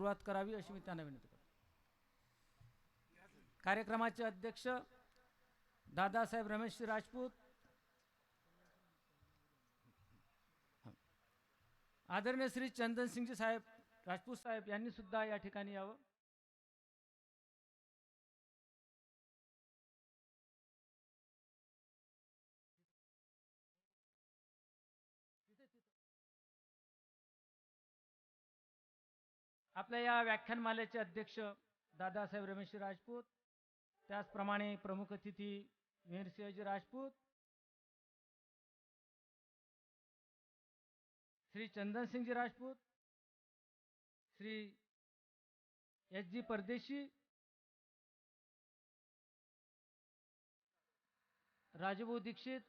सुरुवात करावी अशी मी त्यांना विनंती करतो. कार्यक्रमाचे अध्यक्ष दादासाहेब रमेशजी राजपूत, आदरणीय श्री चंदनसिंगजी साहेब राजपूत साहेब यांनी सुद्धा या ठिकाणी यावं. आपल्या या व्याख्यानमालेचे अध्यक्ष दादासाहेब रमेशजी राजपूत, त्याचप्रमाणे प्रमुख अतिथी वीरसिंहजी राजपूत, श्री चंदनसिंगजी राजपूत, श्री एस जी परदेशी, राजभाऊ दीक्षित,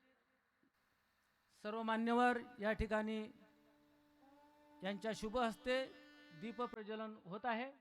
सर्व मान्यवर या ठिकाणी यांच्या शुभ हस्ते दीप प्रज्वलन होत आहे.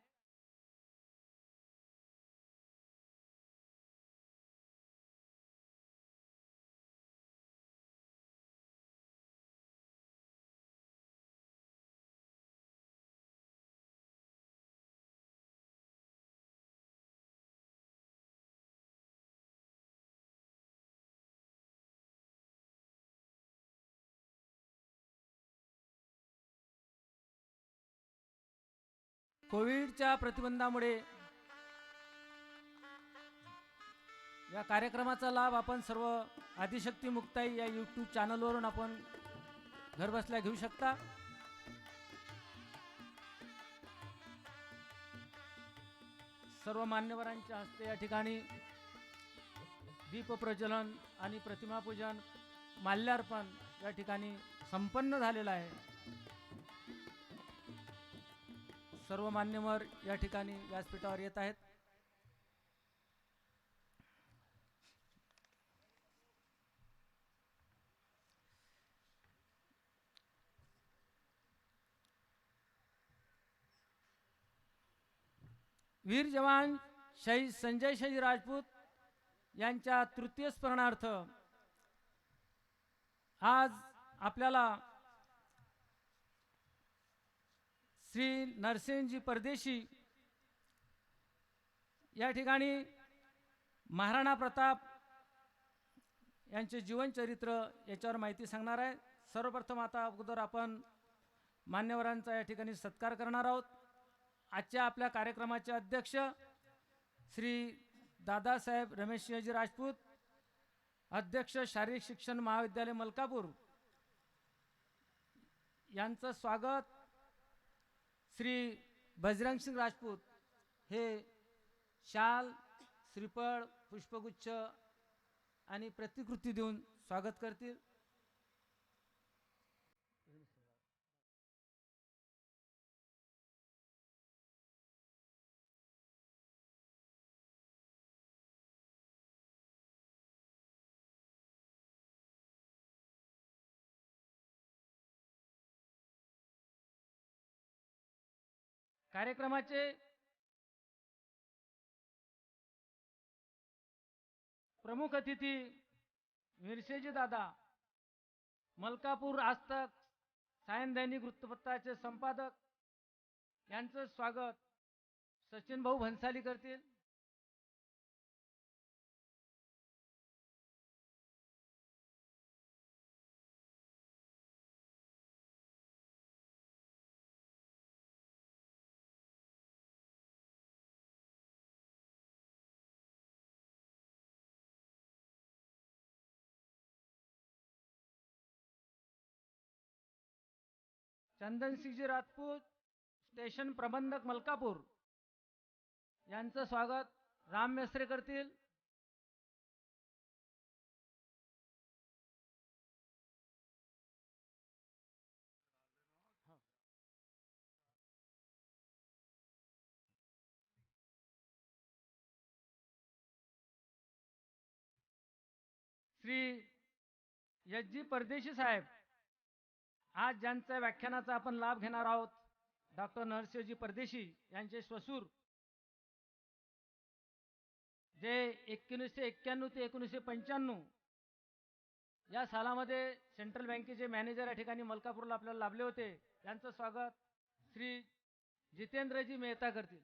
कोविडच्या प्रतिबंधामुळे या कार्यक्रमाचा लाभ आपण सर्व आदिशक्ती मुक्ताई या यूट्यूब चॅनलवरून आपण घरबसल्या घेऊ शकता. सर्व मान्यवरांच्या हस्ते या ठिकाणी दीप प्रज्वलन आणि प्रतिमा पूजन माल्यार्पण या ठिकाणी संपन्न झालेलं आहे. सर्व मान्यवर या ठिकाणी व्यासपीठावर येत आहेत. वीर जवान शहीद संजय शाहजी राजपूत यांच्या तृतीय स्मरणार्थ आज आपल्याला श्री नरसिंहजी परदेशी या ठिकाणी महाराणा प्रताप यांचे जीवनचरित्र याच्यावर माहिती सांगणार आहे. सर्वप्रथम आता अगोदर आपण मान्यवरांचा या ठिकाणी सत्कार करणार आहोत. आजच्या आपल्या कार्यक्रमाचे अध्यक्ष श्री दादासाहेब रमेशसिंहजी राजपूत, अध्यक्ष शारीरिक शिक्षण महाविद्यालय मलकापूर, यांचं स्वागत श्री बजरंगसिंग राजपूत हे शाल, श्रीफळ, पुष्पगुच्छ आणि प्रतिकृती देऊन स्वागत करतील. कार्यक्रमाचे प्रमुख अतिथी वीरसिंहजी दादा, मलकापूर आज तक सायन दैनिक वृत्तपत्राचे संपादक, यांचं स्वागत सचिन भाऊ भन्साली करतील. चंदनसिंगजी राजपूत, स्टेशन प्रबंधक मलकापूर, यांचं स्वागत राम मेस्त्रे करतील. श्री एस जी परदेशी साहेब, आज ज्यांच्या व्याख्यानाचा आपण लाभ घेणार आहोत, डॉक्टर नरसिंहजी परदेशी यांचे श्वशूर, जे 1991 ते 1995 या सालामध्ये सेंट्रल बँकेचे मॅनेजर या ठिकाणी मलकापूरला आपल्याला लाभले होते, यांचं स्वागत श्री जितेंद्रजी मेहता करतील.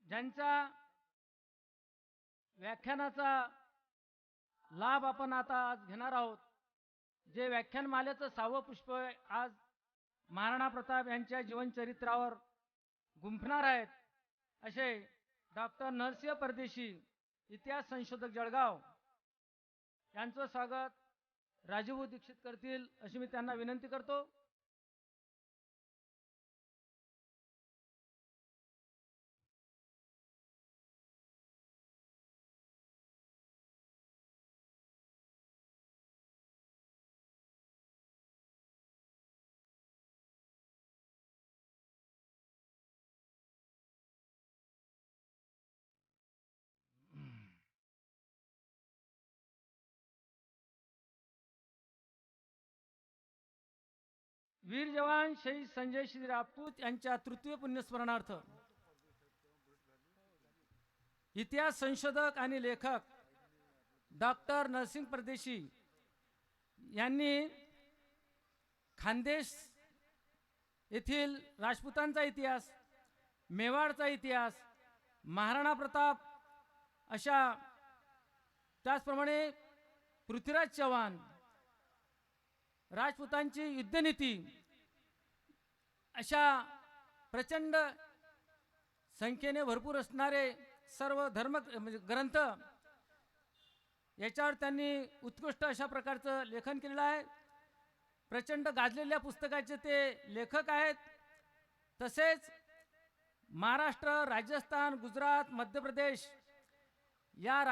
ज्यांच्या व्याख्यानाचा लाभ आपण आता आज घेणार आहोत, जे व्याख्यानमालेचं 6वं पुष्प आज महाराणा प्रताप यांच्या जीवनचरित्रावर गुंफणार आहेत, असे डॉक्टर नरसिंह परदेशी, इतिहास संशोधक, जळगाव, यांचं स्वागत राजीव दीक्षित करतील अशी मी त्यांना विनंती करतो. वीर जवान शहीद संजय श्री राजपूत यांच्या तृतीय पुण्यस्मरणार्थ इतिहास संशोधक आणि लेखक डॉक्टर नरसिंह परदेशी यांनी खानदेश येथील राजपुतांचा इतिहास, मेवाडचा इतिहास, महाराणा प्रताप अशा, त्याचप्रमाणे पृथ्वीराज चव्हाण, राजपुतांची युद्धनीती अशा प्रचंड संख्येने भरपूर असणारे सर्व धर्म म्हणजे ग्रंथ, याच्यावर त्यांनी उत्कृष्ट अशा प्रकारचं लेखन केलेलं आहे. प्रचंड गाजलेल्या पुस्तकाचे ते लेखक आहेत. तसेच महाराष्ट्र, राजस्थान, गुजरात, मध्य प्रदेश या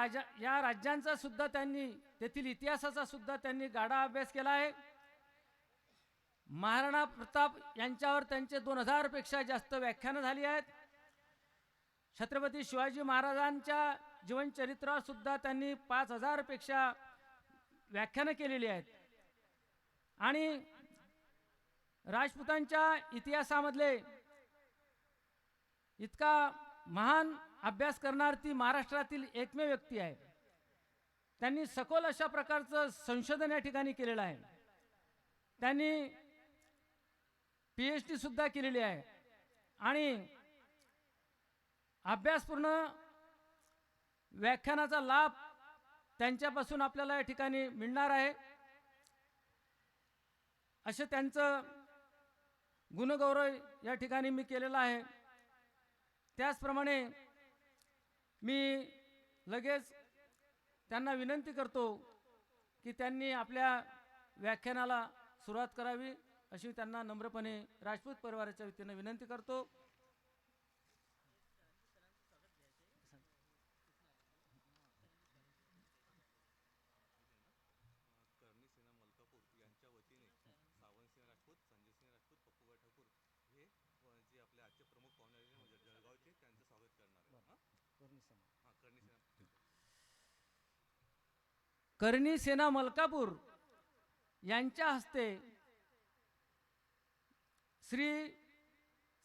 राज्यांचा सुद्धा त्यांनी, तेथील इतिहासाचा सुद्धा त्यांनी गाढा अभ्यास केला आहे. महाराणा प्रताप यांच्यावर त्यांचे 2000 पेक्षा जास्त व्याख्यानं झाली आहेत. छत्रपती शिवाजी महाराजांच्या जीवनचरित्रावर सुद्धा त्यांनी 5000 पेक्षा व्याख्यानं केलेली आहेत. आणि राजपुतांच्या इतिहासामधले इतका महान अभ्यास करणारी ती महाराष्ट्रातील एकमेव व्यक्ती आहे. त्यांनी सखोल अशा प्रकारचं संशोधन या ठिकाणी केलेलं आहे. त्यांनी PhD सुद्धा केलेली आहे आणि अभ्यासपूर्ण व्याख्यानाचा लाभ त्यांच्यापासून आपल्याला या ठिकाणी मिळणार आहे. असे त्यांचं गुणगौरव या ठिकाणी मी केलेला आहे. त्याचप्रमाणे मी लगेच त्यांना विनंती करतो की त्यांनी आपल्या व्याख्यानाला सुरुवात करावी, अशी त्यांना नम्रपणे राजपूत परिवाराच्या वतीने विनंती करतो. करणी सेना मलकापूर यांच्या हस्ते श्री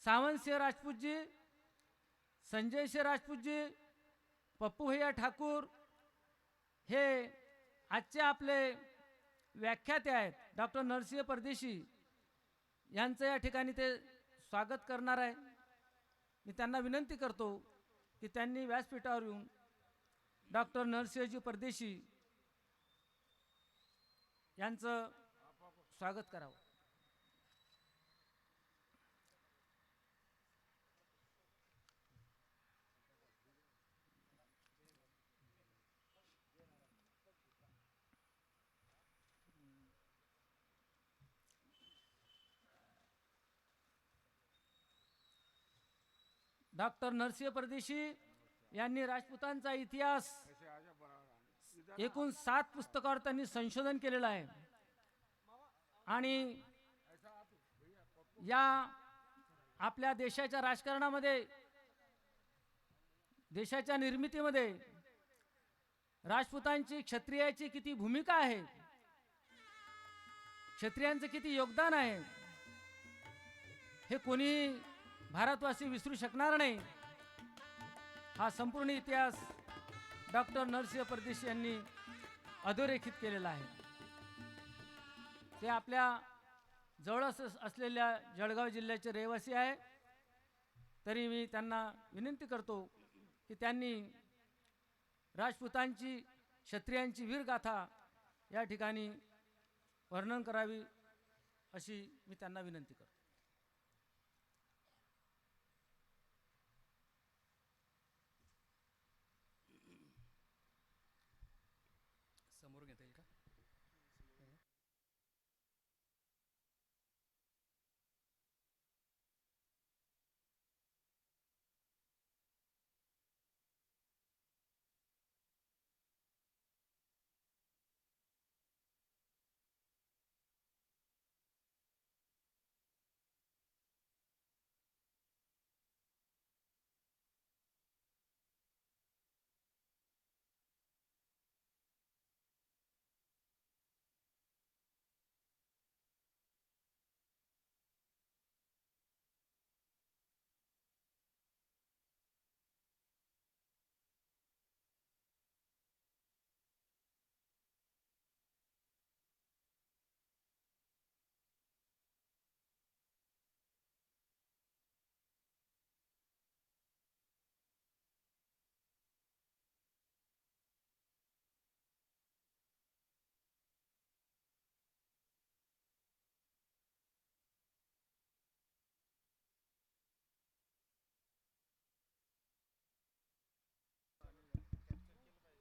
सावंतसिंह राजपूतजी, संजयसिंह राजपूतजी, पप्पू भैया ठाकूर हे आजचे आपले व्याख्याते आहेत. डॉक्टर नरसिंह परदेशी यांचं या ठिकाणी ते स्वागत करणार आहे. मी त्यांना विनंती करतो की त्यांनी व्यासपीठावर येऊन डॉक्टर नरसिंहजी परदेशी यांचं स्वागत करावं. डॉक्टर नरसिंह परदेशी यांनी राजपुतांचा इतिहास एकूण 7 पुस्तकावर त्यांनी संशोधन केलेलं आहे. आणि या आपल्या देशाच्या राजकारणामध्ये, देशाच्या निर्मितीमध्ये राजपुतांची क्षत्रियाची किती भूमिका आहे, क्षत्रियांचं किती योगदान आहे, हे कोणी भारतवासी विसरू शकणार नाही. हा संपूर्ण इतिहास डॉक्टर नरसिंह परदेशी यांनी अधोरेखित केलेला आहे. ते आपल्या जवळच असलेल्या जळगाव जिल्ह्याचे रहिवासी आहे. तरी मी त्यांना विनंती करतो की त्यांनी राजपुतांची क्षत्रियांची वीरगाथा या ठिकाणी वर्णन करावी अशी मी त्यांना विनंती करतो. समोर घेता येईल का?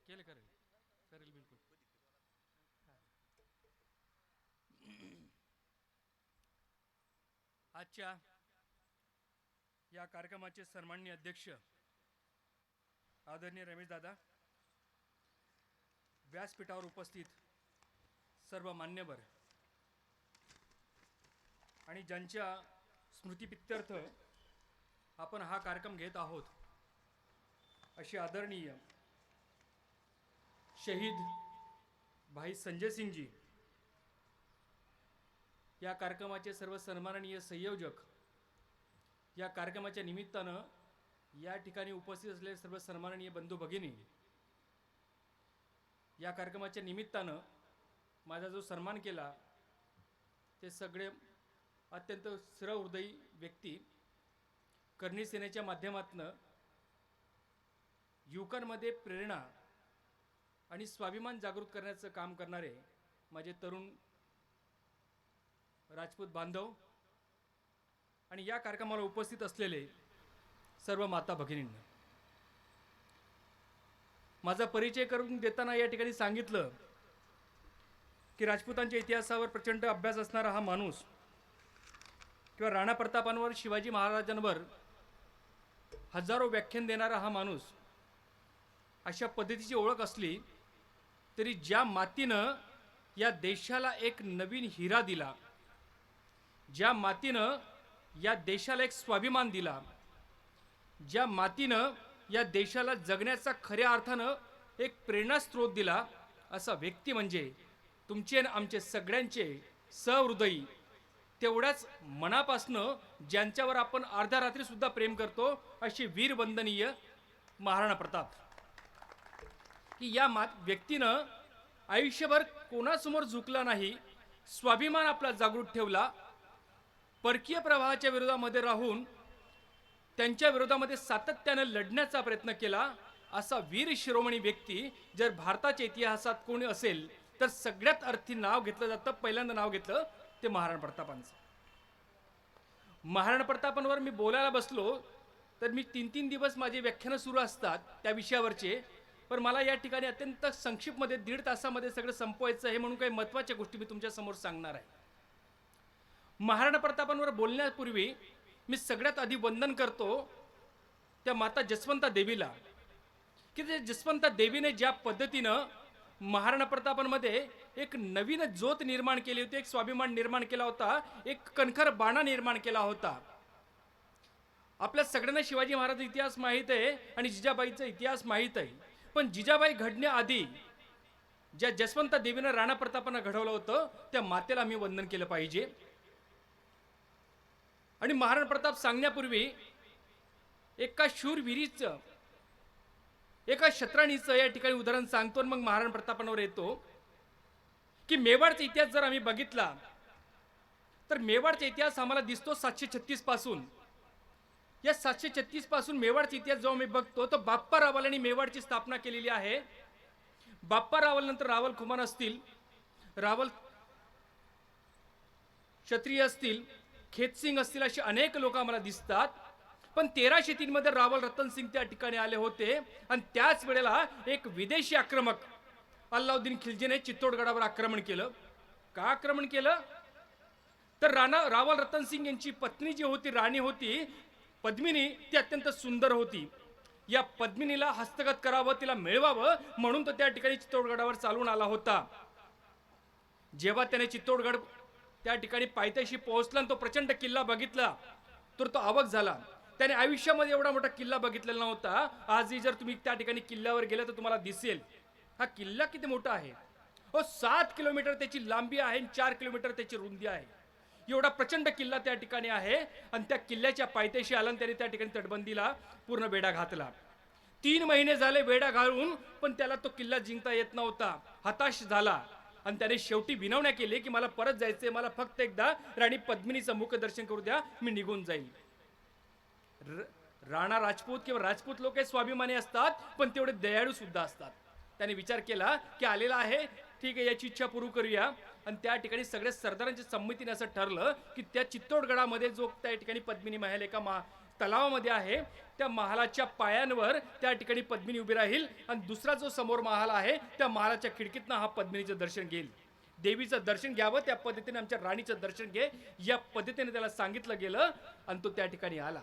केलं करेल करेल बिलकुल. आजच्या या कार्यक्रमाचे सन्माननीय अध्यक्ष आदरणीय रमेश दादा, व्यासपीठावर उपस्थित सर्व मान्यवर आणि ज्यांच्या स्मृतिप्रित्यर्थ आपण हा कार्यक्रम घेत आहोत, अशी आदरणीय शहीद भाई संजय सिंगजी, या कार्यक्रमाचे सर्व सन्माननीय संयोजक, या कार्यक्रमाच्या निमित्तानं या ठिकाणी उपस्थित असलेले सर्व सन्माननीय बंधू भगिनी, या कार्यक्रमाच्या निमित्तानं माझा जो सन्मान केला ते सगळे अत्यंत सहृदयी व्यक्ती, करणी सेनेच्या माध्यमातून युवकांमध्ये प्रेरणा आणि स्वाभिमान जागृत करण्याचं काम करणारे माझे तरुण राजपूत बांधव आणि या कार्यक्रमाला उपस्थित असलेले सर्व माता भगिनींना माझा परिचय करून देताना या ठिकाणी सांगितलं की राजपूतांच्या इतिहासावर प्रचंड अभ्यास असणारा हा माणूस किंवा राणा प्रतापांवर, शिवाजी महाराजांवर हजारो व्याख्यान देणारा हा माणूस, अशा पद्धतीची ओळख असली तरी ज्या मातीनं या देशाला एक नवीन हिरा दिला, ज्या मातीनं या देशाला एक स्वाभिमान दिला, ज्या मातीनं या देशाला जगण्याचा खऱ्या अर्थानं एक प्रेरणास्रोत दिला, असा व्यक्ती म्हणजे तुमचे आणि आमचे सगळ्यांचे सहृदयी, तेवढ्याच मनापासनं ज्यांच्यावर आपण अर्ध्या रात्री सुद्धा प्रेम करतो, अशी वीरवंदनीय महाराणा प्रताप. की या व्यक्तीनं आयुष्यभर कोणासमोर झुकला नाही, स्वाभिमान आपला जागृत ठेवला, परकीय प्रवाहाच्या विरोधामध्ये राहून त्यांच्या विरोधामध्ये सातत्यानं लढण्याचा प्रयत्न केला, असा वीर शिरोमणी व्यक्ती जर भारताच्या इतिहासात कोणी असेल तर सगळ्यात अर्थी नाव घेतलं जातं, पहिल्यांदा नाव घेतलं ते महाराणा प्रतापांचं. महाराणा प्रतापांवर मी बोलायला बसलो तर मी 3-3 दिवस माझे व्याख्यानं सुरू असतात त्या विषयावरचे, पण मला या ठिकाणी अत्यंत संक्षिप्तमध्ये 1.5 तासामध्ये सगळं संपवायचं आहे, म्हणून काही महत्त्वाच्या गोष्टी मी तुमच्या समोर सांगणार आहे. महाराणा प्रतापांवर बोलण्यापूर्वी मी सगळ्यात आधी वंदन करतो त्या माता जसवंता देवीला, की त्या जसवंता देवीने ज्या पद्धतीनं महाराणा प्रतापांमध्ये एक नवीन ज्योत निर्माण केली होती, एक स्वाभिमान निर्माण केला होता, एक कणखर बाणा निर्माण केला होता. आपल्या सगळ्यांना शिवाजी महाराज इतिहास माहीत आहे आणि जिजाबाईचा इतिहास माहीत आहे, पण जिजाबाई घडण्याआधी ज्या जसवंत देवीनं राणा प्रतापांना घडवलं होतं त्या मातेला आम्ही वंदन केलं पाहिजे. आणि महाराणा प्रताप सांगण्यापूर्वी एका शूरवीरीचं, एका शत्राणीचं या ठिकाणी उदाहरण सांगतो आणि मग महाराणा प्रतापांवर येतो की मेवाडचा इतिहास जर आम्ही बघितला तर मेवाडचा इतिहास आम्हाला दिसतो 736 पासून. या 736 पासून मेवाडचा इतिहास जेव्हा मी बघतो तर बाप्पा रावलांनी मेवाडची स्थापना केलेली आहे. बाप्पा रावल नंतर रावल खुमान असतील, रावल क्षत्रिय असतील, खेतसिंग असतील, असे अनेक लोक आम्हाला दिसतात. पण 1303 मध्ये रावल रतनसिंग त्या ठिकाणी आले होते आणि त्याच वेळेला एक विदेशी आक्रमक अल्लाउद्दीन खिलजीने चित्तोडगडावर आक्रमण केलं. का आक्रमण केलं तर रावल रतनसिंग यांची पत्नी जी होती, राणी होती पद्मिनी, ती अत्यंत सुंदर होती. या पद्मिनीला हस्तगत करावं, तिला मिळवावं म्हणून तो त्या ठिकाणी चित्तोडगडावर चालून आला होता. जेव्हा त्याने चित्तोडगड त्या ठिकाणी पायथ्याशी पोहोचला आणि तो प्रचंड किल्ला बघितला तर तो अवाक झाला. त्याने आयुष्यामध्ये एवढा मोठा किल्ला बघितलेला नव्हता. आजही जर तुम्ही त्या ठिकाणी किल्ल्यावर गेले तर तुम्हाला दिसेल हा किल्ला किती मोठा आहे. 7 किलोमीटर त्याची लांबी आहे आणि 4 किलोमीटर त्याची रुंदी आहे. एवढा प्रचंड किल्ला त्या ठिकाणी आहे आणि त्या किल्ल्याच्या पायथ्याशी आला आणि त्याने त्या ठिकाणी तटबंदीला पूर्ण वेढा घातला. 3 महिने झाले वेढा घालून पण त्याला तो किल्ला जिंकता येत नव्हता. हताश झाला आणि त्याने शेवटी विनवण्या केली की मला परत जायचंय, मला फक्त एकदा राणी पद्मिनीचं मुखदर्शन करू द्या, मी निघून जाईल. राणा राजपूत किंवा राजपूत लोक हे स्वाभिमानी असतात पण तेवढे दयाळू सुद्धा असतात. त्याने विचार केला की आलेला आहे, ठीक आहे, याची इच्छा पूर्ण करूया. आणि त्या ठिकाणी सगळ्या सरदारांच्या संमतीने असं ठरलं की त्या चित्तोडगडामध्ये जो त्या ठिकाणी पद्मिनी महल एका तलावामध्ये आहे, त्या महालाच्या पायांवर त्या ठिकाणी पद्मिनी उभी राहील आणि दुसरा जो समोर महाल आहे त्या महालाच्या खिडकीतनं हा पद्मिनीचं दर्शन घेईल. देवीचं दर्शन घ्यावं, त्या पद्धतीने आमच्या राणीचं दर्शन घे, या पद्धतीने त्याला सांगितलं गेलं आणि तो त्या ठिकाणी आला.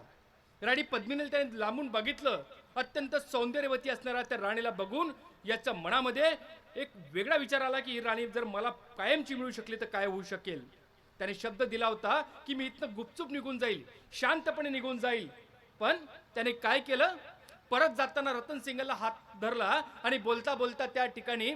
राणी पद्मिनीला त्याने लांबून बघितलं. अत्यंत सौंदर्यवती असणाऱ्या त्या राणीला बघून याच्या मनामध्ये एक वेगळा विचार आला की ही राणी जर मला कायमची मिळू शकली तर काय होऊ शकेल. त्याने शब्द दिला होता की मी इथनं गुपचूप निघून जाईल, शांतपणे निघून जाईल. पण त्याने काय केलं, परत जाताना रतनसिंगला हात धरला आणि बोलता बोलता त्या ठिकाणी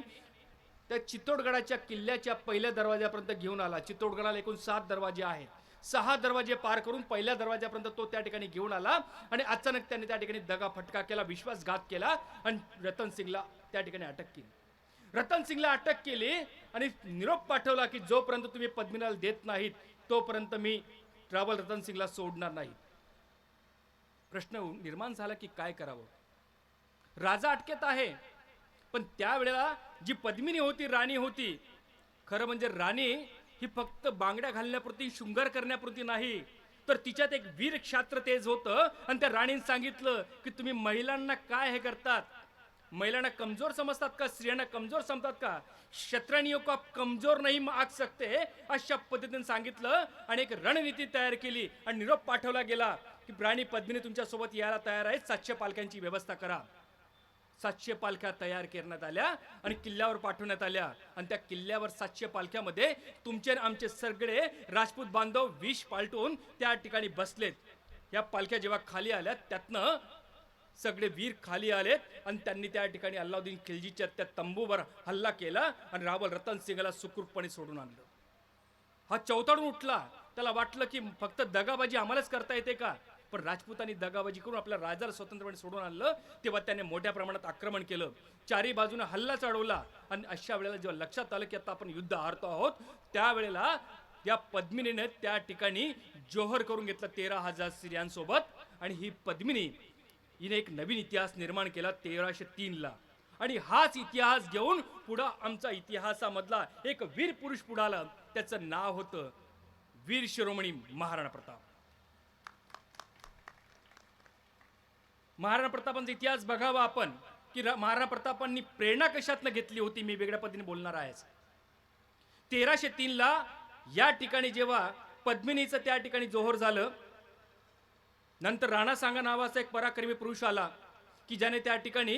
त्या चित्तोडगडाच्या किल्ल्याच्या पहिल्या दरवाजापर्यंत घेऊन आला. चित्तोडगडाला एकूण 7 दरवाजे आहेत. 6 दरवाजे पार करून पहिल्या दरवाजापर्यंत तो त्या ठिकाणी घेऊन आला आणि अचानक त्याने त्या ठिकाणी दगा फटका केला, विश्वासघात केला आणि रतनसिंगला त्या ठिकाणी अटक केली. रतनसिंगला अटक केली आणि निरोप पाठवला की जोपर्यंत तुम्ही पद्मिनीला देत नाहीत तोपर्यंत मी रावल रतनसिंगला सोडणार नाही. प्रश्न निर्माण झाला की काय करावं. राजा अटकेत आहे पण त्यावेळेला जी पद्मिनी होती, राणी होती, खरं म्हणजे राणी ही फक्त बांगड्या घालण्यापुरती, शृंगार करण्यापुरती नाही तर तिच्यात एक वीर क्षात्र तेज होतं. आणि त्या राणीने सांगितलं की तुम्ही महिलांना काय हे करतात, महिलांना कमजोर समजतात का, स्त्रियांना कमजोर समजतात का, शत्राणियों को आप कमजोर नहीं आंक सकते, अशा पद्धतीने सांगितलं आणि एक रणनीती तयार केली आणि निरोप पाठवला गेला की राणी पद्मिनी तुमच्या सोबत यायला तयार आहे, 700 पालख्यांची व्यवस्था करा. 700 पालख्या तयार करण्यात आल्या आणि किल्ल्यावर पाठवण्यात आल्या आणि त्या किल्ल्यावर 700 पालख्यामध्ये तुमचे आमचे सगळे राजपूत बांधव विष पालटून त्या ठिकाणी बसलेत. या पालख्या जेव्हा खाली आल्या त्यातनं सगळे वीर खाली आलेत आणि त्यांनी त्या ठिकाणी अल्लाउद्दीन खिलजीच्या त्या तंबूवर हल्ला केला आणि रावल रतनसिंगला सुखरूपपणे सोडून आणलं. हा चौताळून उठला. त्याला वाटलं की फक्त दगाबाजी आम्हालाच करता येते का, पण राजपूतांनी दगाबाजी करून आपल्या राजाला स्वतंत्रपणे सोडून आणलं. तेव्हा त्याने मोठ्या प्रमाणात आक्रमण केलं, चारी बाजूने हल्ला चढवला आणि अशा वेळेला जेव्हा लक्षात आलं की आता आपण युद्ध हारतो आहोत त्यावेळेला या पद्मिनीने त्या ठिकाणी जोहर करून घेतला 13,000 स्त्रियांसोबत. आणि ही पद्मिनी हिने एक नवीन इतिहास निर्माण केला 1303 ला. आणि हाच इतिहास घेऊन पुढे आमचा इतिहासामधला एक वीर पुरुष पुढे आला. त्याचं नाव होतं वीर शिरोमणी महाराणा प्रताप. महाराणा प्रतापांचा इतिहास बघावा आपण की महाराणा प्रतापांनी प्रेरणा कशातनं घेतली होती, मी वेगळ्या पद्धतीने बोलणार आहे. 1303 ला या ठिकाणी जेव्हा पद्मिनीचं त्या ठिकाणी जोहर झालं, नंतर राणा सांगा नावाचा एक पराक्रमी पुरुष आला की ज्याने त्या ठिकाणी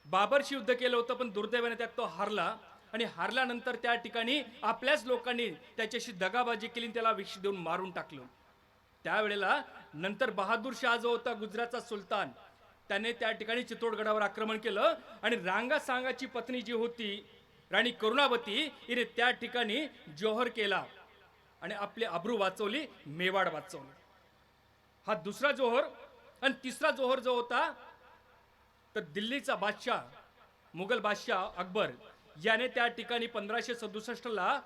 बाबरशी युद्ध केलं होतं, पण दुर्दैवाने त्यात तो हारला. आणि हारल्यानंतर त्या ठिकाणी आपल्याच लोकांनी त्याच्याशी दगाबाजी केली, त्याला विष देऊन मारून टाकलं. त्यावेळेला नंतर बहादूर शाह जो होता गुजरातचा सुलतान, त्याने त्या ठिकाणी चित्तोडगडावर आक्रमण केलं आणि रांगा सांगाची पत्नी जी होती राणी करुणावती हिने त्या ठिकाणी जोहर केला आणि आपली अब्रू वाचवली, मेवाड वाचवली. हा दुसरा जोहर. आणि तिसरा जोहर जो होता तर दिल्लीचा बादशाह, मुघल बादशाह अकबर याने त्या ठिकाणी 1567 ला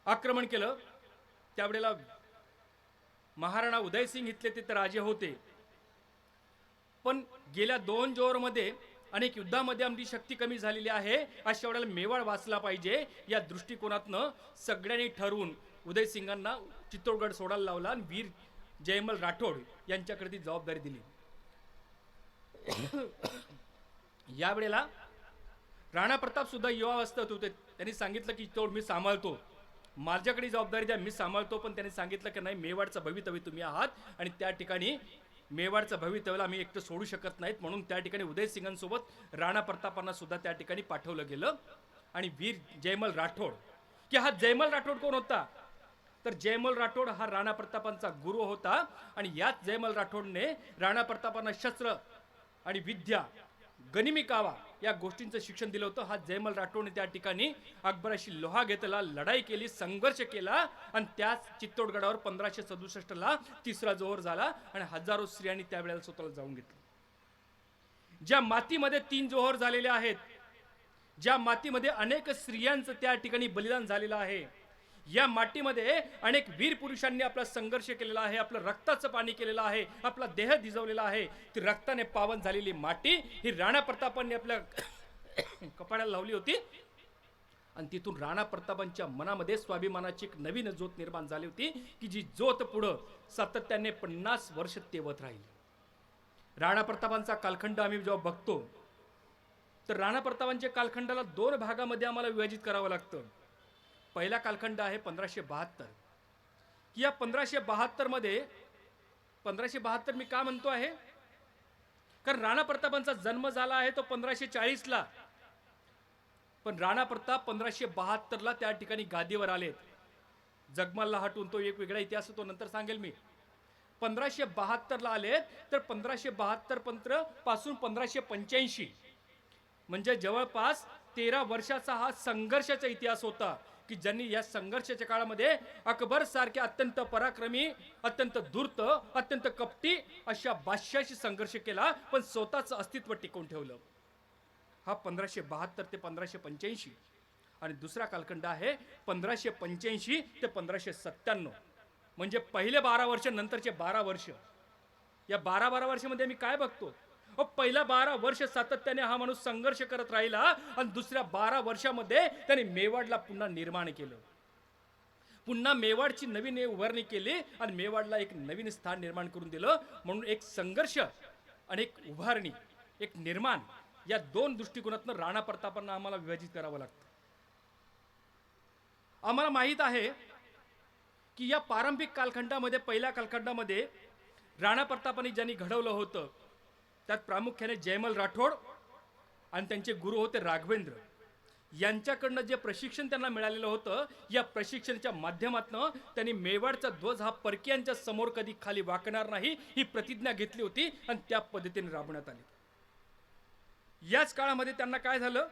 आक्रमण केलं. त्यावेळेला महाराणा उदयसिंग इथले तिथे राजे होते. पण गेल्या 2 जोहरमध्ये अनेक युद्धामध्ये आमची शक्ती कमी झालेली आहे. अशा वेळेला मेवाड वाचला पाहिजे या दृष्टिकोनातनं सगळ्यांनी ठरवून उदयसिंगांना चित्तोडगड सोडायला लावला आणि वीर जयमल राठोड यांच्याकडे ती जबाबदारी दिली. यावेळेला राणा प्रताप सुद्धा युवावस्थेत होते. त्यांनी सांगितलं की चित्तोड मी सांभाळतो, माझ्याकडे जबाबदारी द्या, मी सांभाळतो. पण त्यांनी सांगितलं की नाही, मेवाडचा भवितव्य तुम्ही आहात आणि त्या ठिकाणी मेवाडचा भवितव्याला आम्ही एकटं सोडू शकत नाहीत. म्हणून त्या ठिकाणी उदयसिंगांसोबत राणा प्रतापांना सुद्धा त्या ठिकाणी पाठवलं गेलं. आणि वीर जयमल राठोड, की हा जयमल राठोड कोण होता तर जयमल राठोड हा राणा प्रतापांचा गुरु होता. आणि याच जयमल राठोडने राणा प्रतापांना शस्त्र आणि विद्या, गनिमी कावा या गोष्टींचं शिक्षण दिलं होतं. हा जयमल राठोडने त्या ठिकाणी अकबराशी लोहा घेतला, लढाई केली, संघर्ष केला आणि त्याच चित्तोडगडावर 1567 ला तिसरा जोहर झाला आणि हजारो स्त्रियांनी त्यावेळेला स्वतःला जाऊन घेतलं. ज्या मातीमध्ये 3 जोहर झालेले आहेत, ज्या मातीमध्ये अनेक स्त्रियांचं त्या ठिकाणी बलिदान झालेलं आहे, या मातीमध्ये अनेक वीर पुरुषांनी आपला संघर्ष केलेला आहे, आपलं रक्ताचं पाणी केलेलं आहे, आपला देह धिजवलेला आहे. ती रक्ताने पावन झालेली माती ही राणा प्रतापांनी आपल्या कपाळाला लावली होती. आणि तिथून राणा प्रतापांच्या मनामध्ये स्वाभिमानाची एक नवीन ज्योत निर्माण झाली होती, की जी ज्योत पुढं सातत्याने 50 वर्ष तेवत राहील. राणा प्रतापांचा कालखंड आम्ही जेव्हा बघतो तर राणा प्रतापांच्या कालखंडाला 2 भागामध्ये आम्हाला विभाजित करावं लागतं. पहिला कालखंड आहे 1572. या 1572 मध्ये 1572 मी का म्हणतो आहे, कारण राणा प्रतापांचा जन्म झाला आहे तो 1540 ला. पण राणा प्रताप 1572 ला त्या ठिकाणी गादीवर आलेत. जगमालला हटून तो एक वेगळा इतिहास तो नंतर सांगेल मी. 1572 ला आलेत तर 1572 पासून 1585 म्हणजे जवळपास 13 वर्षाचा हा संघर्षाचा इतिहास होता, की ज्यांनी या संघर्षाच्या काळामध्ये अकबर सारख्या अत्यंत पराक्रमी, अत्यंत धूर्त, अत्यंत कपटी अशा बादशाहाशी संघर्ष केला पण स्वतःचं अस्तित्व टिकवून ठेवलं. हा 1572 ते 1585. आणि दुसरा कालखंड आहे 1585 ते 1597. म्हणजे पहिले 12 वर्ष, नंतरचे 12 वर्ष. या 12 वर्षामध्ये मी काय बघतो, पहिला 12 वर्ष सातत्याने हा माणूस संघर्ष करत राहिला आणि दुसऱ्या 12 वर्षामध्ये त्याने मेवाडला पुन्हा निर्माण केलं. पुन्हा मेवाडची नवीन उभारणी केली आणि मेवाडला एक नवीन स्थान निर्माण करून दिलं. म्हणून एक संघर्ष आणि एक उभारणी, एक निर्माण, या 2 दृष्टिकोनातून राणा प्रतापांना आम्हाला विभाजित करावं लागतं. आम्हाला माहित आहे की या पारंपरिक कालखंडामध्ये, पहिल्या कालखंडामध्ये राणा प्रतापांनी ज्यांनी घडवलं होतं त्यात प्रामुख्याने जयमल राठोड आणि त्यांचे गुरु होते राघवेंद्र. यांच्याकडनं जे प्रशिक्षण त्यांना मिळालेलं होतं, या प्रशिक्षणाच्या माध्यमातून त्यांनी मेवाडचा ध्वज हा परकीयांच्या समोर कधी खाली वाकणार नाही ही प्रतिज्ञा घेतली होती आणि त्या पद्धतीने राबवण्यात आली. याच काळामध्ये त्यांना काय झालं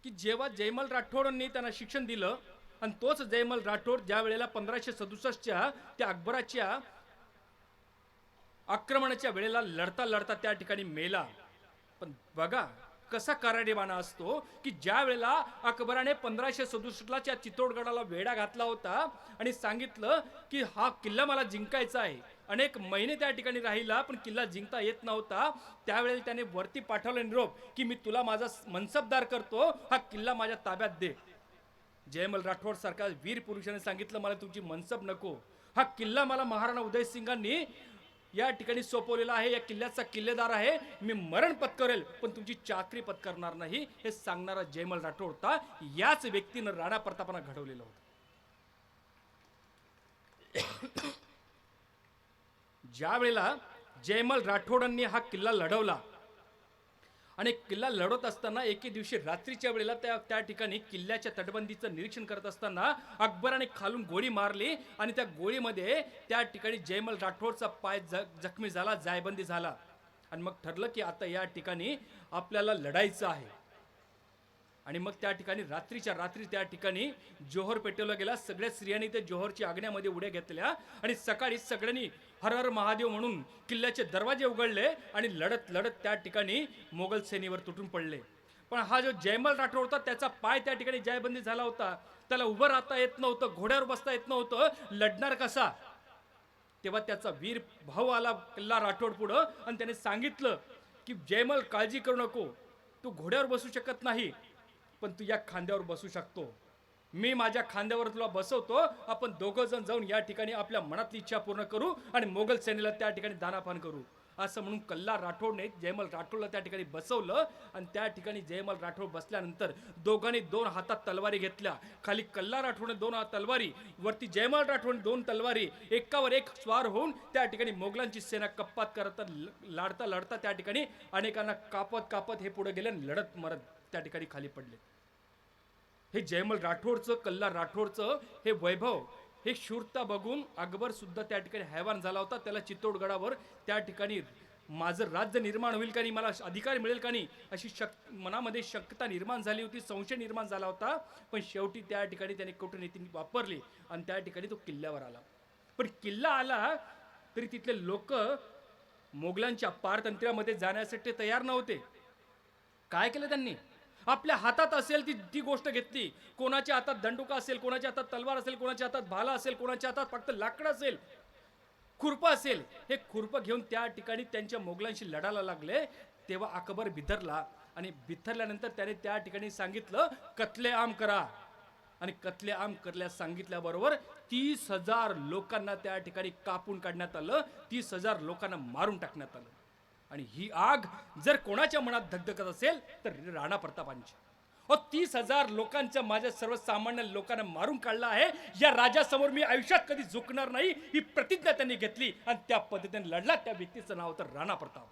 की जेव्हा जयमल राठोडांनी त्यांना शिक्षण दिलं आणि तोच जयमल राठोड ज्या वेळेला 1567च्या त्या अकबराच्या आक्रमणाच्या वेळेला लढता लढता त्या ठिकाणी मेला. पण बघा कसा कराडेबाणा असतो की ज्या वेळेला अकबराने 1567 ला त्या चित्तोडगडाला वेढा घातला होता आणि सांगितलं की हा किल्ला मला जिंकायचा आहे, अनेक महिने त्या ठिकाणी राहिला पण किल्ला जिंकता येत नव्हता, त्यावेळेला त्याने वरती पाठवलं निरोप की मी तुला माझा मनसबदार करतो, हा किल्ला माझ्या ताब्यात दे. जयमल राठोड सारख्या वीर पुरुषाने सांगितलं मला तुमची मनसब नको, हा किल्ला मला महाराणा उदयसिंगांनी या ठिकाणी सोपवलेला आहे, या किल्ल्याचा किल्लेदार आहे, मी मरण पत्करेल पण तुमची चाकरी पत्करणार नाही, हे सांगणारा जयमल राठोड होता. याच व्यक्तीनं राणा प्रतापांना घडवलेलं होतं. ज्या वेळेला जयमल राठोडांनी हा किल्ला लढवला आणि किल्ला लढवत असताना एके दिवशी रात्रीच्या वेळेला त्या ठिकाणी किल्ल्याच्या तटबंदीचं निरीक्षण करत असताना अकबराने खालून गोळी मारली आणि त्या गोळीमध्ये त्या ठिकाणी जयमल राठोडचा पाय जखमी झाला, जायबंदी झाला. आणि मग ठरलं की आता या ठिकाणी आपल्याला लढायचं आहे. आणि मग त्या ठिकाणी रात्रीच्या रात्री त्या ठिकाणी जोहर पेटवला गेला. सगळ्या स्त्रियांनी ते जोहरच्या आग्न्यामध्ये उड्या घेतल्या आणि सकाळी सगळ्यांनी हर हर महादेव म्हणून किल्ल्याचे दरवाजे उघडले आणि लढत लढत त्या ठिकाणी मोगल सेनेवर तुटून पडले. पण हा जो जयमल राठोड होता त्याचा पाय त्या ठिकाणी जयबंदी झाला होता. त्याला उभं राहता येत नव्हतं, घोड्यावर बसता येत नव्हतं, लढणार कसा? तेव्हा त्याचा वीर भाऊ आला किल्ला राठोड पुढं आणि त्याने सांगितलं की जयमल काळजी करू नको, तू घोड्यावर बसू शकत नाही पण तू या खांद्यावर बसू शकतो. मी माझ्या खांद्यावर तुला बसवतो. आपण दोघं जण जाऊन या ठिकाणी आपल्या मनातली इच्छा पूर्ण करू आणि मोगल सेनेला त्या ठिकाणी दानापान करू. असं म्हणून कल्ला राठोडने जयमल राठोडला त्या ठिकाणी बसवलं आणि त्या ठिकाणी जयमल राठोड बसल्यानंतर दोघांनी 2 हातात तलवारी घेतल्या. खाली कल्ला राठोडने 2 हात तलवारी, वरती जयमल राठोडने 2 तलवारी, एकावर एक स्वार होऊन त्या ठिकाणी मोगलांची सेना कप्पात करता लढता लढता त्या ठिकाणी अनेकांना कापत कापत हे पुढे गेले आणि लढत मरत त्या ठिकाणी खाली पडले. हे जयमल राठोडचं, कल्ला राठोडचं हे वैभव, हे शूरता बघून अकबर सुद्धा त्या ठिकाणी हैवान झाला होता. त्याला चित्तोडगडावर त्या ठिकाणी माझं राज्य निर्माण होईल का नाही, मला अधिकार मिळेल का नाही, अशी मनामध्ये शक्यता निर्माण झाली होती, संशय निर्माण झाला होता. पण शेवटी त्या ठिकाणी त्याने कूटनीती वापरली आणि त्या ठिकाणी तो किल्ल्यावर आला. पण किल्ला आला तरी तिथले लोक मोगलांच्या पारतंत्र्यामध्ये जाण्यासाठी तयार नव्हते. काय केलं त्यांनी? आपल्या हातात असेल ती गोष्ट घेतली. कोणाच्या हातात दंडुका असेल, कोणाच्या हातात तलवार असेल, कोणाच्या हातात भाला असेल, कोणाच्या हातात फक्त लाकड असेल, खुरपं असेल, हे खुरपं घेऊन त्या ठिकाणी त्यांच्या मोगलांशी लढायला लागले. तेव्हा अकबर बिथरला आणि बिथरल्यानंतर त्याने त्या ठिकाणी सांगितलं कत्लेआम करा. आणि कत्लेआम करल्यास सांगितल्याबरोबर 30,000 लोकांना त्या ठिकाणी कापून काढण्यात आलं, 30,000 लोकांना मारून टाकण्यात आलं. आणि ही आग जर कोणाच्या मनात धगधगत असेल तर राणा प्रतापांची. 30,000 लोकांच्या, माझ्या सर्वसामान्य लोकांना मारून काढला आहे. या राजासमोर मी आयुष्यात कधी झुकणार नाही, ही प्रतिज्ञा त्यांनी घेतली आणि त्या पद्धतीने लढला. त्या व्यक्तीचं नाव होतं राणा प्रताप.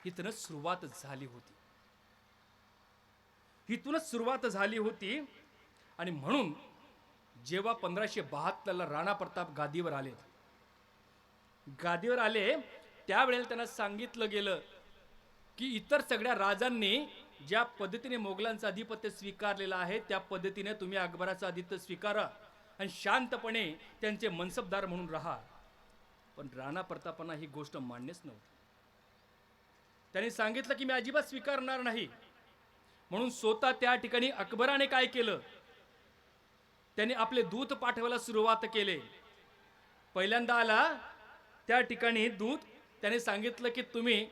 इथूनच सुरुवात झाली होती, इथूनच सुरुवात झाली होती. आणि म्हणून जेव्हा 1572 राणा प्रताप गादीवर आले, त्यावेळेला त्यांना सांगितलं गेलं की इतर सगळ्या राजांनी ज्या पद्धतीने मोगलांचं अधिपत्य स्वीकारलेलं आहे त्या पद्धतीने तुम्ही अकबराचं अधिपत्य स्वीकारा आणि शांतपणे त्यांचे मनसबदार म्हणून राहा. पण राणा प्रतापांना ही गोष्ट मान्यच नव्हती. त्यांनी सांगितलं की मी अजिबात स्वीकारणार नाही. म्हणून स्वतः त्या ठिकाणी अकबराने काय केलं, त्यांनी आपले दूत पाठवायला सुरुवात केले. पहिल्यांदा आला त्या ठिकाणी दूत, त्याने सांगितलं की तुम्ही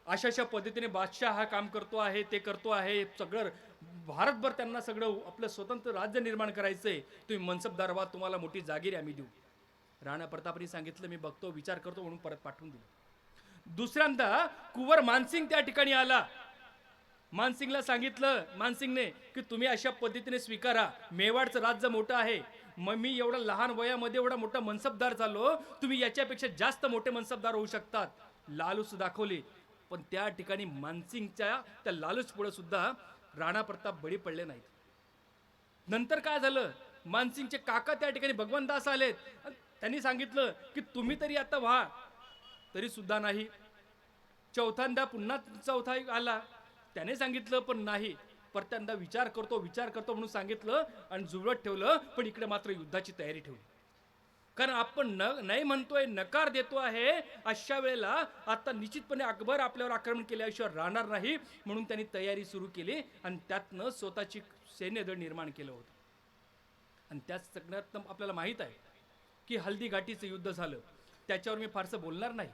अशा पद्धतीने बादशाह हा काम करतो आहे, ते करतो आहे, सगळं भारतभर त्यांना सगळं आपलं स्वतंत्र राज्य निर्माण करायचंय, तुम्ही मनसबदार व्हा, तुम्हाला मोठी जागीर आम्ही देऊ. राणा प्रतापने सांगितलं मी बघतो, विचार करतो, म्हणून परत पाठवून दिलं. दुसऱ्यांदा कुंवर मानसिंग त्या ठिकाणी आला. मानसिंगला सांगितलं, मानसिंगने की तुम्ही अशा पद्धतीने स्वीकारा, मेवाडचं राज्य मोठं आहे, मग मी एवढा लहान वयामध्ये एवढा मोठा मनसबदार झालो, तुम्ही याच्यापेक्षा जास्त मोठे मनसबदार होऊ शकतात. लालूच दाखवली. पण त्या ठिकाणी मानसिंगच्या त्या लालूच पुढे सुद्धा राणा प्रताप बळी पडले नाहीत. नंतर काय झालं, मानसिंगचे काका त्या ठिकाणी भगवंतदास आलेत. त्यांनी सांगितलं की तुम्ही तरी आता व्हा, तरी सुद्धा नाही. चौथ्यांदा पुन्हा चौथा आला, त्याने सांगितलं पण नाही. परत्यांदा विचार करतो म्हणून सांगितलं आणि जुळवत ठेवलं. पण इकडे मात्र युद्धाची तयारी ठेवली. कारण आपण नाही म्हणतोय, नकार देतो आहे, अशा वेळेला आता निश्चितपणे अकबर आपल्यावर आक्रमण केल्याशिवाय राहणार नाही. म्हणून त्यांनी तयारी सुरू केली आणि त्यातनं स्वतःची सैन्यदळ निर्माण केलं होतं. आणि त्याच सगळ्यात आपल्याला माहीत आहे की हल्दीघाटीचं युद्ध झालं. त्याच्यावर मी फारसं बोलणार नाही,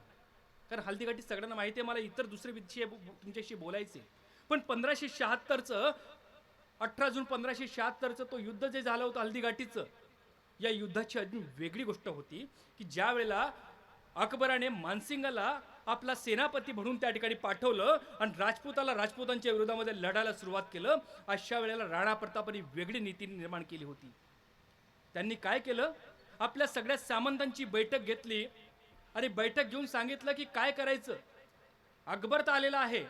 कारण हल्दीघाटी सगळ्यांना माहिती आहे. मला इतर दुसरे विषय तुमच्याशी बोलायचे. पण 1576चं 18 जून 1576चं तो युद्ध जे झालं होतं हल्दीघाटीचं, या युद्धाची अजून वेगळी गोष्ट होती की ज्या वेळेला अकबराने मानसिंगला आपला सेनापती म्हणून त्या ठिकाणी पाठवलं आणि राजपुतांच्या विरोधामध्ये लढायला सुरुवात केलं. अशा वेळेला राणा प्रतापांनी वेगळी नीती निर्माण केली होती. त्यांनी काय केलं, आपल्या सगळ्या सामंतांची बैठक घेतली आणि बैठक घेऊन सांगितलं की काय करायचं. अकबर तर आलेला आहे,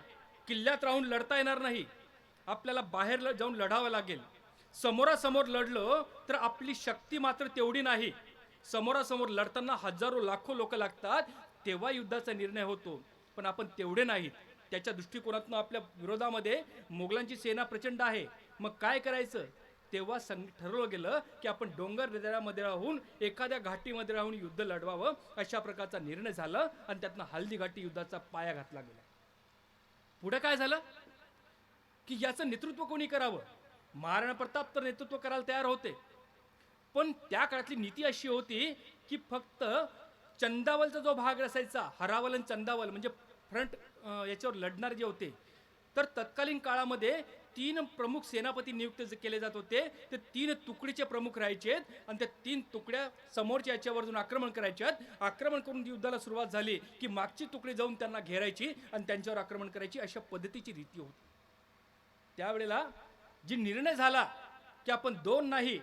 किल्ल्यात राहून लढता येणार नाही, आपल्याला बाहेर जाऊन लढावं लागेल. समोरासमोर लढलो तर आपली शक्ती मात्र तेवढी नाही. समोरासमोर लढताना हजारो लाखो लोक लागतात, तेव्हा युद्धाचा निर्णय होतो. पण आपण तेवढे नाहीत. त्याच्या दृष्टिकोनातून आपल्या विरोधामध्ये मोगलांची सेना प्रचंड आहे. मग काय करायचं? तेव्हा ठरवलं गेलं की आपण डोंगर दऱ्यामध्ये राहून एखाद्या घाटीमध्ये राहून युद्ध लढवावं. अशा प्रकारचा निर्णय झाला आणि त्यातनं हल्दी घाटी युद्धाचा पाया घातला गेला. पुढे काय झालं की याचं नेतृत्व कोणी करावं? महाराणा प्रताप तर नेतृत्व करायला तयार होते, पण त्या काळातली नीती अशी होती की फक्त चंदावलचा जो भाग असायचा, हरावल आणि चंदावल म्हणजे फ्रंट, याच्यावर लढणारे जे होते, तर तत्कालीन काळामध्ये 3 प्रमुख सेनापती नियुक्त केले जात होते. ते 3 तुकडीचे प्रमुख राहायचे आणि त्या 3 तुकड्या समोरच्या याच्यावर जाऊन आक्रमण करायच्यात. आक्रमण करून युद्धाला सुरुवात झाली की मागची तुकडी जाऊन त्यांना घेरायची आणि त्यांच्यावर आक्रमण करायची. अशा पद्धतीची रीती होती. त्यावेळेला जी निर्णय झाला की आपण 2 नाही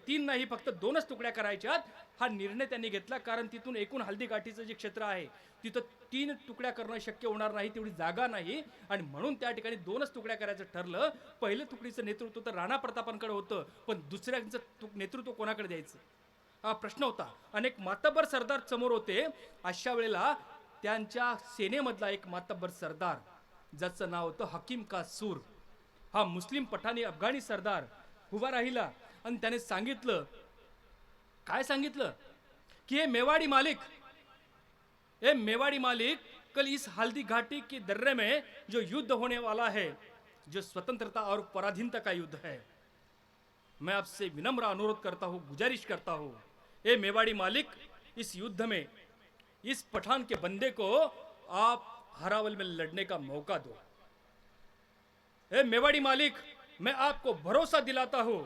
3 नाही फक्त 2च तुकड्या करायच्यात, हा निर्णय त्यांनी घेतला. कारण तिथून एकूण हल्दी घाटीचं जे क्षेत्र आहे तिथं 3 तुकड्या करणं शक्य होणार नाही, तेवढी जागा नाही, आणि म्हणून त्या ठिकाणी 2च तुकड्या करायचं ठरलं. पहिल्या तुकडीचं नेतृत्व तर राणा प्रतापांकडे होतं, पण दुसऱ्याचं नेतृत्व कोणाकडे द्यायचं हा प्रश्न होता. अनेक मातब्बर सरदार समोर होते. अशा वेळेला त्यांच्या सेनेमधला एक मातब्बर सरदार, ज्याचं नाव होतं हकीम का सूर, हा मुस्लिम पठाणी अफगाणी सरदार उभा राहिला आणि त्याने सांगितलं, काय सांगितलं कि ये मेवाड़ी मालिक, कल इस हल्दी घाटी के दर्रे में जो युद्ध होने वाला है, जो स्वतंत्रता और पराधीनता का युद्ध है, मैं आपसे विनम्र अनुरोध करता हूं, गुजारिश करता हूं, ए मेवाड़ी मालिक, इस युद्ध में इस पठान के बंदे को आप हरावल में लड़ने का मौका दो. ए मेवाड़ी मालिक, मैं आपको भरोसा दिलाता हूं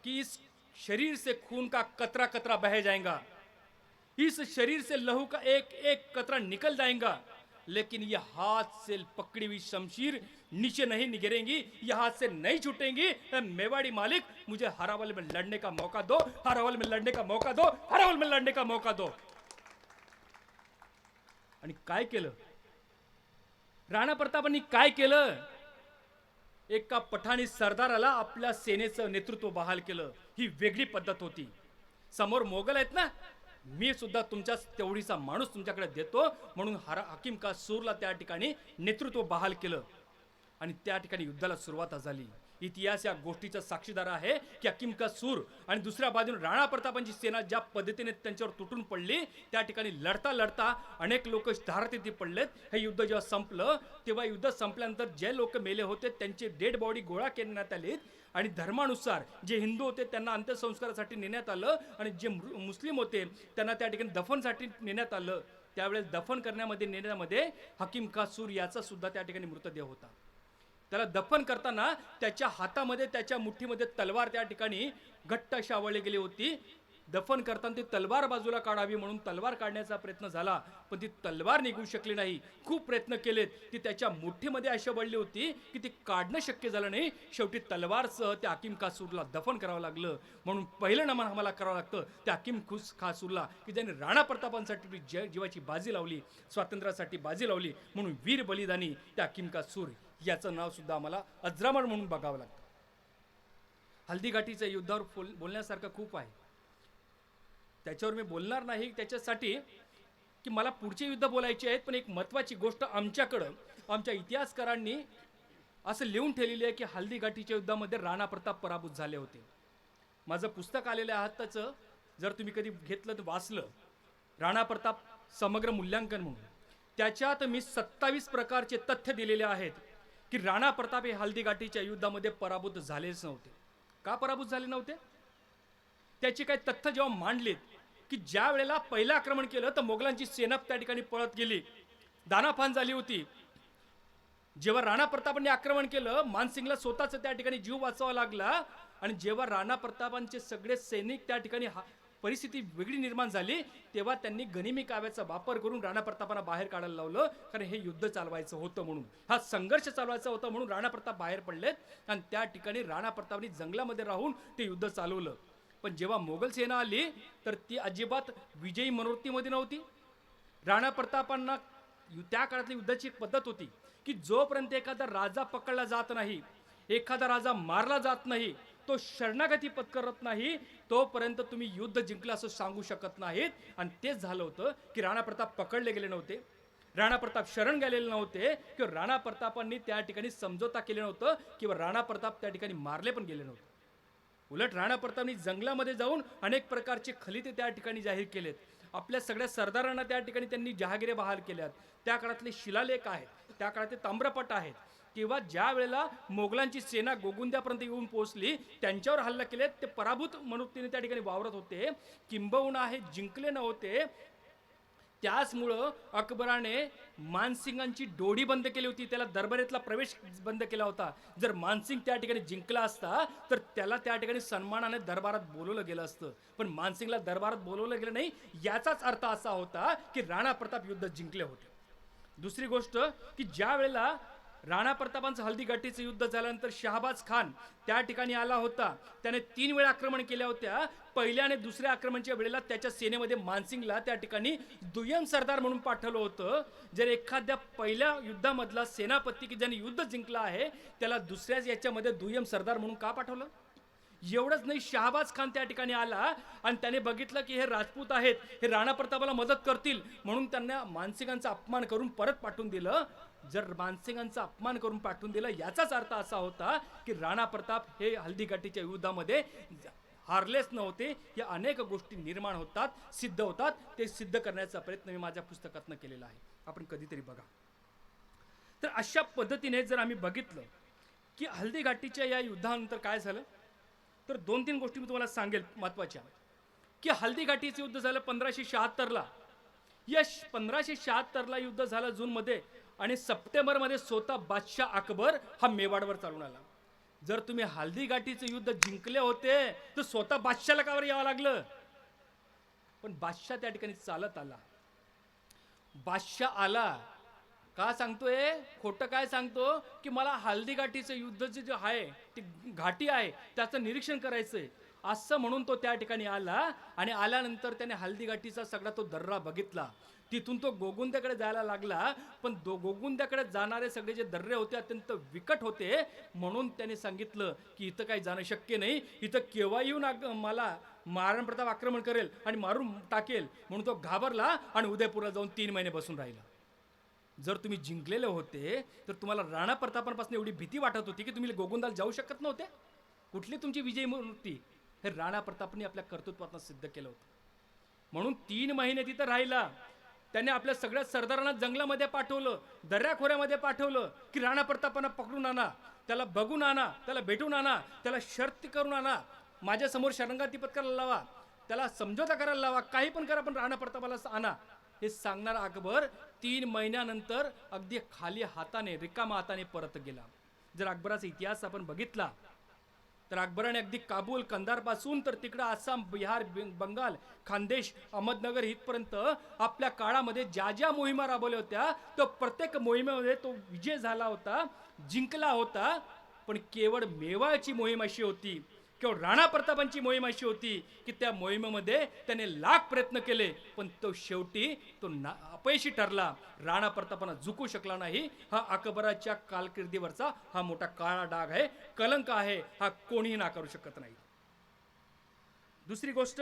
कि इस शरीर से खून का कतरा कतरा बह जाएगा, इस शरीर से लहू का एक एक कतरा निकल जाएगा, लेकिन यह हाथ से पकड़ी हुई शमशीर नीचे नहीं गिरेंगी, यह हाथ से नहीं छूटेंगी. मेवाड़ी मालिक, मुझे हरावल में लड़ने का मौका दो, हरावल में लड़ने का मौका दो, हरावल में लड़ने का मौका दो. आणि काय केलं राणा प्रतापांनी? काय केलं? एका पठाणी सरदाराला आपल्या सेनेचं नेतृत्व बहाल केलं. ही वेगळी पद्धत होती. समोर मोगल आहेत ना, मी सुद्धा तुमच्या तेवढीचा माणूस तुमच्याकडे देतो म्हणून हकीम का सूरला त्या ठिकाणी नेतृत्व बहाल केलं आणि त्या ठिकाणी युद्धाला सुरुवात झाली. इतिहास या गोष्टीचा साक्षीदार आहे की हकीम का सूर आणि दुसऱ्या बाजूने राणा प्रतापांची सेना ज्या पद्धतीने त्यांच्यावर तुटून पडली, त्या ठिकाणी लढता लढता अनेक लोक धारतीर्थी पडलेत. हे युद्ध जेव्हा संपलं तेव्हा युद्ध संपल्यानंतर जे लोक मेले होते त्यांची डेड बॉडी गोळा करण्यात आली आणि धर्मानुसार जे हिंदू होते त्यांना अंत्यसंस्कारासाठी नेण्यात आलं आणि जे मुस्लिम होते त्यांना त्या ठिकाणी दफनसाठी नेण्यात आलं. त्यावेळेस दफन करण्यामध्ये नेण्यामध्ये हकीम का सूर याचा सुद्धा त्या ठिकाणी मृतदेह होता. त्याला दफन करताना त्याच्या हातामध्ये, त्याच्या मुठीमध्ये तलवार त्या ठिकाणी घट्ट अशी आवळली गेली होती. दफन करताना ती तलवार बाजूला काढावी म्हणून तलवार काढण्याचा प्रयत्न झाला, पण ती तलवार निघू शकली नाही. खूप प्रयत्न केलेत, ती त्याच्या मुठीमध्ये अशी आवळली होती की ती काढणं शक्य झालं नाही. शेवटी तलवारसह त्या हकीम कासूरला दफन करावं लागलं. म्हणून पहिलं नमन आम्हाला करावं लागतं त्या हकीम कासूरला की ज्याने राणा प्रतापांसाठी जीवाची बाजी लावली, स्वातंत्र्यासाठी बाजी लावली. म्हणून वीर बलिदानी त्या हकीम कासूर याचं नाव सुद्धा आम्हाला अजरामर म्हणून बघावं लागतं. हल्दी घाटीच्या युद्धावर बोलण्यासारखं खूप आहे, त्याच्यावर मी बोलणार नाही त्याच्यासाठी की मला पुढचे युद्ध बोलायचे आहेत. पण एक महत्त्वाची गोष्ट आमच्याकडं आमच्या इतिहासकारांनी असं लिहून ठेवलेली आहे की हल्दी घाटीच्या युद्धामध्ये राणा प्रताप पराभूत झाले होते. माझं पुस्तक आलेलं आहे त्याचं, जर तुम्ही कधी घेतलं तर वाचलं, राणा प्रताप समग्र मूल्यांकन म्हणून, त्याच्यात मी 27 प्रकारचे तथ्य दिलेले आहेत की राणा प्रताप हे हल्दी घाटीच्या युद्धामध्ये पराभूत झालेच नव्हते. का पराभूत झाले नव्हते? त्याची काही तथ्य जेव्हा मांडलीत की ज्या वेळेला पहिलं आक्रमण केलं तर मोगलांची सेना त्या ठिकाणी पळत गेली, दानाफान झाली होती. जेव्हा राणा प्रतापांनी आक्रमण केलं, मानसिंगला स्वतःच त्या ठिकाणी जीव वाचवावा लागला. आणि जेव्हा राणा प्रतापांचे सगळे सैनिक त्या ठिकाणी परिस्थिती वेगळी निर्माण झाली, तेव्हा त्यांनी गनिमी काव्याचा वापर करून राणा प्रतापांना बाहेर काढायला लावलं. कारण हे युद्ध चालवायचं होतं म्हणून, हा संघर्ष चालवायचा होता म्हणून राणा प्रताप बाहेर पडलेत आणि त्या ठिकाणी राणा प्रतापांनी जंगलामध्ये राहून ते युद्ध चालवलं. पण जेव्हा मोगल सेना आली तर ती अजिबात विजयी मनोवृत्तीमध्ये नव्हती. राणा प्रतापांना त्या काळातली युद्धाची एक पद्धत होती की जोपर्यंत एखादा राजा पकडला जात नाही, एखादा राजा मारला जात नाही, तो शरणागती पत्करत नाही तोपर्यंत तुम्ही युद्ध जिंकलं असं सांगू शकत नाहीत. आणि तेच झालं होतं की राणा प्रताप पकडले गेले नव्हते, राणा प्रताप शरण गेलेले नव्हते, किंवा राणा प्रतापांनी त्या ठिकाणी समझोता केले नव्हतं, किंवा राणा प्रताप त्या ठिकाणी मारले पण गेले नव्हते. उलट राणा प्रतापनी जंगलामध्ये जाऊन अनेक प्रकारचे खलिते त्या ठिकाणी जाहीर केलेत. आपल्या सगळ्या सरदारांना त्या ठिकाणी त्यांनी जहागिरे बहाल केल्यात. त्या काळातले शिलालेख आहेत, त्या काळातले ताम्रपट आहेत, किंवा ज्या वेळेला मोगलांची सेना गोगुंद्यापर्यंत येऊन पोहोचली, त्यांच्यावर हल्ला केलेत. ते पराभूत मनोवृत्तीने त्या ठिकाणी वावरत होते, किंबहुना हे जिंकले नव्हते. त्याचमुळं अकबराने मानसिंगांची डोडी बंद केली होती, त्याला दरबारातला प्रवेश बंद केला होता. जर मानसिंग त्या ठिकाणी जिंकला असता तर त्याला त्या ठिकाणी सन्मानाने दरबारात बोलवलं गेलं असतं, पण मानसिंगला दरबारात बोलवलं गेलं नाही. याचाच अर्थ असा होता की राणा प्रताप युद्ध जिंकले होते. दुसरी गोष्ट की ज्या वेळेला राणा प्रतापांचं हल्दीघाटीचं युद्ध झाल्यानंतर शहाबाज खान त्या ठिकाणी आला होता, त्याने 3 वेळा आक्रमण केल्या होत्या. पहिल्या आणि दुसऱ्या आक्रमणाच्या वेळेला त्याच्या सेनेमध्ये मानसिंगला त्या ठिकाणी दुय्यम सरदार म्हणून पाठवलं होतं. जर एखाद्या पहिल्या युद्धामधला सेनापती की ज्याने युद्ध जिंकला आहे त्याला दुसऱ्याच याच्यामध्ये दुय्यम सरदार म्हणून का पाठवलं? एवढंच नाही, शहाबाज खान त्या ठिकाणी आला आणि त्याने बघितलं की हे राजपूत आहेत, हे राणा प्रतापाला मदत करतील, म्हणून त्यांना मानसिंगांचा अपमान करून परत पाठवून दिलं. जर मानसिंगांचा अपमान करून पाठवून दिलं याचाच अर्थ असा होता की राणा प्रताप हे हल्दीघाटीच्या युद्धामध्ये हारलेच नव्हते. या अनेक गोष्टी निर्माण होतात, सिद्ध होतात. ते सिद्ध करण्याचा प्रयत्न मी माझ्या पुस्तकातनं केलेला आहे, आपण कधीतरी बघा. तर अशा पद्धतीने जर आम्ही बघितलं की हल्दीघाटीच्या या युद्धानंतर काय झालं, तर 2-3 गोष्टी मी तुम्हाला सांगेल महत्त्वाच्या. की हल्दीघाटीचं युद्ध झालं 1576ला. या 1576ला युद्ध झालं जूनमध्ये, आणि सप्टेंबरमध्ये स्वतः बादशाह अकबर हा मेवाडवर चालून आला. जर तुम्ही हल्दीघाटीचं युद्ध जिंकले होते तर स्वतः बादशाहला कावर यावं लागलं? पण बादशाह त्या ठिकाणी चालत आला. बादशाह आला का सांगतोय, खोटं काय सांगतो की मला हल्दीघाटीचं युद्ध जे आहे ती घाटी आहे त्याचं निरीक्षण करायचंय असं म्हणून तो त्या ठिकाणी आला. आणि आल्यानंतर त्याने हल्दीघाटीचा सगळा तो दर्रा बघितला. तिथून तो गोगुंद्याकडे जायला लागला, पण गोगुंद्याकडे जाणारे सगळे जे दर्रे होते अत्यंत विकट होते, म्हणून त्याने सांगितलं की इथं काही जाणं शक्य नाही, इथं केव्हा येऊन मला महाराणा प्रताप आक्रमण करेल आणि मारून टाकेल. म्हणून तो घाबरला आणि उदयपूरला जाऊन 3 महिने बसून राहिला. जर तुम्ही जिंकलेले होते तर तुम्हाला राणा प्रतापांपासून एवढी भीती वाटत होती की तुम्ही गोगुंदाला जाऊ शकत नव्हते? कुठली तुमची विजयी मूर्ती? हे राणा प्रतापने आपल्या कर्तृत्वातून सिद्ध केलं होतं. म्हणून 3 महिने तिथं राहिला. त्याने आपल्या सगळ्या सरदारांना जंगलामध्ये पाठवलं, दर्याखोऱ्यामध्ये पाठवलं की राणा प्रतापांना पकडून आणा, त्याला बघून आणा, त्याला भेटून आणा, त्याला शर्ती करून आणा, माझ्यासमोर शरणागती पत्करायला लावा, त्याला समझोता करायला लावा, काही पण करा पण राणा प्रतापाला आणा. हे सांगणारा अकबर 3 महिन्यानंतर अगदी खाली हाताने, रिकामा हाताने परत गेला. जर अकबराचा इतिहास आपण बघितला तर अकबराने अगदी काबूल, कंधार पासून तर तिकडं आसाम, बिहार, बंगाल, खानदेश, अहमदनगर इथपर्यंत आपल्या काळामध्ये ज्या ज्या मोहिमा राबवल्या होत्या तो प्रत्येक मोहिमेमध्ये तो विजय झाला होता, जिंकला होता. पण केवळ मेवाळची मोहीम अशी होती, केवळ राणा प्रतापांची मोहीम अशी होती की त्या मोहिमेमध्ये त्याने लाख प्रयत्न केले, पण तो शेवटी तो अपयशी ठरला. राणा प्रतापांना झुकू शकला नाही. हा अकबराच्या कारकिर्दीवरचा हा मोठा काळा डाग आहे, कलंक आहे, हा कोणीही नाकारू शकत नाही. दुसरी गोष्ट,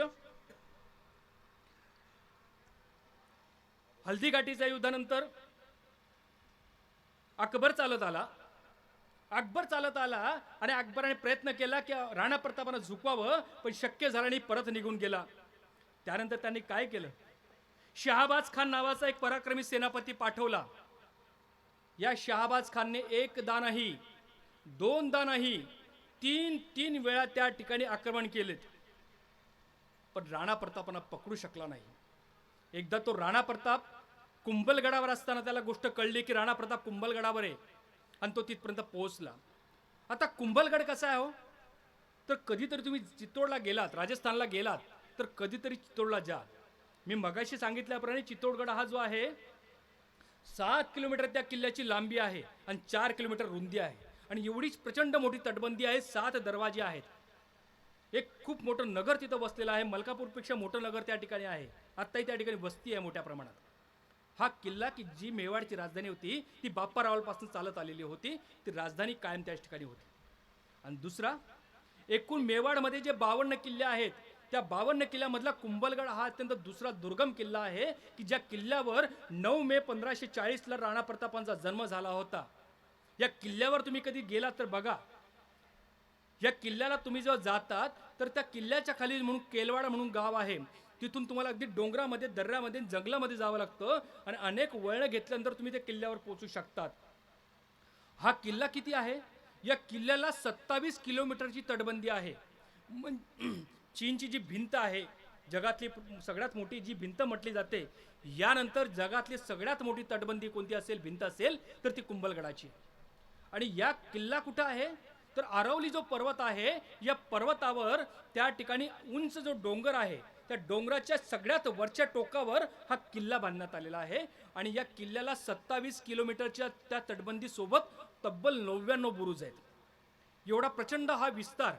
हल्दीघाटीच्या युद्धानंतर अकबर चालत आला आणि अकबराने प्रयत्न केला की राणा प्रतापांना झुकवावं, पण शक्य झालं नाही, परत निघून गेला. त्यानंतर त्यांनी काय केलं, शहाबाज खान नावाचा एक पराक्रमी सेनापती पाठवला. या शहाबाज खानने 1दा नाही, 2दा नाही, 3 वेळा त्या ठिकाणी आक्रमण केलेत, पण राणा प्रतापांना पकडू शकला नाही. एकदा तो राणा प्रताप कुंभलगडावर असताना त्याला गोष्ट कळली की राणा प्रताप कुंभलगडावर आहे, आणि तो तिथपर्यंत पोहोचला. आता कुंभलगड कसा आहे हो, तर कधीतरी तुम्ही चित्तोडला गेलात, राजस्थानला गेलात तर कधीतरी चित्तोडला जा. मी मगाशी सांगितल्याप्रमाणे चित्तोडगड हा जो आहे 7 किलोमीटर त्या किल्ल्याची लांबी आहे आणि 4 किलोमीटर रुंदी आहे, आणि एवढीच प्रचंड मोठी तटबंदी आहे, 7 दरवाजे आहेत. एक खूप मोठं नगर तिथं बसलेलं आहे, मलकापूरपेक्षा मोठं नगर त्या ठिकाणी आहे. आत्ताही त्या ठिकाणी वस्ती आहे मोठ्या प्रमाणात. हा किल्ला की जी मेवाडची राजधानी होती ती बाप्पा रावलपासून चालत आलेली होती, ती राजधानी कायम त्याच ठिकाणी होती. आणि दुसरा, एकूण मेवाडमध्ये जे 52 किल्ले आहेत, त्या 52 किल्ल्यामधला कुंभलगड हा अत्यंत दुसरा दुर्गम किल्ला आहे की ज्या किल्ल्यावर 9 मे 1540ला राणा प्रतापांचा जन्म झाला होता. या किल्ल्यावर तुम्ही कधी गेलात तर बघा, या किल्ल्याला तुम्ही जेव्हा जातात तर त्या किल्ल्याच्या खाली म्हणून केलवाडा म्हणून गाव आहे, तिथून तुम्हाला अगदी डोंगरामध्ये, दर्यामध्ये, जंगलामध्ये जावं लागतं आणि अनेक वळणं घेतल्यानंतर तुम्ही त्या किल्ल्यावर पोहोचू शकतात. हा किल्ला किती आहे? या किल्ल्याला 27 किलोमीटरची तटबंदी आहे. चीनची जी भिंत आहे, जगातली सगळ्यात मोठी जी भिंत म्हटली जाते, यानंतर जगातली सगळ्यात मोठी तटबंदी कोणती असेल, भिंत असेल तर ती कुंभलगडाची. आणि या किल्ला कुठं आहे तर आरवली जो पर्वत आहे, या पर्वतावर त्या ठिकाणी उंच जो डोंगर आहे, त्या डोंगराच्या सगळ्यात वरच्या टोकावर हा किल्ला बांधण्यात आलेला आहे. आणि या किल्ल्याला 27 किलोमीटरच्या त्या तटबंदी सोबत तब्बल 99 बुरुज आहेत. एवढा प्रचंड हा विस्तार.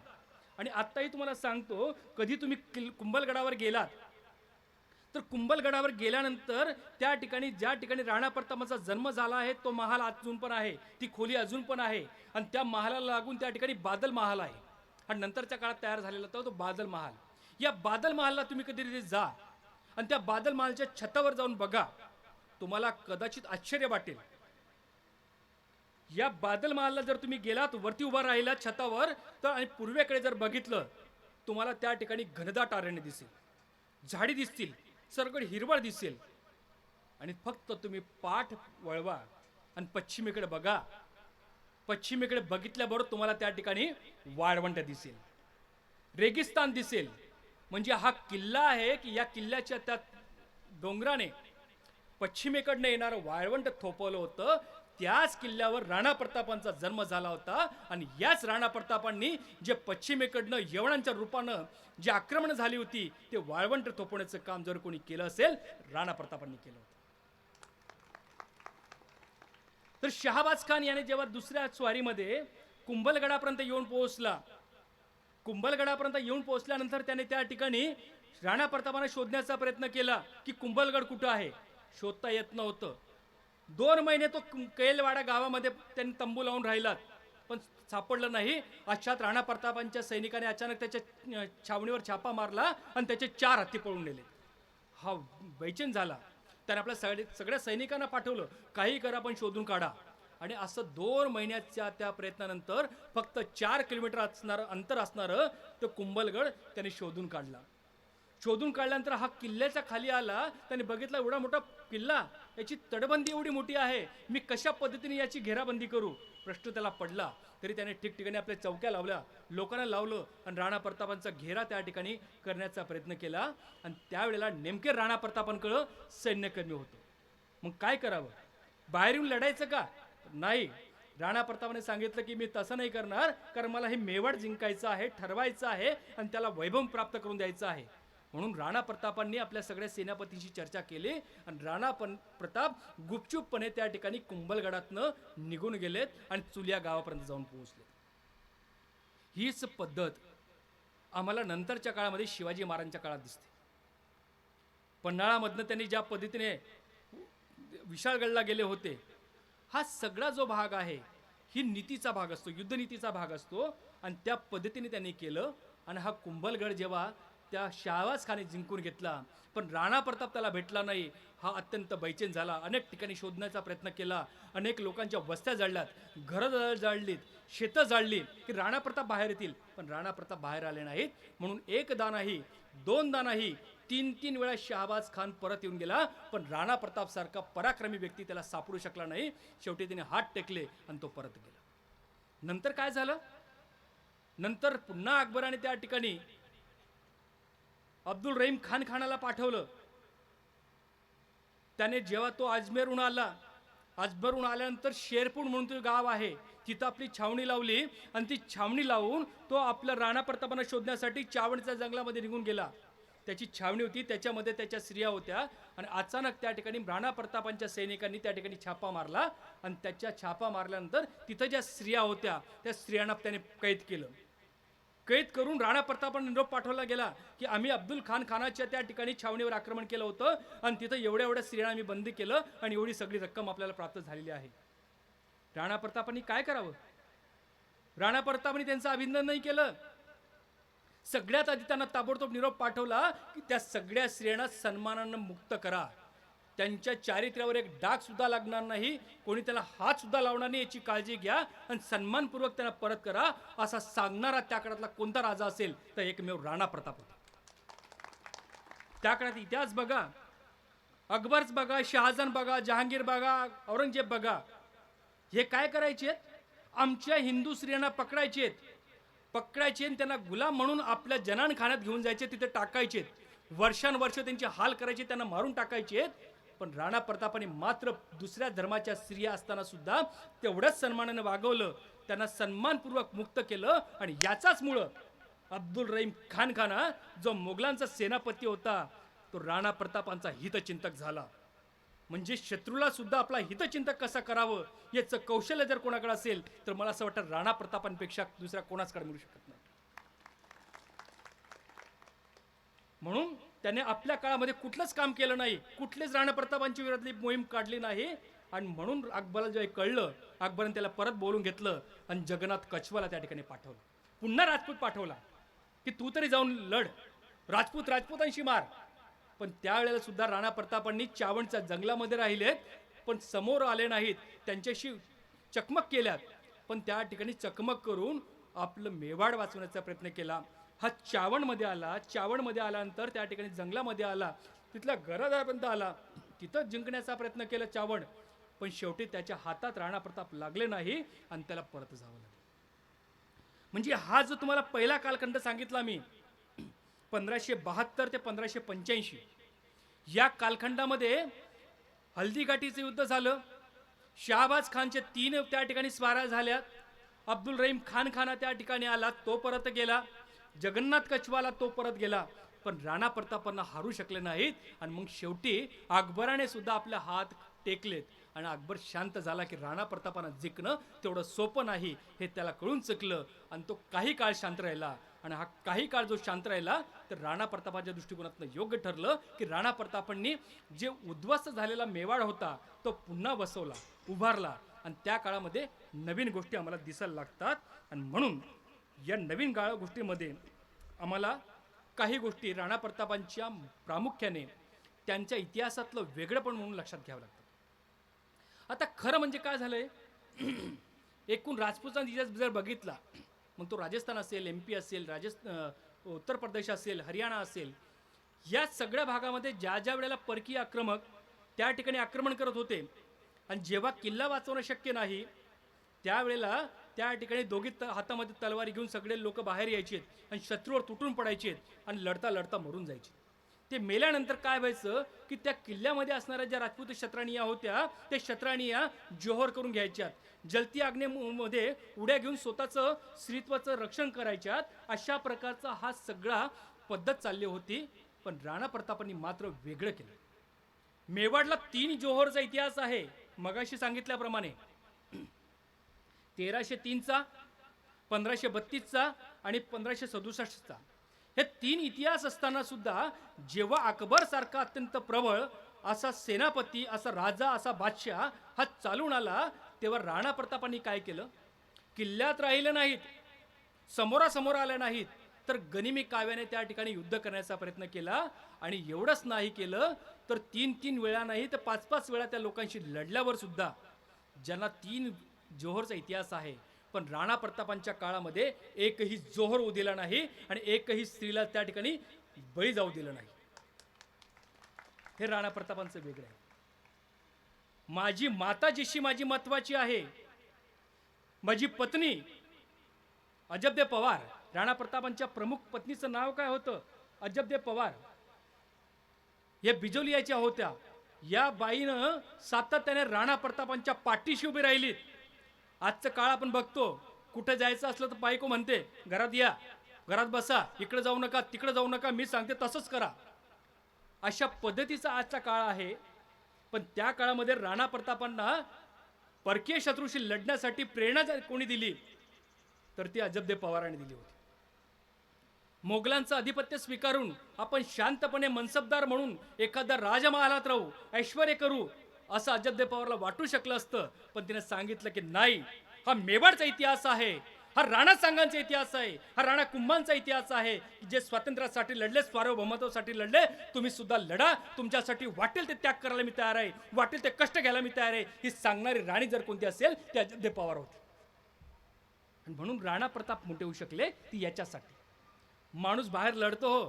आणि आत्ताही तुम्हाला सांगतो, कधी तुम्ही कुंभलगडावर गेलात तर कुंभलगडावर गेल्यानंतर त्या ठिकाणी ज्या ठिकाणी राणा प्रतापांचा जन्म झाला आहे तो महाल अजून पण आहे, ती खोली अजून पण आहे. आणि त्या महालाला लागून त्या ठिकाणी बादल महाल आहे, आणि नंतरच्या काळात तयार झालेला तो बादल महाल. या बादल महालला तुम्ही कधी जा आणि त्या बादल महालच्या छतावर जाऊन बघा, तुम्हाला कदाचित आश्चर्य वाटेल. या बादल महालला जर तुम्ही गेलात, वरती उभा राहिला छतावर, तर आणि पूर्वेकडे जर बघितलं, तुम्हाला त्या ठिकाणी घनदाट अरण्य दिसेल, झाडी दिसतील, सगळीकडे हिरवळ दिसेल. आणि फक्त तुम्ही पाठ वळवा आणि पश्चिमेकडे बघा. पश्चिमेकडे बघितल्याबरोबर तुम्हाला त्या ठिकाणी वाळवंट दिसेल, रेगिस्तान दिसेल. म्हणजे हा किल्ला आहे की या किल्ल्याच्या त्या डोंगराने पश्चिमेकडनं येणारं वाळवंट थोपवलं होतं. त्याच किल्ल्यावर राणा प्रतापांचा जन्म झाला होता. आणि याच राणा प्रतापांनी जे पश्चिमेकडनं यवनांच्या रूपानं जी आक्रमण झाली होती, ते वाळवंट थोपवण्याचं काम जर कोणी केलं असेल, राणा प्रतापांनी केलं होतं. तर शहाबाज खान याने जेव्हा दुसऱ्या स्वारीमध्ये कुंभलगडापर्यंत येऊन पोहोचला, कुंभलगडापर्यंत येऊन पोहोचल्यानंतर त्याने त्या ठिकाणी राणा प्रतापांना शोधण्याचा प्रयत्न केला की कुंभलगड कुठं आहे. शोधता येत नव्हतं. 2 महिने तो कैलवाडा गावामध्ये त्यांनी तंबू लावून राहिला, पण सापडलं नाही. अशात राणा प्रतापांच्या सैनिकाने अचानक त्याच्या छावणीवर छापा मारला आणि त्याचे 4 हत्ती पळून नेले. हा बेचैन झाला. त्याने आपल्या सगळ्या सैनिकांना पाठवलं, काही करा पण शोधून काढा. आणि असं 2 महिन्याच्या त्या प्रयत्नानंतर फक्त 4 किलोमीटर अंतर असणारं तो कुंभलगड त्याने शोधून काढला. शोधून काढल्यानंतर हा किल्ल्याच्या खाली आला. त्याने बघितला, एवढा मोठा किल्ला, याची तटबंदी एवढी मोठी आहे, मी कशा पद्धतीने याची घेराबंदी करू, प्रश्न त्याला पडला. तरी त्याने ठिकठिकाणी आपल्या चौक्या लावल्या, लोकांना लावलं आणि राणा प्रतापांचा घेरा त्या ठिकाणी करण्याचा प्रयत्न केला. आणि त्यावेळेला नेमके राणा प्रतापांकडं सैन्यकर्मी होतं. मग काय करावं? बाहेर येऊन लढायचं का? नाही. राणा प्रतापाने सांगितलं की मी तसं नाही करणार, कारण मला हे मेवाड जिंकायचं आहे, ठरवायचं आहे आणि त्याला वैभव प्राप्त करून द्यायचं आहे. म्हणून राणा प्रतापांनी आपल्या सगळ्या सेनापतींशी चर्चा केली आणि राणा प्रताप गुपचूपपणे त्या ठिकाणी कुंभलगडातनं निघून गेलेत आणि चुलिया गावापर्यंत जाऊन पोहोचले. हीच पद्धत आम्हाला नंतरच्या काळामध्ये शिवाजी महाराजांच्या काळात दिसते. पन्हाळामधनं त्यांनी ज्या पद्धतीने विशाळगडला गेले होते, हा सगळा जो भाग आहे ही नीतीचा भाग असतो, युद्धनीतीचा भाग असतो. आणि त्या पद्धतीने त्यांनी केलं. आणि हा कुंभलगड जेव्हा त्या शहाबाज खाने जिंकून घेतला, पण राणा प्रताप त्याला भेटला नाही. हा अत्यंत बैचेन झाला. अनेक ठिकाणी शोधण्याचा प्रयत्न केला, अनेक लोकांच्या वस्त्या जाळल्यात, घरं जाळलीत, शेतं जाळली की राणा प्रताप बाहेर येतील, पण राणा प्रताप बाहेर आले नाहीत. म्हणून 1दा नाही, 2दा नाही, 3 वेळा शहाबाज खान परत येऊन गेला, पण राणा प्रताप सारखा पराक्रमी व्यक्ती त्याला सापडू शकला नाही. शेवटी त्याने हात टेकले आणि तो परत गेला. नंतर काय झालं? नंतर पुन्हा अकबराने त्या ठिकाणी अब्दुल रहीम खानाला पाठवलं. त्याने जेव्हा तो अजमेरहून आला, अजमेरहून आल्यानंतर शेरपूर म्हणून तो गाव आहे, तिथं आपली छावणी लावली. आणि ती छावणी लावून तो आपल्या राणा प्रतापांना शोधण्यासाठी चावणीच्या जंगलामध्ये निघून गेला. त्याची छावणी होती, त्याच्यामध्ये त्याच्या स्त्रिया होत्या. आणि अचानक त्या ठिकाणी राणा प्रतापांच्या सैनिकांनी त्या ठिकाणी छापा मारला. आणि त्याच्या छापा मारल्यानंतर तिथं ज्या स्त्रिया होत्या त्या स्त्रियांना त्याने कैद केलं. कैद करून राणा प्रतापांना निरोप पाठवला गेला की आम्ही अब्दुल खानाच्या त्या ठिकाणी छावणीवर आक्रमण केलं होतं आणि तिथं एवढ्या स्त्रियांना आम्ही बंदी केलं आणि एवढी सगळी रक्कम आपल्याला प्राप्त झालेली आहे. राणा प्रतापांनी काय करावं? राणा प्रतापांनी त्यांचं अभिनंदन नाही केलं. सगळ्यात आधी त्यांना ताबडतोब निरोप पाठवला की त्या सगळ्या स्त्रियांना सन्मानानं मुक्त करा, त्यांच्या चारित्र्यावर एक डाग सुद्धा लागणार नाही, कोणी त्याला हात सुद्धा लावणार नाही याची काळजी घ्या आणि सन्मानपूर्वक त्यांना परत करा, असा सांगणारा त्या काळातला कोणता राजा असेल तर एकमेव राणा प्रताप होता. त्या काळात इतिहास बघा, अकबरच बघा, शहाजहान बघा, जहांगीर बघा, औरंगजेब बघा, हे काय करायचे, आमच्या हिंदू स्त्रियांना पकडायचे आणि त्यांना गुलाम म्हणून आपल्या जनानखान्यात घेऊन जायचे, तिथे टाकायचे, वर्षानुवर्ष त्यांचे हाल करायचे, त्यांना मारून टाकायचे. पण राणा प्रतापाने मात्र दुसऱ्या धर्माच्या स्त्रिया असताना सुद्धा तेवढंच सन्मानाने वागवलं, त्यांना सन्मानपूर्वक मुक्त केलं. आणि याचाच मुळे अब्दुल रहीम खान जो मोगलांचा सेनापती होता तो राणा प्रतापांचा हितचिंतक झाला. म्हणजे शत्रूला सुद्धा आपला हितचिंतक कसा करावं याचं कौशल्य जर कोणाकडे असेल तर मला असं वाटतं राणा प्रतापांपेक्षा दुसऱ्या कोणाचकडे मिळू शकत नाही. म्हणून त्याने आपल्या काळामध्ये कुठलंच काम केलं नाही, कुठलेच राणा प्रतापांच्या विरोधातली मोहीम काढली नाही. आणि म्हणून अकबरला जेव्हा कळलं, अकबरने त्याला परत बोलून घेतलं आणि जगन्नाथ कछवाला त्या ठिकाणी पाठवलं, पुन्हा राजपूत पाठवला की तू तरी जाऊन लढ, राजपूतांशी मार. पण त्यावेळेला सुद्धा राणा प्रतापांनी चावंडच्या जंगलामध्ये राहिलेत, पण समोर आले नाहीत, त्यांच्याशी चकमक केल्यात, पण त्या ठिकाणी चकमक करून आपलं मेवाड वाचवण्याचा प्रयत्न केला. हा चावंडमध्ये आल्यानंतर त्या ठिकाणी जंगलामध्ये आला, तिथल्या घरादारापर्यंत आला, तिथं जिंकण्याचा प्रयत्न केला चावंड, पण शेवटी त्याच्या हातात राणा प्रताप लागले नाही आणि त्याला परत जावं लागलं. म्हणजे हा जो तुम्हाला पहिला कालखंड सांगितला मी 1572 ते 1585 या कालखंडामध्ये हल्दीघाटीचं युद्ध झालं, शहाबाज खानचे 3 त्या ठिकाणी स्वाऱ्या झाल्या, अब्दुल रहीम खान त्या ठिकाणी आला, तो परत गेला, जगन्नाथ कछवाला तो परत गेला, पण राणा प्रतापांना हारू शकले नाहीत. आणि मग शेवटी अकबराने सुद्धा आपले हात टेकलेत आणि अकबर शांत झाला की राणा प्रतापांना जिंकणं तेवढं सोपं नाही हे त्याला कळून चुकलं. आणि तो काही काळ शांत राहिला, आणि हा काही काळ जो शांत राहिला तर राणा प्रतापाच्या दृष्टिकोनातून योग्य ठरलं की राणा प्रतापांनी जे उद्ध्वस्त झालेला मेवाड होता तो पुन्हा बसवला, उभारला. आणि त्या काळामध्ये नवीन गोष्टी आम्हाला दिसायला लागतात. आणि म्हणून या नवीन गोष्टीमध्ये आम्हाला काही गोष्टी राणा प्रतापांच्या प्रामुख्याने त्यांच्या इतिहासातलं वेगळंपण म्हणून लक्षात घ्यावं लागतं. आता खरं म्हणजे काय झालंय, एकूण राजपूतांचा इतिहास जर बघितला, मग तो राजस्थान असेल, MP असेल, उत्तर प्रदेश असेल, हरियाणा असेल, या सगळ्या भागामध्ये ज्या ज्या वेळेला परकीय आक्रमक त्या ठिकाणी आक्रमण करत होते आणि जेव्हा किल्ला वाचवणं शक्य नाही त्यावेळेला त्या ठिकाणी दोघी हातामध्ये तलवारी घेऊन सगळे लोक बाहेर यायचे आणि शत्रूवर तुटून पडायचे आणि लढता लढता मरून जायचे. ते मेल्यानंतर काय व्हायचं की त्या किल्ल्यामध्ये असणाऱ्या ज्या राजपूत शत्राणिया होत्या त्या शत्राणिया जोहर करून घ्यायच्यात, जलती आग्नेमध्ये उड्या घेऊन स्वतःचं स्त्रीत्वाचं रक्षण करायच्यात. अशा प्रकारचा हा सगळा पद्धत चालली होती. पण राणा प्रतापांनी मात्र वेगळं केलं. मेवाडला 3 जोहरचा इतिहास आहे, मगाशी सांगितल्याप्रमाणे 1303चा, 1532चा आणि 1567चा. हे 3 इतिहास असताना सुद्धा जेव्हा अकबर सारखा अत्यंत प्रबळ असा सेनापती, असा राजा, असा बादशाह हा चालून आला, तेव्हा राणा प्रतापांनी काय केलं, किल्ल्यात राहिले नाहीत, समोरासमोर आले नाहीत, तर गनिमी काव्याने त्या ठिकाणी युद्ध करण्याचा प्रयत्न केला. आणि एवढंच नाही केलं तर 3 वेळा नाही तर 5 वेळा त्या लोकांशी लढल्यावर सुद्धा, ज्यांना 3 जोहरचा इतिहास आहे, पण राणा प्रतापांच्या काळामध्ये एकही जोहर होऊ दिला नाही आणि एकही स्त्रीला त्या ठिकाणी बळी जाऊ दिलं नाही. हे राणा प्रतापांचं वेगळं आहे. माझी माता जशी माझी महत्वाची आहे, माझी पत्नी अजबदे पवार, राणा प्रतापांच्या प्रमुख पत्नीचं नाव काय होतं, अजबदे पवार, या बिजोलियाच्या होत्या. या बाईनं सातत्याने राणा प्रतापांच्या पाठीशी उभी राहिली. आजचं काळ आपण बघतो, कुठे जायचं असलं तर बायको म्हणते घरात या, घरात बसा, इकडे जाऊ नका, तिकडे जाऊ नका, मी सांगते तसंच करा. अशा पद्धतीचा आजचा काळ आहे. पण त्या काळामध्ये राणा प्रतापांना परकीय शत्रूशी लढण्यासाठी प्रेरणा कोणी दिली तर ती अजबदे पवारांनी दिली होती. मोगलांचं आधिपत्य स्वीकारून आपण शांतपणे मनसबदार म्हणून एखादा राजमहालात राहू, ऐश्वर्य करू, असं अजबदे पवारला वाटू शकलं असतं. पण तिने सांगितलं की नाही, हा मेवाडचा इतिहास आहे, हा राणा सांगांचा इतिहास आहे, हा राणा कुंभांचा इतिहास आहे की जे स्वातंत्र्यासाठी लढले, सार्वभौमत्वासाठी लढले. तुम्ही सुद्धा लढा, तुमच्यासाठी वाटेल ते त्याग करायला मी तयार आहे, वाटेल ते कष्ट घ्यायला मी तयार आहे. ही सांगणारी राणी जर कोणती असेल ती अजित पवार होती. आणि म्हणून राणा प्रताप मोठे होऊ शकले ती याच्यासाठी. माणूस बाहेर लढतो हो,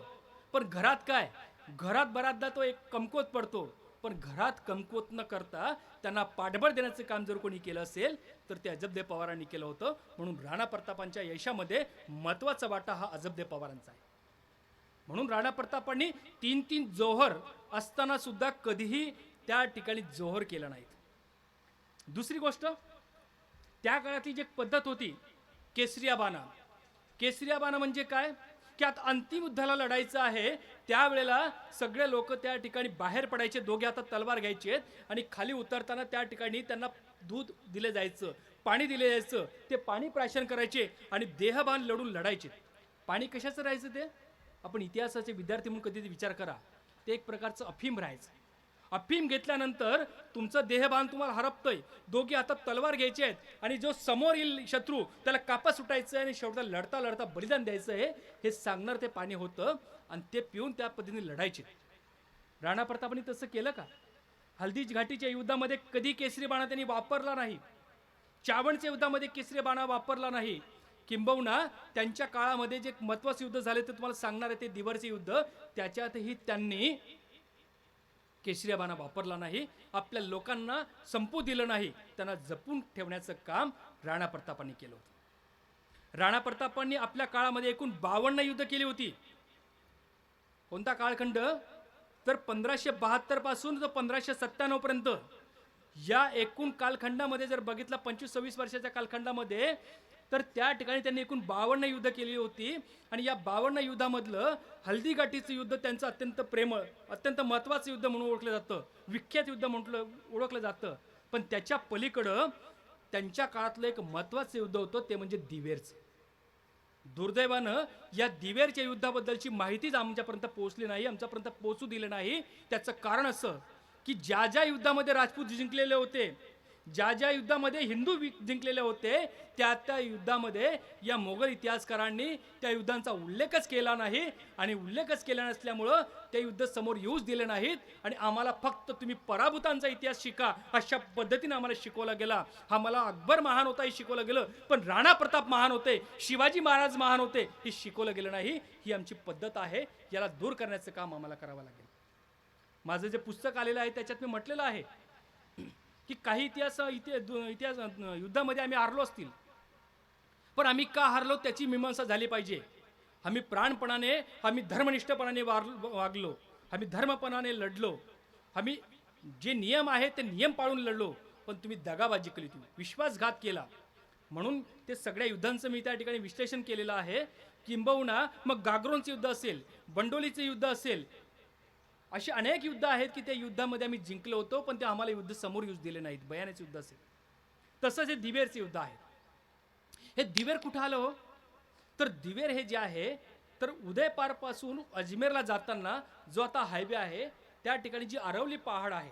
पण घरात काय, घरात बराचदा तो एक कमकुवत पडतो. पण घरात कमकुवत न करता त्यांना पाठबळ देण्याचं काम जर कोणी केलं असेल तर ते अजबदेव पवारांनी केलं होतं. म्हणून राणा प्रतापांच्या यशामध्ये महत्वाचा वाटा हा अजबदेव पवारांचा आहे. म्हणून राणा प्रतापांनी 3-3 जोहर असताना सुद्धा कधीही त्या ठिकाणी जोहर केलं नाहीत. दुसरी गोष्ट, त्या काळातली जी पद्धत होती केसरिया बाणा. केसरिया बाणा म्हणजे काय की आता अंतिम युद्धाला लढायचं आहे, त्यावेळेला सगळे लोक त्या ठिकाणी बाहेर पडायचे, दोघे हातात तलवार घ्यायचे आणि खाली उतरताना त्या ठिकाणी त्यांना दूध दिले जायचं, पाणी दिले जायचं. ते पाणी प्राशन करायचे आणि देहभान लढून लढायचे. पाणी कशाचं राहायचं ते आपण इतिहासाचे विद्यार्थी म्हणून कधी विचार करा. ते एक प्रकारचं अफीम राहायचं. अफीम घेतल्यानंतर तुमचं देहभान तुम्हाला हरपतंय, दोघे हातात तलवार घ्यायचे आहेत आणि जो समोर येईल शत्रू त्याला कापा सुटायचं आहे आणि शेवटला लढता लढता बलिदान द्यायचं आहे, हे सांगणार ते पाणी होतं. आणि ते पिऊन त्या पद्धतीने लढायचे. राणा प्रतापांनी तसं केलं का? हल्दी घाटीच्या युद्धामध्ये कधी केसरी बाणा त्यांनी वापरला नाही. चावणच्या युद्धामध्ये केसरी बाणा वापरला नाही. किंबहुना त्यांच्या काळामध्ये जे महत्त्वाचे युद्ध झाले ते तुम्हाला सांगणार आहे, ते दिवरचे युद्ध, त्याच्यातही त्यांनी केसरी बाणा वापरला नाही. आपल्या लोकांना संपू दिलं नाही, त्यांना जपून ठेवण्याचं काम राणा प्रतापांनी केलं होतं. राणा प्रतापांनी आपल्या काळामध्ये एकूण 52 युद्ध केली होती. कोणता काळखंड तर 1572 पासून तर 1597 पर्यंत या एकूण कालखंडामध्ये जर बघितला 25-26 वर्षाच्या कालखंडामध्ये, तर त्या ठिकाणी त्यांनी एकूण 52 युद्ध केली होती. आणि या 52 युद्धामधलं हल्दीघाटीचं युद्ध त्यांचं अत्यंत प्रेमळ, अत्यंत महत्त्वाचं युद्ध म्हणून ओळखलं जातं, विख्यात युद्ध म्हटलं ओळखलं जातं. पण त्याच्या पलीकडं त्यांच्या काळातलं एक महत्त्वाचं युद्ध होतं, ते म्हणजे दिवेरचं. दुर्दैवानं या दिवेरच्या युद्धाबद्दलची माहितीच आमच्यापर्यंत पोहोचली नाही, आमच्यापर्यंत पोहोचू दिलं नाही. त्याचं कारण असं की ज्या ज्या युद्धामध्ये राजपूत जिंकलेले होते, ज्या ज्या युद्धामध्ये हिंदू जिंकलेले होते, त्या त्या युद्धामध्ये या मोगल इतिहासकारांनी त्या युद्धांचा उल्लेखच केला नाही. आणि उल्लेखच केला नसल्यामुळं ते युद्ध समोर येऊच दिले नाहीत. आणि आम्हाला फक्त तुम्ही पराभूतांचा इतिहास शिका अशा पद्धतीने आम्हाला शिकवला गेला. आम्हाला अकबर महान होता हे शिकवलं गेलं, पण राणा प्रताप महान होते, शिवाजी महाराज महान होते हे शिकवलं गेलं नाही. ही आमची पद्धत आहे, याला दूर करण्याचं काम आम्हाला करावं लागेल. माझं जे पुस्तक आलेलं आहे त्याच्यात मी म्हटलेलं आहे की काही इतिहास युद्धामध्ये आम्ही हारलो असतील, पण आम्ही का हारलो त्याची मीमांसा झाली पाहिजे. आम्ही प्राणपणाने, आम्ही धर्मनिष्ठपणाने वागलो, आम्ही धर्मपणाने लढलो, आम्ही जे नियम आहे ते नियम पाळून लढलो. पण तुम्ही दगाबाजी केली, तुम्ही विश्वासघात केला. म्हणून ते सगळ्या युद्धांचं मी त्या ठिकाणी विश्लेषण केलेलं आहे. किंबहुना मग गागरोनचं युद्ध असेल, बंडोलीचं युद्ध असेल, अशी अनेक युद्ध आहेत की त्या युद्धामध्ये आम्ही जिंकलो होतो, पण ते आम्हाला युद्ध समोर येऊच दिले नाहीत. बयानाचे युद्ध असेल, तसंच हे दिवेरचे युद्ध आहे. हे दिवेर कुठं आलं हो? तर दिवेर हे जे आहे तर उदयपारपासून अजमेरला जाताना जो आता हायवे आहे त्या ठिकाणी जी अरवली पहाड आहे,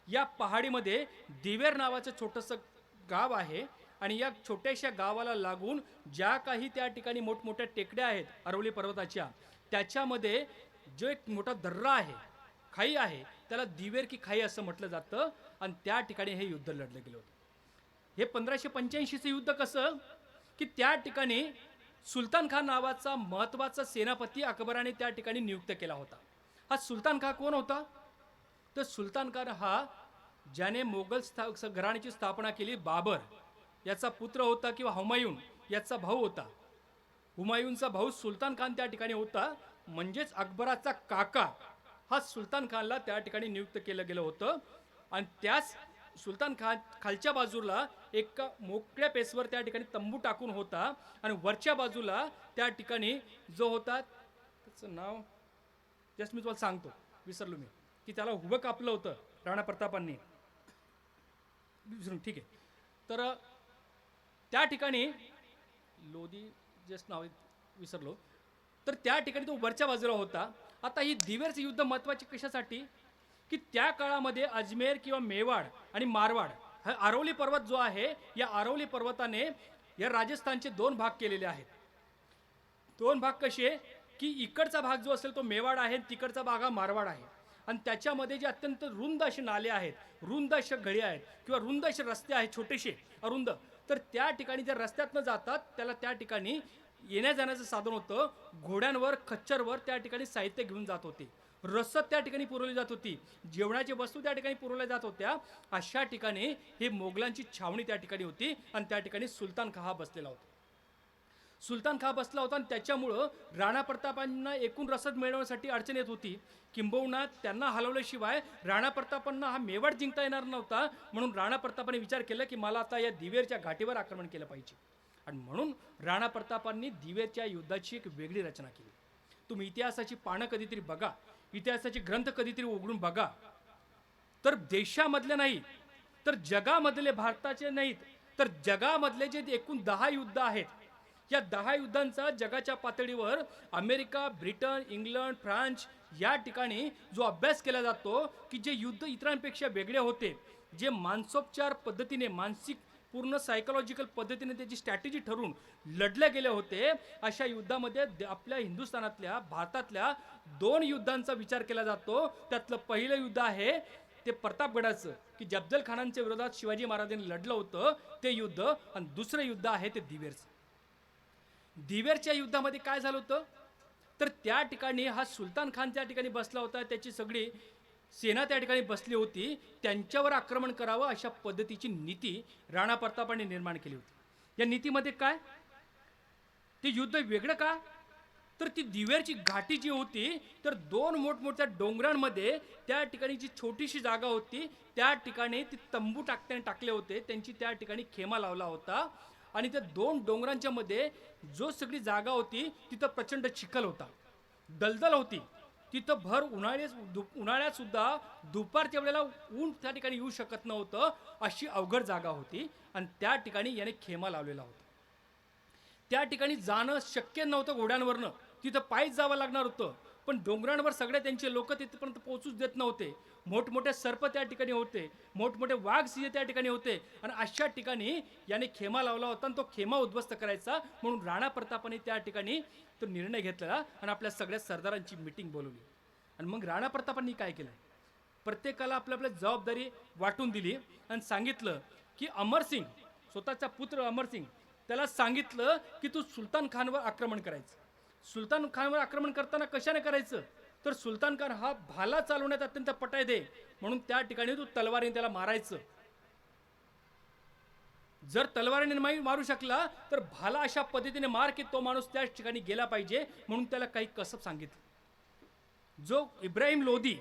या पहाडीमध्ये दिवेर नावाचं छोटंसं गाव आहे. आणि या छोट्याशा गावाला लागून ज्या काही त्या ठिकाणी मोठमोठ्या टेकड्या आहेत अरवली पर्वताच्या, त्याच्यामध्ये जो एक मोठा दर्रा आहे, खाई आहे, त्याला दिवेर की खाई असं म्हटलं जातं. आणि त्या ठिकाणी हे युद्ध लढलं गेलं होतं. हे 1585चं युद्ध कसं की त्या ठिकाणी सुलतान खान नावाचा महत्त्वाचा सेनापती अकबराने त्या ठिकाणी नियुक्त केला होता. हा सुलतान खान कोण होता? तर सुलतान खान हा ज्याने मोगल घराण्याची स्थापना केली, बाबर याचा पुत्र होता किंवा हुमायून याचा भाऊ होता. हुमायूनचा भाऊ सुलतान खान त्या ठिकाणी होता. म्हणजेच अकबराचा काका हा सुलतान खानला त्या ठिकाणी नियुक्त केलं गेलं होतं. आणि त्याच सुलतान खान खालच्या बाजूला एक मोकळ्या पेसवर त्या ठिकाणी तंबू टाकून होता. आणि वरच्या बाजूला त्या ठिकाणी जो होता त्याचं नाव जस्ट मी तुम्हाला सांगतो, विसरलो मी, की त्याला उभं कापलं होतं राणा प्रतापांनी, विसरून ठीक आहे. तर त्या ठिकाणी लोधी जस्ट नाव विसरलो. तर त्या ठिकाणी तो वरच्या बाजूला होता. आता ही दिवेरचं युद्ध महत्त्वाचे कशासाठी की त्या काळामध्ये अजमेर किंवा मेवाड आणि मारवाड हा अरवली पर्वत जो आहे, या अरवली पर्वताने या राजस्थानचे दोन भाग केलेले आहेत. दोन भाग कसे की इकडचा भाग जो असेल तो मेवाड आहे, तिकडचा भाग हा मारवाड आहे. आणि त्याच्यामध्ये जे अत्यंत रुंद असे नाले आहेत, रुंद अशा गळी आहेत किंवा रुंद असे रस्ते आहेत, छोटेसे अरुंद, तर त्या ठिकाणी ज्या रस्त्यातनं जातात त्याला त्या ठिकाणी येण्या जाण्याचं साधन होतं. घोड्यांवर, खच्चरवर त्या ठिकाणी साहित्य घेऊन जात होते. रसद त्या ठिकाणी पुरवली जात होती. जेवणाची वस्तू त्या ठिकाणी पुरवल्या जात होत्या. अशा ठिकाणी हे मोगलांची छावणी त्या ठिकाणी होती आणि त्या ठिकाणी सुलतान खान हा बसलेला होता. सुलतान खान बसला होता आणि त्याच्यामुळं राणा प्रतापांना एकूण रसद मिळवण्यासाठी अडचण येत होती. किंबहुना त्यांना हलवल्याशिवाय राणा प्रतापांना हा मेवाड जिंकता येणार नव्हता. म्हणून राणा प्रतापाने विचार केला की मला आता या दिवेरच्या घाटीवर आक्रमण केलं पाहिजे. आणि म्हणून राणा प्रतापांनी दिवेरच्या युद्धाची एक वेगळी रचना केली. तुम्ही इतिहासाची पानं कधीतरी बघा, इतिहासाचे ग्रंथ कधीतरी उघडून बघा, तर देशामधले नाही तर जगामधले, भारताचे नाहीत तर जगामधले जे एकूण 10 युद्ध आहेत, या 10 युद्धांचा जगाच्या पातळीवर अमेरिका, ब्रिटन, इंग्लंड, फ्रान्स या ठिकाणी जो अभ्यास केला जातो की जे युद्ध इतरांपेक्षा वेगळे होते, जे मानसोपचार पद्धतीने, मानसिक पूर्ण सायकोलॉजिकल पद्धतीने त्याची स्ट्रॅटेजी ठरवून लढले गेले होते, अशा युद्धामध्ये आपल्या हिंदुस्थानातल्या, भारतातल्या 2 युद्धांचा विचार केला जातो. त्यातलं पहिलं युद्ध आहे ते प्रतापगडाचं, की अफजल खानांच्या विरोधात शिवाजी महाराजांनी लढलं होतं ते युद्ध. आणि दुसरं युद्ध आहे ते दिवेरचं. दिवेरच्या युद्धामध्ये काय झालं होतं तर त्या ठिकाणी हा सुलतान खान त्या ठिकाणी बसला होता, त्याची सगळी सेना त्या ठिकाणी बसली होती. त्यांच्यावर आक्रमण करावं अशा पद्धतीची नीती राणा प्रतापांनी निर्माण केली होती. या नीतीमध्ये काय, ते युद्ध वेगळं का, तर ती दिवेरची घाटी जी होती तर 2 मोठमोठ्या डोंगरांमध्ये त्या ठिकाणी जी छोटीशी जागा होती त्या ठिकाणी ती तंबू टाकले होते. त्यांची त्या ठिकाणी खेमा लावला होता. आणि त्या 2 डोंगरांच्या मध्ये जो सगळी जागा होती तिथं प्रचंड चिखल होता, दलदल होती. तिथं भर उन्हाळ्यात सुद्धा दुपारच्या वेळेला ऊन त्या ठिकाणी येऊ शकत नव्हतं, अशी अवघड जागा होती. आणि त्या ठिकाणी याने खेमा लावलेला होता. त्या ठिकाणी जाणं शक्य नव्हतं घोड्यांवरनं, तिथं पायीच जावं लागणार होतं. पण डोंगरांवर सगळे त्यांचे लोक तिथपर्यंत पोहोचूच देत नव्हते. मोठमोठे सर्प त्या ठिकाणी होते, मोठमोठे वाघ सिंह त्या ठिकाणी होते. आणि अशा ठिकाणी याने खेमा लावला होता आणि तो खेमा उद्ध्वस्त करायचा. म्हणून राणा प्रतापाने त्या ठिकाणी तो निर्णय घेतला आणि आपल्या सगळ्या सरदारांची मीटिंग बोलवली. आणि मग राणा प्रतापांनी काय केलं, प्रत्येकाला आपल्या जबाबदारी वाटून दिली आणि सांगितलं की अमरसिंग, स्वतःचा पुत्र अमरसिंग, त्याला सांगितलं की तू सुलतान खानवर आक्रमण करायचं. सुलतान खानवर आक्रमण करताना कशाने करायचं, तर सुलतान खान हा भाला चालवण्यात अत्यंत पटायदे, म्हणून त्या ठिकाणी तू तलवारीने त्याला मारायचं. जर तलवारीने मारू शकला तर भाला अशा पद्धतीने मार की तो माणूस त्या ठिकाणी गेला पाहिजे. म्हणून त्याला काही कसब सांगितलं. जो इब्राहिम लोधी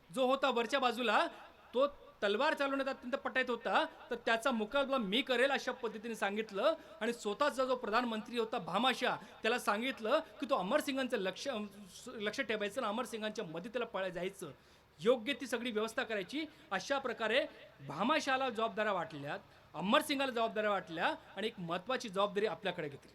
जो होता वरच्या बाजूला, तो तलवार चालवण्यात अत्यंत पटायत होता, तर त्याचा मुकाबला मी करेल अशा पद्धतीने सांगितलं. आणि स्वतःचा जो प्रधानमंत्री होता भामाशाह, त्याला सांगितलं की तो अमरसिंगांचं लक्ष ठेवायचं आणि अमरसिंगांच्या मध्ये त्याला पळायला जायचं, योग्य ती सगळी व्यवस्था करायची. अशा प्रकारे भामाशाहला जबाबदाऱ्या वाटल्यात, अमरसिंगाला जबाबदाऱ्या वाटल्या आणि एक महत्त्वाची जबाबदारी आपल्याकडे घेतली.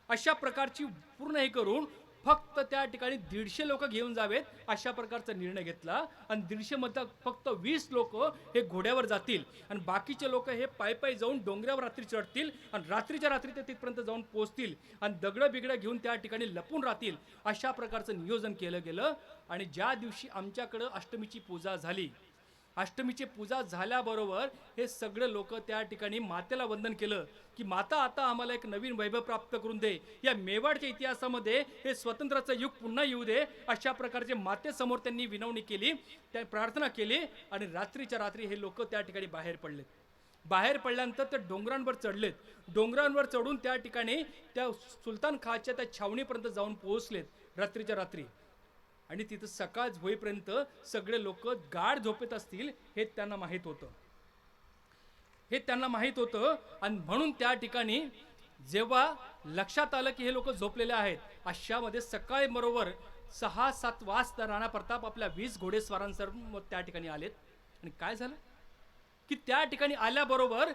अशा प्रकारची पूर्ण हे करून फक्त त्या ठिकाणी 150 लोक घेऊन जावेत अशा प्रकारचा निर्णय घेतला. आणि 150 मध्ये फक्त 20 लोक हे घोड्यावर जातील आणि बाकीचे लोक हे पायी जाऊन डोंगरावर रात्री चढतील आणि रात्रीच्या रात्री ते तिथपर्यंत जाऊन पोहोचतील आणि दगडं बिगडं घेऊन त्या ठिकाणी लपून राहतील. अशा प्रकारचं नियोजन केलं गेलं. आणि ज्या दिवशी आमच्याकडं अष्टमीची पूजा झाली, अष्टमीची पूजा झाल्याबरोबर हे सगळे लोक त्या ठिकाणी मातेला वंदन केलं की माता, आता आम्हाला एक नवीन वैभव प्राप्त करून दे, या मेवाडच्या इतिहासामध्ये हे स्वतंत्राचं युग पुन्हा येऊ दे. अशा प्रकारचे मातेसमोर त्यांनी विनवणी केली, त्या प्रार्थना केली. आणि रात्रीच्या रात्री हे लोक त्या ठिकाणी बाहेर पडलेत. बाहेर पडल्यानंतर ते डोंगरांवर चढलेत. डोंगरांवर चढून त्या ठिकाणी त्या सुलतान खानच्या त्या छावणीपर्यंत जाऊन पोहोचलेत रात्रीच्या रात्री. आणि तिथं सकाळ होईपर्यंत सगळे लोक गाढ झोपेत असतील हे त्यांना माहीत होतं, हे त्यांना माहीत होतं. आणि म्हणून त्या ठिकाणी जेव्हा लक्षात आलं की हे लोक झोपलेले आहेत, अशामध्ये सकाळी बरोबर 6-7 वाजता राणा प्रताप आपल्या 20 घोडेस्वारांसर त्या ठिकाणी आलेत. आणि काय झालं की त्या ठिकाणी आल्याबरोबर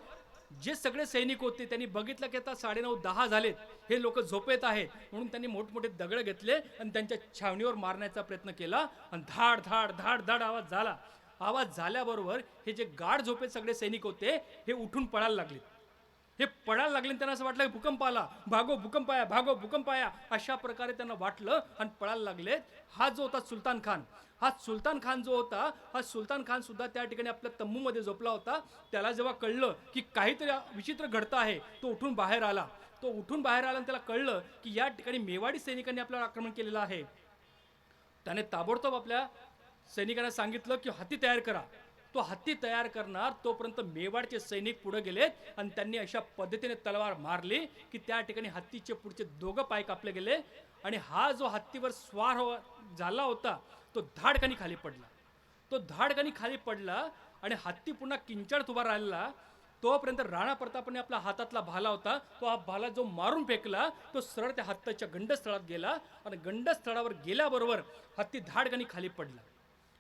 जे सगळे सैनिक होते त्यांनी बघितलं की आता 9:30-10 झालेत, हे लोक झोपेत आहेत. म्हणून त्यांनी मोठमोठे दगड घेतले आणि त्यांच्या छावणीवर मारण्याचा प्रयत्न केला. आणि धाड धाड धाड धाड आवाज झाला. आवाज झाल्याबरोबर हे जे गाढ झोपेत सगळे सैनिक होते हे उठून पळायला लागले. हे पडायला लागले आणि त्यांना असं वाटलं की भूकंप आला, भागो भूकंप आया, भागो भूकंप आया, अशा प्रकारे त्यांना वाटलं आणि पळायला लागले. हा जो होता सुलतान खान, हा सुलतान खान जो होता, हा सुलतान खान सुद्धा त्या ठिकाणी आपल्या तंबूमध्ये झोपला होता. त्याला जेव्हा कळलं की काहीतरी विचित्र घडतं आहे, तो उठून बाहेर आला. तो उठून बाहेर आला आणि त्याला कळलं की या ठिकाणी मेवाडी सैनिकांनी आपल्यावर आक्रमण केलेलं आहे. त्याने ताबडतोब आपल्या सैनिकांना सांगितलं की हत्ती तयार करा. तो हत्ती तयार करणार तोपर्यंत मेवाडचे सैनिक पुढे गेलेत आणि त्यांनी अशा पद्धतीने तलवार मारली की त्या ठिकाणी हत्तीचे पुढचे दोघं पाय कापले गेले आणि हा जो हत्तीवर स्वार झाला होता तो धाडकनी खाली पडला. तो धाडकनी खाली पडला आणि हत्ती पुन्हा किंचाळत उभा राहिला. तोपर्यंत राणा प्रतापने आपला हातातला भाला होता, तो हा भाला जो मारून फेकला तो सरळ त्या हत्तीच्या गंडस्थळात गेला आणि गंडस्थळावर गेल्याबरोबर हत्ती धाडकनी खाली पडला.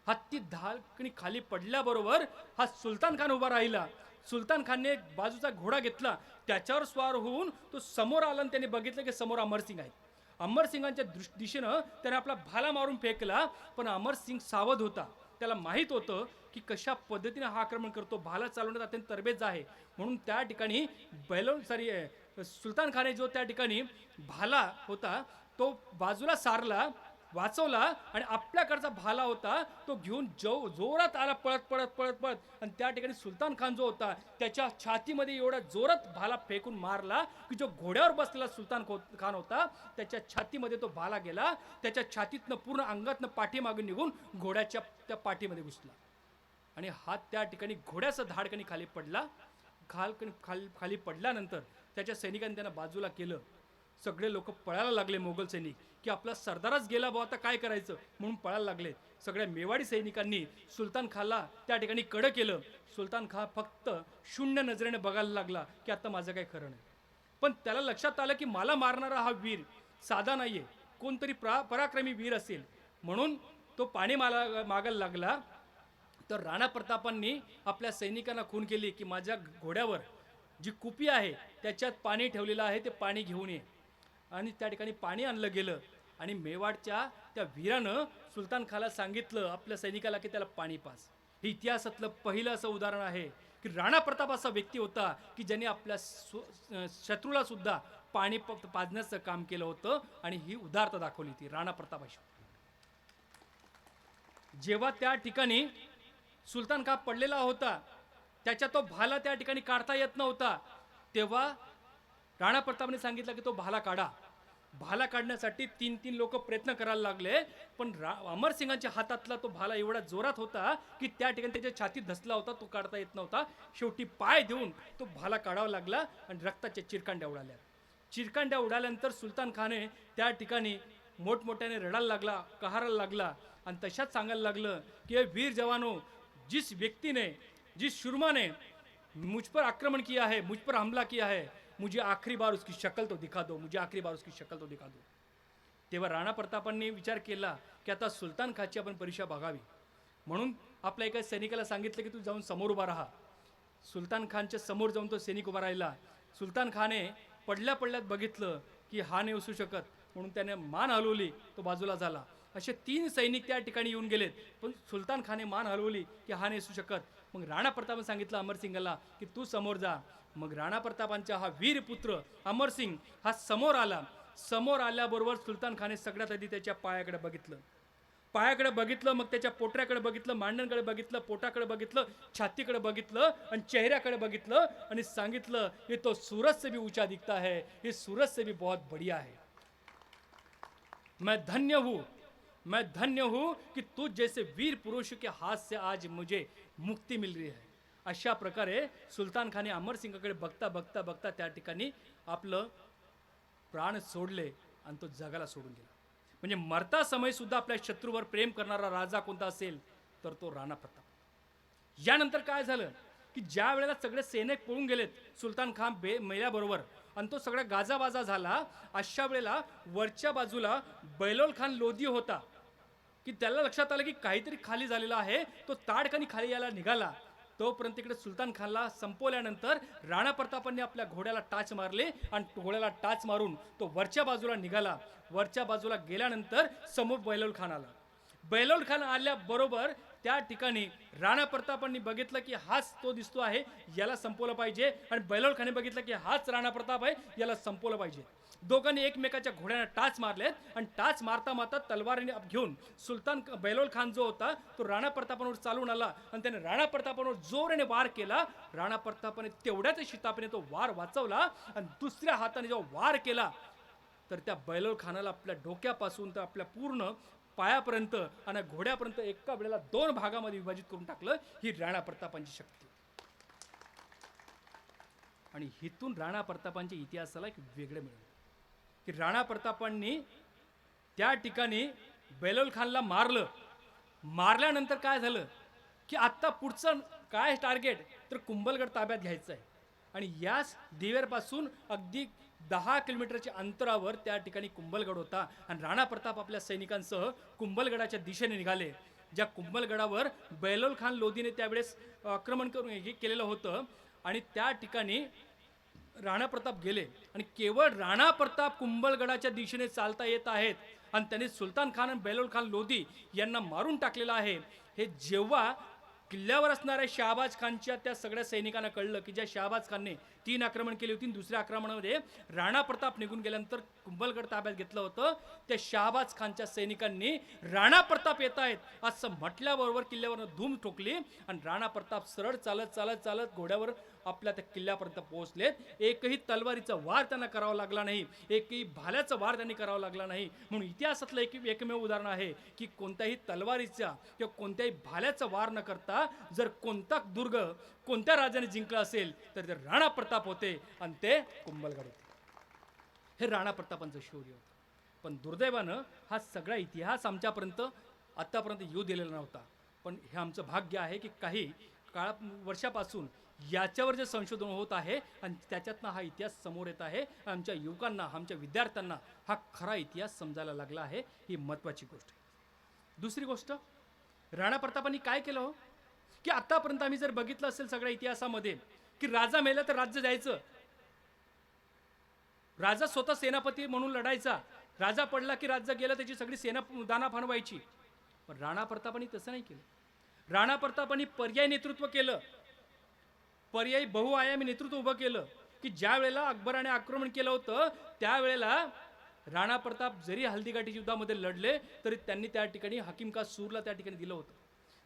हत्ती धाडकनी खाली पडल्याबरोबर हा सुलतान खान उभा राहिला. सुलतान खानने बाजूचा घोडा घेतला, त्याच्यावर स्वार होऊन तो समोर आला आणि त्याने बघितलं की समोर अमरसिंग आहेत. अमरसिंगांच्या दिशेनं त्याने आपला भाला मारून फेकला, पण अमरसिंग सावध होता. त्याला माहीत होतं की कशा पद्धतीने हा आक्रमण करतो, भाला चालवण्यात अत्यंत तरबेज आहे. म्हणून त्या ठिकाणी सुलतान खाने जो त्या ठिकाणी भाला होता तो बाजूला सारला, वाचवला आणि आपल्याकडचा भाला होता तो घेऊन जोरात आला पळत पळत पळत पळत आणि त्या ठिकाणी सुलतान खान जो होता त्याच्या छातीमध्ये एवढा जोरात भाला फेकून मारला की जो घोड्यावर बसलेला सुलतान खान होता त्याच्या छातीमध्ये तो भाला गेला. त्याच्या छातीतनं पूर्ण अंगातनं पाठीमागे निघून घोड्याच्या त्या पाठीमध्ये घुसला आणि हात त्या ठिकाणी घोड्याचं धाडकणी खाली पडला. खाली पडल्यानंतर त्याच्या सैनिकांनी त्यांना बाजूला केलं. सगळे लोक पळायला लागले. मोगल सैनिक की आपला सरदारच गेला भाऊ, आता काय करायचं म्हणून पळायला लागले. सगळ्या मेवाडी सैनिकांनी सुलतान खानला त्या ठिकाणी कडं केलं. सुलतान खान फक्त शून्य नजरेने बघायला लागला की आता माझं काही खरं नाही. पण त्याला लक्षात आलं की मला मारणारा हा वीर साधा नाहीये, कोणतरी पराक्रमी वीर असेल. म्हणून तो पाणी मागायला लागला. तर राणा प्रतापांनी आपल्या सैनिकांना खून केली की माझ्या घोड्यावर जी कुपी आहे त्याच्यात पाणी ठेवलेलं आहे, ते पाणी घेऊन ये. आणि त्या ठिकाणी पाणी आणलं गेलं आणि मेवाडच्या त्या वीरानं सुलतान खानला सांगितलं आपल्या सैनिकाला की त्याला पाणी पाज. हे इतिहासातलं पहिलं असं उदाहरण आहे की राणा प्रताप असा व्यक्ती होता की ज्याने आपल्या शत्रूला सुद्धा पाणी पाजण्याचं काम केलं होतं आणि ही उदारता दाखवली होती राणा प्रतापाशी. जेव्हा त्या ठिकाणी सुलतान खान पडलेला होता, त्याच्या तो भाला त्या ठिकाणी काढता येत नव्हता, तेव्हा राणा प्रतापने सांगितलं की तो भाला काढा. भाला काढण्यासाठी 3 लोक प्रयत्न करायला लागले, पण अमरसिंगांच्या हातातला तो भाला एवढा जोरात होता की त्या ठिकाणी त्याच्या छातीत धसला होता, तो काढता येत नव्हता. शेवटी पाय देऊन तो भाला काढावा लागला आणि रक्ताच्या चिरकांड्या उडाल्या. चिरकांड्या उडाल्यानंतर सुलतान खाने त्या ठिकाणी मोठमोठ्याने रडायला लागला, कहारायला लागला आणि तशाच सांगायला लागलं की वीर जवानो, जिस व्यक्ति ने, जिस शुरमा ने मुझ पर आक्रमण किया है, मुझ पर हमला किया है, मुझे आखिरी बार उसकी शक्ल तो दिखा दो, मुझे आखिरी बार उसकी शक्ल तो दिखा दो. तेव्हा राणा प्रतापांनी विचार केला की आता सुलतान खानची आपण परीक्षा बघावी. म्हणून आपल्या एका सैनिकाला सांगितलं की तू जाऊन समोर उभा राहा. सुलतान खानच्या समोर जाऊन तो सैनिक उभा राहिला. सुलतान खाने पडल्यात बघितलं की हा नाही असू शकत, म्हणून त्याने मान हलवली, तो बाजूला झाला. असे 3 सैनिक त्या ठिकाणी येऊन गेलेत, पण सुलतान खाने मान हलवली की हा नाही असू शकत. मग राणा प्रतापने सांगितलं अमरसिंगला की तू समोर जा. मग राणा प्रतापांचा हा वीर पुत्र अमरसिंग हा समोर आला. समोर आल्याबरोबर सुलतान खाने सगळ्यात आधी त्याच्या पायाकडे बघितलं, मग त्याच्या पोटऱ्याकडे बघितलं, मांड्यांकडे बघितलं, पोटाकडे बघितलं, छातीकडे बघितलं आणि चेहऱ्याकडे बघितलं आणि सांगितलं ये तो सूरज से भी ऊंचा दिखता है, ये सूरज से भी बहुत बढ़िया है. मैं धन्य हूँ कि तुझ जैसे वीर पुरुष के हाथ से आज मुझे मुक्ती मिल रही है. अशा प्रकारे सुलतान खाने अमरसिंगाकडे बघता त्या ठिकाणी आपलं प्राण सोडले आणि तो जगाला सोडून गेला. म्हणजे मरता समय सुद्धा आपल्या शत्रूवर प्रेम करणारा राजा कोणता असेल तर तो राणा प्रताप. यानंतर काय झालं की ज्या वेळेला सगळे सैनिक पळून गेलेत सुलतान खान मेल्याबरोबर आणि तो सगळा गाजाबाजा झाला, अशा वेळेला वरच्या बाजूला बैलोल खान लोधी होता की त्याला लक्षात आलं की काहीतरी खाली झालेला आहे. तो ताडकनी खाली यायला निघाला. तोपर्यंत इकडे सुलतान खानला संपवल्यानंतर राणा प्रतापांनी आपल्या घोड्याला टाच मारले आणि घोड्याला टाच मारून तो वरच्या बाजूला निघाला. वरच्या बाजूला गेल्यानंतर समोर बैलोल खान आला. बैलोल खान आल्याबरोबर त्या ठिकाणी राणा प्रतापांनी बघितलं की हाच तो दिसतो आहे, याला संपवलं पाहिजे, आणि बैलोल खाने बघितलं की हाच राणा प्रताप आहे, याला संपवलं पाहिजे. दोघांनी एकमेकाच्या घोड्यांना टाच मारलेत आणि टाच मारता मारता तलवारीने घेऊन बैलोल खान जो होता तो राणा प्रतापांवर चालून आला आणि त्याने राणा प्रतापांवर जोराने वार केला. राणा प्रतापाने तेवढ्याच शितापीने तो वार वाचवला आणि दुसऱ्या हाताने जेव्हा वार केला तर त्या बैलोल खानाला आपल्या डोक्यापासून तर आपल्या पूर्ण पायापर्यंत आणि घोड्यापर्यंत एका वेळेला 2 भागामध्ये विभाजित करून टाकलं. ही राणा प्रतापांची शक्ती. आणि हिथून राणा प्रतापांच्या इतिहासाला एक वेगळे मिळाले की राणा प्रतापांनी त्या ठिकाणी बैलोल खानला मारलं. मारल्यानंतर काय झालं की आता पुढचं काय टार्गेट तर कुंभलगड ताब्यात घ्यायचं आहे. आणि याच दिवेरपासून अगदी 10 किलोमीटरच्या अंतरावर त्या ठिकाणी कुंभलगड होता. आणि राणा प्रताप आपल्या सैनिकांसह कुंभलगडाच्या दिशेने निघाले. ज्या कुंभलगडावर बैलोल खान लोधीने त्यावेळेस आक्रमण करून हे केलेलं होतं. आणि त्या ठिकाणी राणा प्रताप गेले आणि केवळ राणा प्रताप कुंभलगडाच्या दिशेने चालता येत आहेत आणि त्यांनी सुलतान खान आणि बैलोल खान लोधी यांना मारून टाकलेलं आहे. हे जेव्हा किल्ल्यावर असणाऱ्या शहाबाज खानच्या त्या सगळ्या सैनिकांना कळलं की ज्या शहाबाज खानने 3 आक्रमण केली होती, दुसऱ्या आक्रमणामध्ये राणा प्रताप निघून गेल्यानंतर कुंभलगड ताब्यात घेतलं होतं, त्या शहाबाज खानच्या सैनिकांनी राणा प्रताप येत आहेत असं म्हटल्याबरोबर किल्ल्यावर धूम ठोकली आणि राणा प्रताप सरळ चालत चालत चालत घोड्यावर आपल्या त्या किल्ल्यापर्यंत पोहोचलेत. एकही तलवारीचा वार त्यांना करावा लागला नाही, एकही भाल्याचा वार त्यांनी करावा लागला नाही. म्हणून इतिहासातलं एकमेव उदाहरण आहे की कोणत्याही तलवारीचा किंवा कोणत्याही भाल्याचा वार न करता जर कोणता दुर्ग कोणत्या राजाने जिंकला असेल तर ते राणा प्रताप होते आणि ते कुंभलगड होते. हे राणा प्रतापांचं शौर्य होतं. पण दुर्दैवानं हा सगळा इतिहास आमच्यापर्यंत आतापर्यंत येऊ दिलेला नव्हता. पण हे आमचं भाग्य आहे की काही वर्षापासून याच्यावर जे संशोधन होत आहे आणि त्याच्यातनं हा इतिहास समोर येत आहे. आमच्या युवकांना, आमच्या विद्यार्थ्यांना हा खरा इतिहास समजायला लागला आहे. ही महत्त्वाची गोष्ट आहे. दुसरी गोष्ट, राणा प्रतापांनी काय केलं हो की आतापर्यंत आम्ही जर बघितलं असेल सगळ्या इतिहासामध्ये की राजा मेला तर राज्य द्यायचं, राजा स्वतः सेनापती म्हणून लढायचा, राजा पडला की राज्य गेलं त्याची सगळी सेना दाना फानवायची. पण राणा प्रतापांनी तसं नाही केलं. राणा प्रतापांनी पर्यायी नेतृत्व केलं, पर्यायी बहुआयामी नेतृत्व उभं केलं की ज्या वेळेला अकबराने आक्रमण केलं होतं त्यावेळेला राणा प्रताप जरी हल्दीघाटी युद्धामध्ये लढले तरी त्यांनी त्या ठिकाणी हकीम का सूरला त्या ठिकाणी दिलं होतं.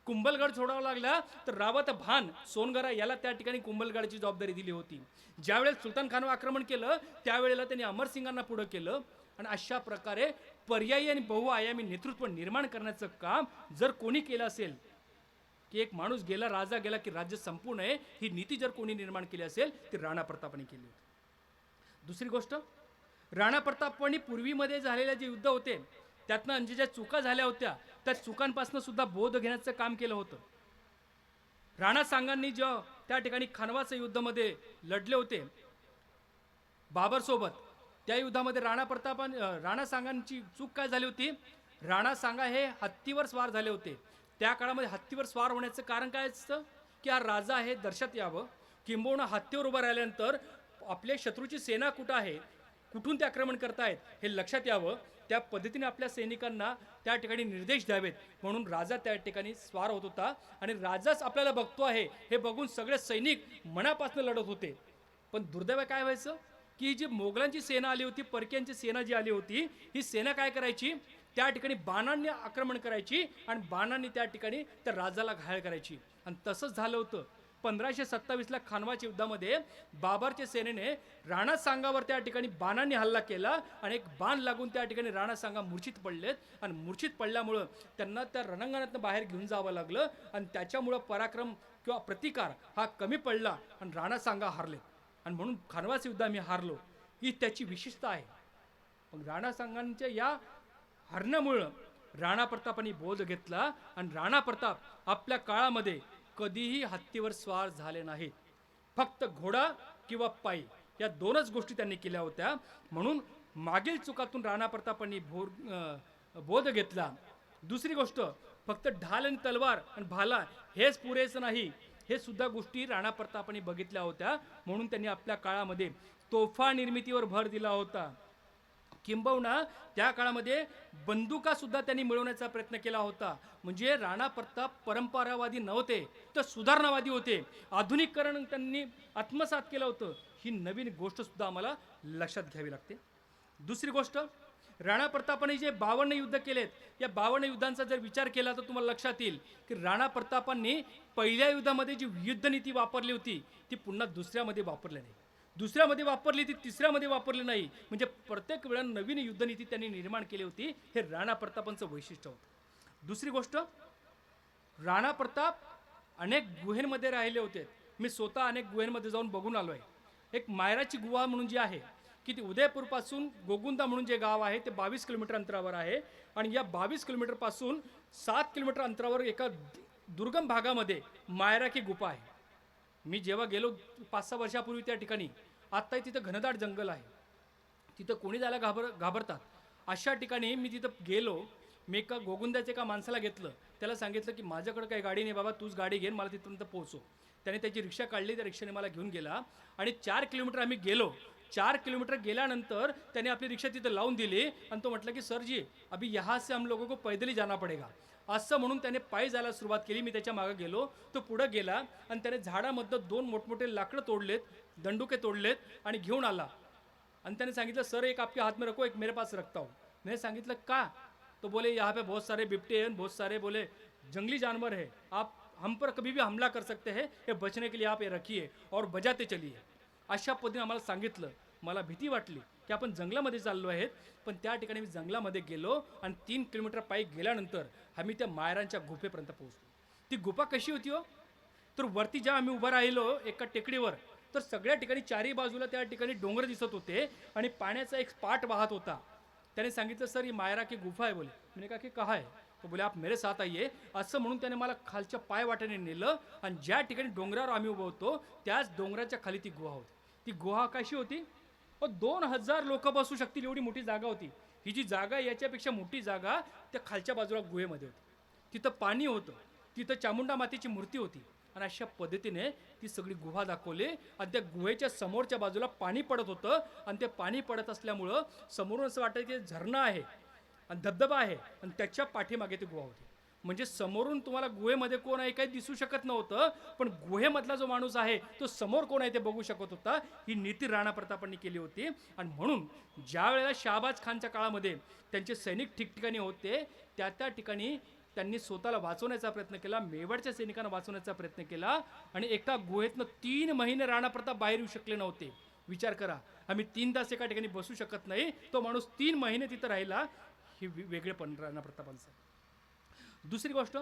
कुंभलगड सोडावा लागला तर रावत भान सोनगरा याला त्या ठिकाणी कुंभलगडची जबाबदारी दिली होती. ज्यावेळेस सुलतान खानवर आक्रमण केलं त्यावेळेला त्यांनी अमरसिंगांना पुढं केलं. आणि अशा प्रकारे पर्यायी आणि बहुआयामी नेतृत्व निर्माण करण्याचं काम जर कोणी केलं असेल की एक माणूस गेला, राजा गेला की राज्य संपू नये, ही नीती जर कोणी निर्माण केली असेल ती राणा प्रतापांनी केली होती. दुसरी गोष्ट, राणा प्रतापांनी पूर्वीमध्ये झालेले जे युद्ध होते त्यातनं ज्या चुका झाल्या होत्या त्या चुकांपासून सुद्धा बोध घेण्याचं काम केलं होतं. राणा सांगांनी जेव्हा त्या ठिकाणी खानवाच्या युद्धामध्ये लढले होते बाबर सोबत, त्या युद्धामध्ये राणा सांगांची चूक काय झाली होती, राणा सांगा हे हत्तीवर स्वार झाले होते. त्या काळामध्ये हत्तीवर स्वार होण्याचं कारण काय असतं की हा राजा आहे दर्शत यावं, किंबहुना हत्तीवर उभं राहिल्यानंतर आपल्या शत्रूची सेना कुठं आहे, कुठून ते आक्रमण करतायत हे लक्षात यावं, त्या पद्धतीने आपल्या सैनिकांना त्या ठिकाणी निर्देश द्यावेत म्हणून राजा त्या ठिकाणी स्वार होत होता. आणि राजाच आपल्याला बघतो आहे हे बघून सगळे सैनिक मनापासून लढत होते. पण दुर्दैव काय व्हायचं की जी मोगलांची सेना आली होती, परकीयांची सेना जी आली होती, ही सेना काय करायची, त्या ठिकाणी बाणांनी आक्रमण करायची आणि बाणांनी त्या ठिकाणी त्या राजाला घायल करायची. आणि तसंच झालं होतं. 1527ला खानवाच्या युद्धामध्ये बाबरच्या सेनेने राणा सांगावर त्या ठिकाणी बाणांनी हल्ला केला आणि एक बाण लागून त्या ठिकाणी राणा सांगा मूर्छित पडलेत. आणि मूर्छित पडल्यामुळं त्यांना त्या रणांगणातून बाहेर घेऊन जावं लागलं आणि त्याच्यामुळं पराक्रम किंवा प्रतिकार हा कमी पडला आणि राणा सांगा हारले. आणि म्हणून खानवाचं युद्ध आम्ही हारलो, ही त्याची विशेषता आहे. पण राणा सांगांच्या या हरण्यामुळं राणा प्रतापांनी बोध घेतला आणि राणा प्रताप आपल्या काळामध्ये कधीही हत्तीवर स्वार झाले नाहीत. फक्त घोडा किंवा पायी या दोनच गोष्टी त्यांनी केल्या होत्या. म्हणून मागील चुकातून राणा प्रतापांनी बोध घेतला. दुसरी गोष्ट, फक्त ढाल आणि तलवार आणि भाला हेच पुरेसं नाही, हे सुद्धा गोष्टी राणा प्रतापांनी बघितल्या होत्या. म्हणून त्यांनी आपल्या काळामध्ये तोफा निर्मितीवर भर दिला होता. किंबहुना त्या काळामध्ये बंदुका सुद्धा त्यांनी मिळवण्याचा प्रयत्न केला होता. म्हणजे राणा प्रताप परंपरावादी नव्हते, तर सुधारणावादी होते. आधुनिकीकरण त्यांनी आत्मसात केलं होतं. ही नवीन गोष्ट सुद्धा आम्हाला लक्षात घ्यावी लागते. दुसरी गोष्ट, राणा प्रतापाने जे 52 युद्ध केलेत, या 52 युद्धांचा जर विचार केला तर तुम्हाला लक्षात येईल की राणा प्रतापांनी पहिल्या युद्धामध्ये जी युद्धनीती वापरली होती ती पुन्हा दुसऱ्यामध्ये वापरली नाही, दुसऱ्यामध्ये वापरली ती तिसऱ्यामध्ये वापरली नाही. म्हणजे प्रत्येक वेळा नवीन युद्धनीती त्यांनी निर्माण केली होती. हे राणा प्रतापांचं वैशिष्ट्य होतं. दुसरी गोष्ट, राणा प्रताप अनेक गुहेमध्ये राहिले होते. मी स्वतः अनेक गुहेमध्ये जाऊन बघून आलो आहे. एक मायराची गुहा म्हणून जी आहे की ती उदयपूरपासून गोगुंदा म्हणून जे गाव आहे ते 22 किलोमीटर अंतरावर आहे. आणि या 22 किलोमीटरपासून 7 किलोमीटर अंतरावर एका दुर्गम भागामध्ये मायरा की गुफा आहे. मी जेव्हा गेलो 5-6 वर्षापूर्वी त्या ठिकाणी, आत्ताही तिथं घनदाट जंगल आहे. तिथं कोणी जायला घाबरतात. अशा ठिकाणी मी तिथं गेलो. मी एका गोगुंद्याच्या एका माणसाला घेतलं. त्याला सांगितलं की माझ्याकडे काही गाडी नाही बाबा, तूच गाडी घेऊन मला तिथपर्यंत पोहोचव. त्याने त्याची रिक्षा काढली, त्या रिक्षाने मला घेऊन गेला आणि 4 किलोमीटर आम्ही गेलो. 4 किलोमीटर गेल्यानंतर त्याने आपली रिक्षा तिथं लावून दिली आणि तो म्हटलं की सर जी, अभी यहाँ से हम लोगों को पैदल ही जाना पडेगा. असं म्हणून त्याने पायी जायला सुरुवात केली. मी त्याच्या मागे गेलो. तो पुढे गेला आणि त्याने झाडामधनं 2 मोठमोठे लाकडं तोडलेत, दंडुके तोडलेत आणि घेऊन आला. आणि त्याने सांगितलं सर एक आपके हाथ में रखो, एक मेरे पास रखता हूँ. मैंने सांगितलं का? तो बोले यहाँ पे बहुत सारे बिबटे हैं, बहुत सारे बोले जंगली जानवर है, आप हम पर कभी भी हमला कर सकते हैं, ये बचने के लिए आप ये रखिए और बजाते चलिए. अशा पद्धतीने आम्हाला सांगितलं. मला भीती वाटली की आपण जंगलामध्ये चाललो आहेत. पण त्या ठिकाणी मी जंगलामध्ये गेलो आणि 3 किलोमीटर पायी गेल्यानंतर आम्ही त्या मायरांच्या गुफेपर्यंत पोहोचलो. ती गुफा कशी होती हो? तर वरती जेव्हा आम्ही उभं राहिलो एका टेकडीवर, तर सगळ्या ठिकाणी चारही बाजूला त्या ठिकाणी डोंगर दिसत होते आणि पाण्याचा एक पाट वाहत होता. त्याने सांगितलं सर ही मायरा की गुफा आहे बोले. मैंने कहा की कहा है? तो बोले आप मेरे साथ आइए. असं म्हणून त्याने मला खालच्या पाय वाटेने नेलं आणि ज्या ठिकाणी डोंगरावर आम्ही उभं होतो त्याच डोंगराच्या खाली ती गुहा होती. ती गुहा कशी होती? 2000 लोक बसू शकतील एवढी मोठी जागा होती. ही जी जागा याच्यापेक्षा मोठी जागा त्या खालच्या बाजूला गुहेमध्ये होती. तिथं पाणी होतं, तिथं चामुंडा मातेची मूर्ती होती. आणि अशा पद्धतीने ती सगळी गुहा दाखवली आणि त्या गुहेच्या समोरच्या बाजूला पाणी पडत होतं. आणि ते पाणी पडत असल्यामुळं समोरून असं वाटतं की झरणा आहे आणि धबधबा आहे आणि त्याच्या पाठीमागे ती गुहा होती. म्हणजे समोरून तुम्हाला गुहेमध्ये कोण आहे काही दिसू शकत नव्हतं, पण गुहेमधला जो माणूस आहे तो समोर कोण आहे ते बघू शकत होता. ही नीती राणा प्रतापांनी केली होती. आणि म्हणून ज्या वेळेला शहाबाज खानच्या काळामध्ये त्यांचे सैनिक ठिकठिकाणी होते, त्या ठिकाणी त्यांनी स्वतःला वाचवण्याचा प्रयत्न केला, मेवाडच्या सैनिकांना वाचवण्याचा प्रयत्न केला. आणि एका गुहेतनं 3 महिने राणा प्रताप बाहेर येऊ शकले नव्हते. विचार करा, आम्ही 3 तास एका ठिकाणी बसू शकत नाही, तो माणूस 3 महिने तिथं राहिला. हे वेगळेपण राणा प्रतापांचं. दुसरी गोष्ट,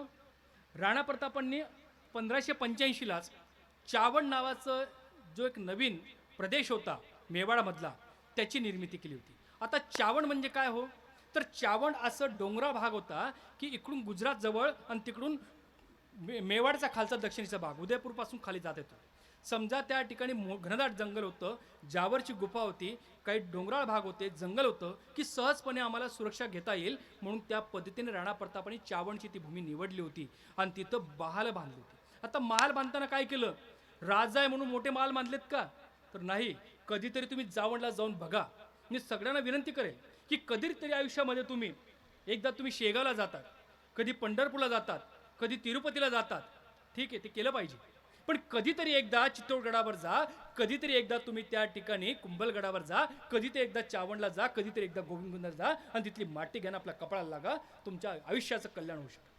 राणा प्रतापांनी 1585लाच चावंड नावाचं जो एक नवीन प्रदेश होता मेवाडामधला त्याची निर्मिती केली होती. आता चावंड म्हणजे काय हो? तर चावंड असं डोंगराळ भाग होता की इकडून गुजरात जवळ आणि तिकडून मेवाडचा खालचा दक्षिणेचा भाग उदयपूरपासून खाली जात येतो. समजा त्या ठिकाणी घनदाट जंगल होतं, जावरची गुफा होती, काही डोंगराळ भाग होते, जंगल होतं की सहजपणे आम्हाला सुरक्षा घेता येईल म्हणून त्या पद्धतीने राणा प्रतापांनी चावंडची ती भूमी निवडली होती आणि तिथं महाल बांधली होती. आता महाल बांधताना काय केलं? राजा आहे म्हणून मोठे महाल बांधलेत का? तर नाही. कधीतरी तुम्ही जावंडला जाऊन बघा. मी सगळ्यांना विनंती करेल की कधीतरी आयुष्यामध्ये एकदा तुम्ही शेगावला जातात, कधी पंढरपूरला जातात, कधी तिरुपतीला जातात, ठीक आहे ते केलं पाहिजे. पण कधीतरी एकदा चित्तोडगडावर जा, कधीतरी एकदा तुम्ही त्या ठिकाणी कुंभलगडावर जा, कधीतरी एकदा चावंडला जा, कधीतरी एकदा गोविंदला जा आणि तिथली माती घ्या, आपल्या कपाळाला लागा. तुमच्या आयुष्याचं कल्याण होऊ शकतं.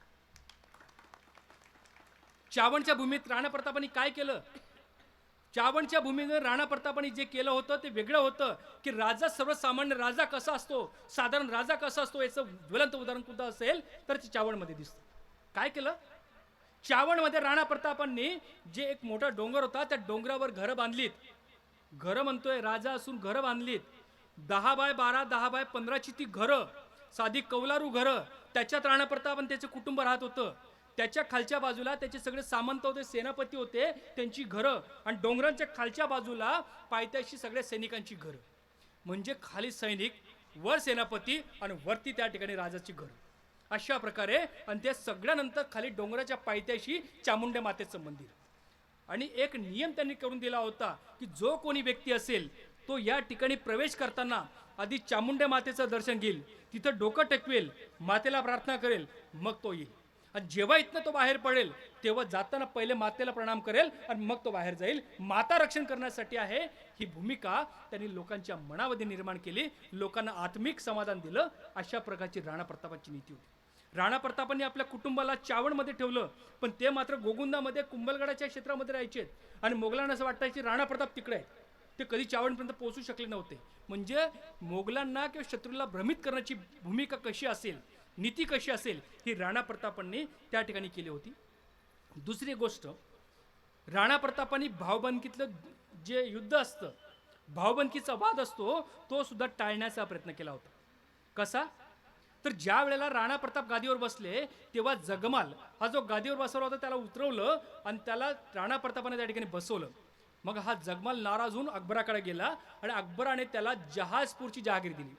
चावंडच्या भूमीत राणा प्रतापांनी काय केलं? चावंडच्या भूमीवर राणा प्रतापांनी जे केलं होतं ते वेगळं होतं की राजा, सर्वसामान्य राजा कसा असतो, साधारण राजा कसा असतो याचं ज्वलंत उदाहरण कुठं असेल तर ते चावंडमध्ये दिसतं. काय केलं? चावंडमध्ये राणा प्रतापांनी जे एक मोठा डोंगर होता त्या डोंगरावर घरं बांधलीत. घरं म्हणतोय, राजा असून घरं बांधलीत. 10x12, 10x15ची ती घरं, साधी कौलारू घरं. त्याच्यात राणा प्रताप आणि त्याचं कुटुंब राहत होतं. त्याच्या खालच्या बाजूला त्याचे सगळे सामंत होते, सेनापती होते, त्यांची घरं. आणि डोंगरांच्या खालच्या बाजूला पायथ्याशी सगळ्या सैनिकांची घरं. म्हणजे खाली सैनिक, वर सेनापती आणि वरती त्या ठिकाणी राजाची घरं. अशा प्रकारे. आणि त्या सगळ्यानंतर खाली डोंगराच्या पायथ्याशी चामुंडा मातेचं मंदिर. आणि एक नियम त्यांनी करून दिला होता की जो कोणी व्यक्ती असेल तो या ठिकाणी प्रवेश करताना आधी चामुंडे मातेचं दर्शन घेईल, तिथं डोकं टेकवेल, मातेला प्रार्थना करेल, मग तो येईल. आणि जेव्हा इथनं तो बाहेर पडेल तेव्हा जाताना पहिले मातेला प्रणाम करेल आणि मग तो बाहेर जाईल. माता रक्षण करण्यासाठी आहे, ही भूमिका त्यांनी लोकांच्या मनामध्ये निर्माण केली, लोकांना आत्मिक समाधान दिलं. अशा प्रकारची राणा प्रतापांची नीती होती. राणा प्रतापांनी आपल्या कुटुंबाला चावणमध्ये ठेवलं, पण ते मात्र गोगुंदामध्ये कुंभलगडाच्या क्षेत्रामध्ये राहायचे आणि मोगलांना असं वाटायचे राणा प्रताप तिकडे आहे. ते कधी चावणपर्यंत पोहोचू शकले नव्हते. म्हणजे मोगलांना किंवा शत्रूला भ्रमित करण्याची भूमिका कशी असेल, नीती कशी असेल, ही राणा प्रतापांनी त्या ठिकाणी केली होती. दुसरी गोष्ट, राणा प्रतापांनी भावबंदकीतलं जे युद्ध असतं, भावबंदकीचा वाद असतो, तो सुद्धा टाळण्याचा प्रयत्न केला होता. कसा? तर ज्या वेळेला राणा प्रताप गादीवर बसले तेव्हा जगमाल हा जो गादीवर बसवला होता त्याला उतरवलं आणि त्याला राणा प्रतापाने त्या ठिकाणी बसवलं. मग हा जगमाल नाराज होऊन अकबराकडे गेला आणि अकबराने त्याला जहाजपूरची जहागीर दिली.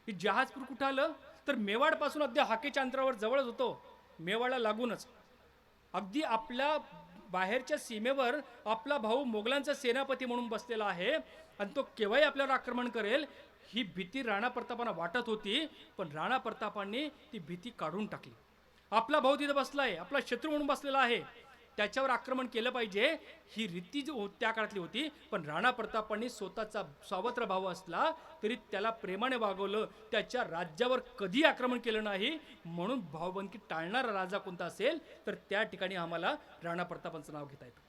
ही जहाजपूर कुठं आलं? तर मेवाडपासून अगदी हाकेच्या अंतरावर जवळच होतो, मेवाडला लागूनच. अगदी आपल्या बाहेरच्या सीमेवर आपला भाऊ मोगलांचा सेनापती म्हणून बसलेला आहे आणि तो केव्हाही आपल्यावर आक्रमण करेल ही भीती राणा प्रतापांना वाटत होती. पण राणा प्रतापांनी ती भीती काढून टाकली. आपला भाऊ तिथं बसलाय, आपला शत्रू म्हणून बसलेला आहे, त्याच्यावर आक्रमण केलं पाहिजे, ही रीती जो त्या काळातली होती. पण राणा प्रतापांनी स्वतःचा सावत्र भाऊ असला तरी त्याला प्रेमाने वागवलं, त्याच्या राज्यावर कधी आक्रमण केलं नाही. म्हणून भावबंदकी टाळणारा राजा कोणता असेल तर त्या ठिकाणी आम्हाला राणा प्रतापांचं नाव घेता येतं.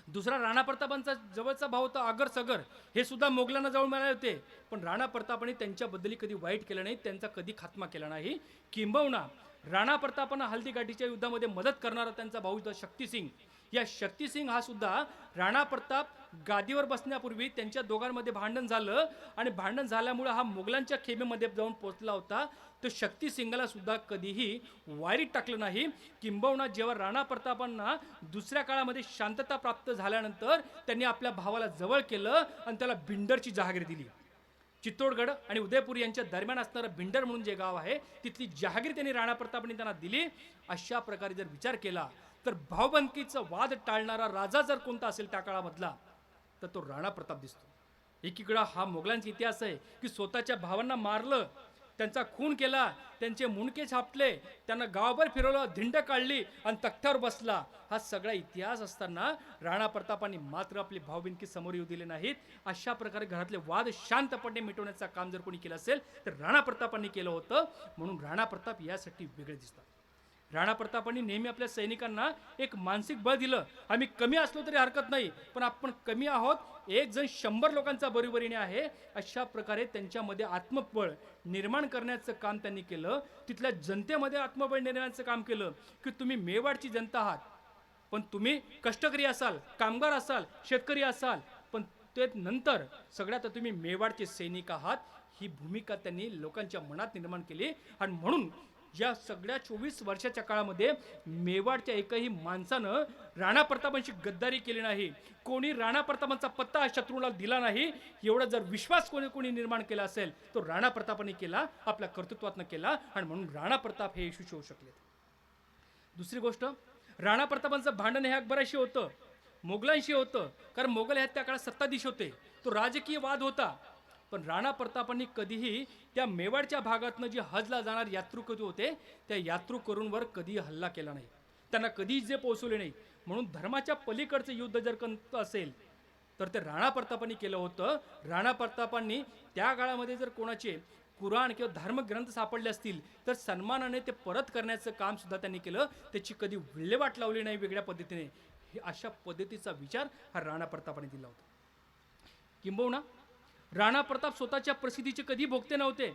दुसरा राणा प्रतापांचा जवळचा भाऊ होता आगर सगर, हे सुद्धा मोगलांना जवळ मिळाले होते. पण राणा प्रतापांनी त्यांच्याबद्दल कधी वाईट केलं नाही, त्यांचा कधी खात्मा केला नाही. किंबहुना राणा प्रतापांना हल्दीघाटीच्या युद्धामध्ये मदत करणारा त्यांचा भाऊ होता शक्तिसिंग. या शक्तिसिंग हा सुद्धा राणा प्रताप गादीवर बसण्यापूर्वी त्यांच्या दोघांमध्ये भांडण झालं आणि भांडण झाल्यामुळे हा मोगलांच्या खेमेमध्ये जाऊन पोहोचला होता. तो शक्तिसिंगाला सुद्धा कधीही वारीत टाकलं नाही. किंबहुना जेव्हा राणा प्रतापांना दुसऱ्या काळामध्ये शांतता प्राप्त झाल्यानंतर त्यांनी आपल्या भावाला जवळ केलं आणि त्याला भिंडरची जहागीर दिली. चित्तोडगड आणि उदयपूर यांच्या दरम्यान असणारं भिंडर म्हणून जे गाव आहे तिथली जहागीर त्यांनी राणा प्रतापांनी त्यांना दिली. अशा प्रकारे जर विचार केला तर भावबंदकीचा वाद टाळणारा राजा जर कोणता असेल त्या काळामधला तर तो राणा प्रताप दिसतो. एकीकडे हा मोगलांचा इतिहास आहे की स्वतःच्या भावांना मारलं, त्यांचा खून केला, त्यांचे मुंडके छापले, त्यांना गावभर फिरवलं, धिंड काढली आणि तख्त्यावर बसला. हा सगळा इतिहास असताना राणा प्रतापांनी मात्र आपली भावबंदकी समोर येऊ दिले नाहीत. अशा प्रकारे घरातले वाद शांतपणे मिटवण्याचं काम जर कोणी केलं असेल तर राणा प्रतापांनी केलं होतं. म्हणून राणा प्रताप यासाठी वेगळे दिसतात. राणा प्रतापांनी नेहमी आपल्या सैनिकांना एक मानसिक बळ दिलं. आम्ही कमी असलो तरी हरकत नाही, पण आपण कमी आहोत, एक जण 100 लोकांचा बरोबरीने आहे. अशा प्रकारे त्यांच्यामध्ये आत्मबळ निर्माण करण्याचं काम त्यांनी केलं. तिथल्या जनतेमध्ये आत्मबळ निर्माणाचं काम केलं की तुम्ही मेवाडची जनता आहात, पण तुम्ही कष्टकरी असाल, कामगार असाल, शेतकरी असाल, पण ते नंतर सगळ्यात तुम्ही मेवाडचे सैनिक आहात. ही भूमिका त्यांनी लोकांच्या मनात निर्माण केली. आणि म्हणून या सगळ्या 24 वर्षाच्या काळामध्ये मेवाडच्या एकही माणसानं राणा प्रतापांची गद्दारी केली नाही. कोणी राणा प्रतापांचा पत्ता शत्रूला दिला नाही. एवढा जर विश्वास कोणी निर्माण केला असेल तो राणा प्रतापांनी केला, आपल्या कर्तृत्वातनं केला. आणि म्हणून राणा प्रताप हे यशस्वी होऊ शकले. दुसरी गोष्ट, राणा प्रतापांचं भांडण हे अकबराशी होतं, मोगलांशी होतं, कारण मोगल ह्या त्या काळात सत्ताधीश होते. तो राजकीय वाद होता. पण राणा प्रतापांनी कधीही त्या मेवाडच्या भागातनं जे हजला जाणार यात्रुकरू होते त्या यात्रुकरूंवर कधी हल्ला केला नाही, त्यांना कधीच जे पोहोचवले नाही. म्हणून धर्माच्या पलीकडचं युद्ध जर कोणतं असेल तर ते राणा प्रतापांनी केलं होतं. राणा प्रतापांनी त्या काळामध्ये जर कोणाचे कुराण किंवा धार्मिक ग्रंथ सापडले असतील तर सन्मानाने ते परत करण्याचं काम सुद्धा त्यांनी केलं. त्याची कधी विल्हेवाट लावली नाही वेगळ्या पद्धतीने. हे अशा पद्धतीचा विचार हा राणा प्रतापांनी दिला होता. किंबहुना राणा प्रताप स्वतःच्या प्रसिद्धीचे कधी भोगते नव्हते.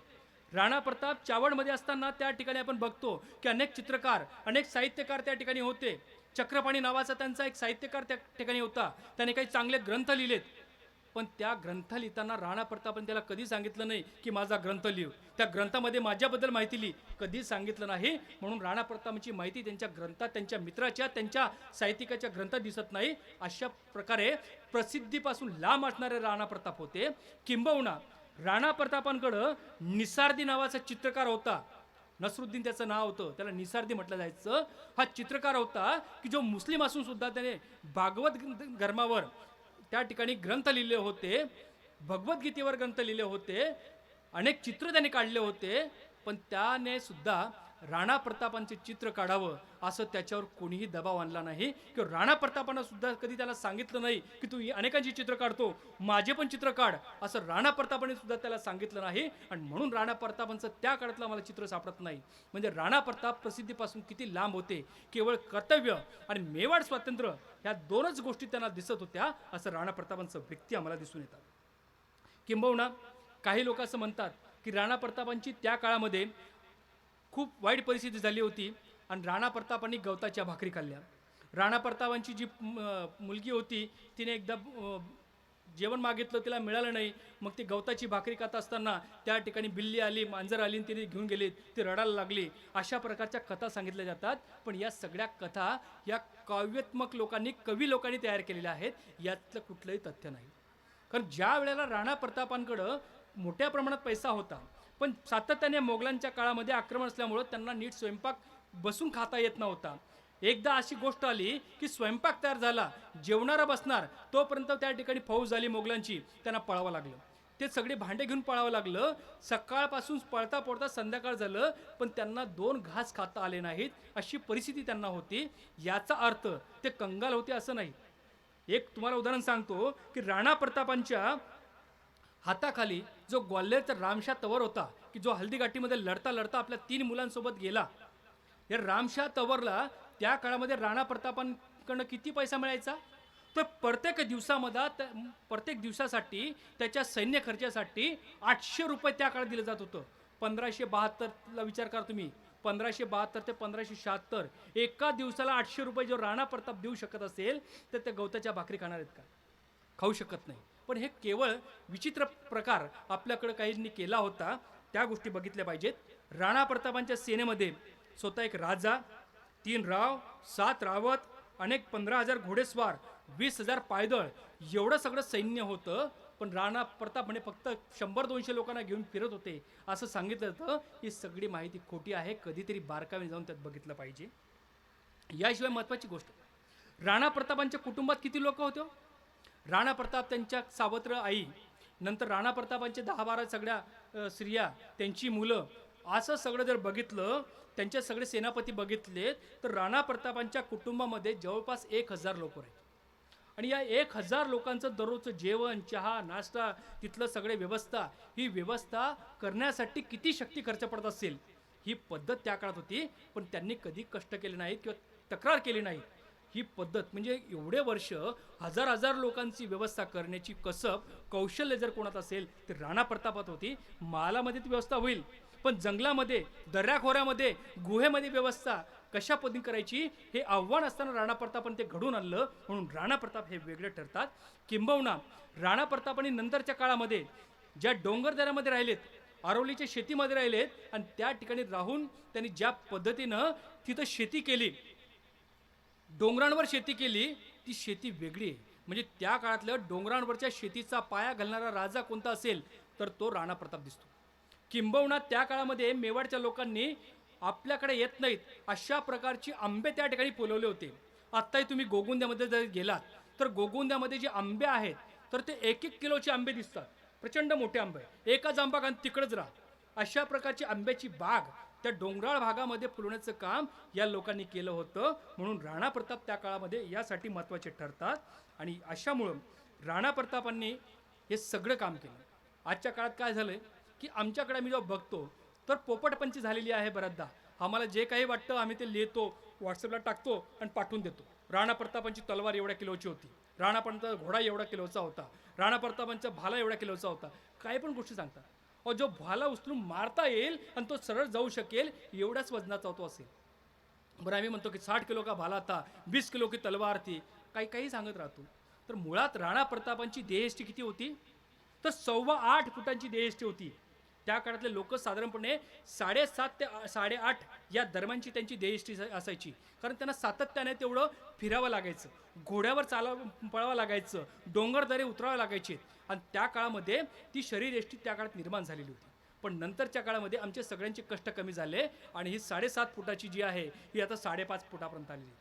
राणा प्रताप चावडमध्ये असताना त्या ठिकाणी आपण बघतो की अनेक चित्रकार, अनेक साहित्यकार त्या ठिकाणी होते. चक्रपाणी नावाचा त्यांचा एक साहित्यकार त्या ठिकाणी होता. त्याने काही चांगले ग्रंथ लिहिलेत. पण त्या ग्रंथ लिहिताना राणा प्रतापांनी त्याला कधी सांगितलं नाही की माझा ग्रंथ लिह, त्या ग्रंथामध्ये माझ्याबद्दल माहिती लिह, कधी सांगितलं नाही. म्हणून राणा प्रतापांची माहिती त्यांच्या ग्रंथात, त्यांच्या मित्राच्या, त्यांच्या साहित्यिकाच्या ग्रंथात दिसत नाही. अशा प्रकारे प्रसिद्धीपासून लांब असणारे राणा प्रताप होते. किंबहुना राणा प्रतापांकडं निसारदी नावाचा चित्रकार होता. नसरुद्दीन त्याचं नाव होतं, त्याला निसारदी म्हटलं जायचं. हा चित्रकार होता की जो मुस्लिम असून सुद्धा त्याने भागवत धर्मावर त्या ठिकाणी ग्रंथ लिहिले होते, भगवद्गीतेवर ग्रंथ लिहिले होते. अनेक चित्र त्याने काढले होते, पण त्याने सुद्धा राणा प्रतापांचे चित्र काढावं असं त्याच्यावर कोणीही दबाव आणला नाही, किंवा राणा प्रतापांना सुद्धा कधी त्याला सांगितलं नाही की तू अनेकांची चित्र काढतो, माझे पण चित्र काढ, असं राणा प्रतापाने सुद्धा त्याला सांगितलं नाही. आणि म्हणून राणा प्रतापांचं त्या काळातलं मला चित्र सापडत नाही. म्हणजे राणा प्रताप प्रसिद्धीपासून किती लांब होते. केवळ कर्तव्य आणि मेवाड स्वातंत्र्य ह्या दोनच गोष्टी त्यांना दिसत होत्या, असं राणा प्रतापांचं व्यक्ती आम्हाला दिसून येतात. किंबहुना काही लोक असं म्हणतात की राणा प्रतापांची त्या काळामध्ये खूप वाईट परिस्थिती झाली होती आणि राणा प्रतापांनी गवताच्या भाकरी खाल्ल्या. राणा प्रतापांची जी मुलगी होती तिने एकदा जेवण मागितलं, तिला मिळालं नाही. मग ती गवताची भाकरी खात असताना त्या ठिकाणी बिल्ली आली, मांजर आली आणि तिने घेऊन गेली, ती रडायला लागली. अशा प्रकारच्या कथा सांगितल्या जातात. पण या सगळ्या कथा या काव्यात्मक लोकांनी, कवी लोकांनी तयार केलेल्या आहेत. यातलं कुठलंही तथ्य नाही. कारण ज्या वेळेला राणा प्रतापांकडं मोठ्या प्रमाणात पैसा होता, पण सातत्याने मोगलांच्या काळामध्ये आक्रमण असल्यामुळं त्यांना नीट स्वयंपाक बसून खाता येत नव्हता. एकदा अशी गोष्ट आली की स्वयंपाक तयार झाला, जेवणारा बसणार तोपर्यंत त्या ठिकाणी फौज झाली मोगलांची, त्यांना पळावं लागलं. ते सगळे भांडे घेऊन पळावं लागलं. सकाळपासून पळता पळता संध्याकाळ झालं, पण त्यांना 2 घास खाता आले नाहीत, अशी परिस्थिती त्यांना होती. याचा अर्थ ते कंगाल होते असं नाही. एक तुम्हाला उदाहरण सांगतो की राणा प्रतापांच्या हाताखाली जो ग्वाल्हेरचा रामशाह तवर होता, की जो हल्दीघाटीमध्ये लढता लढता आपल्या 3 मुलांसोबत गेला. या रामशाह तवरला त्या काळामध्ये राणा प्रतापांकडनं किती पैसा मिळायचा? तर प्रत्येक दिवसासाठी त्याच्या सैन्य खर्चासाठी 800 रुपये त्या काळात दिलं जात होतं. 1572ला विचार करा तुम्ही, 1572 ते 1576, एका दिवसाला 800 रुपये जो राणा प्रताप देऊ शकत असेल, तर त्या गवताच्या भाकरी खाणार आहेत का? खाऊ शकत नाही. पण हे केवळ विचित्र प्रकार आपल्याकडे काहींनी केला होता, त्या गोष्टी बघितल्या पाहिजेत. राणा प्रतापांच्या सेनेमध्ये स्वतः एक राजा, 3 राव, 7 रावत, अनेक 15,000 घोडेस्वार, 20,000 पायदळ, एवढं सगळं सैन्य होतं. पण राणा प्रताप म्हणे फक्त 100-200 लोकांना घेऊन फिरत होते असं सांगितलं जातं. ही सगळी माहिती खोटी आहे. कधीतरी बारकावे जाऊन त्यात बघितलं पाहिजे. याशिवाय महत्त्वाची गोष्ट, राणा प्रतापांच्या कुटुंबात किती लोक होते? राणा प्रताप, त्यांच्या सावत्र आई, नंतर राणा प्रतापांचे 10-12 सगळ्या स्त्रिया, त्यांची मुलं, असं सगळं जर बघितलं, त्यांचे सगळे सेनापती बघितले, तर राणा प्रतापांच्या कुटुंबामध्ये जवळपास 1000 लोक आहेत. आणि या 1000 लोकांचं दररोजचं जेवण, चहा, नाश्ता, तिथलं सगळे व्यवस्था, ही व्यवस्था करण्यासाठी किती शक्ती खर्च पडत असेल. ही पद्धत त्या काळात होती. पण त्यांनी कधी कष्ट केले नाहीत किंवा तक्रार केली नाही. ही पद्धत म्हणजे एवढे वर्ष हजार लोकांची व्यवस्था करण्याची कसब, कौशल्य जर कोणात असेल तर राणा प्रतापात होती. मालामध्ये ती व्यवस्था होईल, पण जंगलामध्ये, दर्याखोऱ्यामध्ये, गुहेमध्ये व्यवस्था कशा पद्धतीने करायची हे आव्हान असताना राणा प्रतापाने ते घडून आणलं. म्हणून राणा प्रताप हे वेगळे ठरतात. किंबहुना राणा प्रतापांनी नंतरच्या काळामध्ये ज्या डोंगरदऱ्यामध्ये राहिलेत, आरवलीच्या शेतीमध्ये राहिलेत, आणि त्या ठिकाणी राहून त्यांनी ज्या पद्धतीनं तिथं शेती केली, डोंगरांवर शेती केली, ती शेती वेगळी आहे. म्हणजे त्या काळातल्या डोंगरांवरच्या शेतीचा पाया घालणारा राजा कोणता असेल तर तो राणा प्रताप दिसतो. किंबहुना त्या काळामध्ये मेवाडच्या लोकांनी आपल्याकडे येत नाहीत अशा प्रकारची आंबे त्या ठिकाणी फुलवले होते. आत्ताही तुम्ही गोगुंद्यामध्ये जर गेलात तर गोगुंद्यामध्ये जे आंबे आहेत तर ते 1-1 किलोचे आंबे दिसतात. प्रचंड मोठे आंबे, एकाच आंबा आणि तिकडंच राहा, अशा प्रकारची आंब्याची बाग त्या डोंगराळ भागामध्ये फुलवण्याचं काम या लोकांनी केलं होतं. म्हणून राणा प्रताप त्या काळामध्ये यासाठी महत्त्वाचे ठरतात. आणि अशामुळं राणा प्रतापांनी हे सगळं काम केलं. आजच्या काळात काय झालं की आमच्याकडे आम्ही जेव्हा बघतो तर पोपटपंची झालेली आहे. बऱ्याचदा आम्हाला जे काही वाटतं आम्ही ते लिहितो, व्हॉट्सअपला टाकतो आणि पाठवून देतो. राणा प्रतापांची तलवार एवढ्या किलोची होती, राणा प्रतापांचा घोडा एवढा किलोचा होता, राणा प्रतापांचा भाला एवढ्या किलोचा होता, काही पण गोष्टी सांगतात. अहो, जो भाला उचलून मारता येईल आणि तो सरळ जाऊ शकेल एवढ्याच वजनाचा होतो असेल. बरं, आम्ही म्हणतो की 60 किलो का भाला था, 20 किलो की तलवार थी, काही सांगत राहतो. तर मुळात राणा प्रतापांची देहष्टी किती होती तर 8.25 फुटांची देहष्टी होती. त्या काळातले लोक साधारणपणे 7.5 ते 8.5 या दरम्यानची त्यांची देहष्टी असायची. कारण त्यांना सातत्याने तेवढं फिरावं लागायचं, घोड्यावर पळावं लागायचं, डोंगरदरे उतरावं लागायचे. आणि त्या काळामध्ये ती शरीरयष्टी त्या काळात निर्माण झालेली होती. पण नंतरच्या काळामध्ये आमचे सगळ्यांचे कष्ट कमी झाले आणि ही 7.5 फुटाची जी आहे ही आता 5.5 फुटापर्यंत आलेली.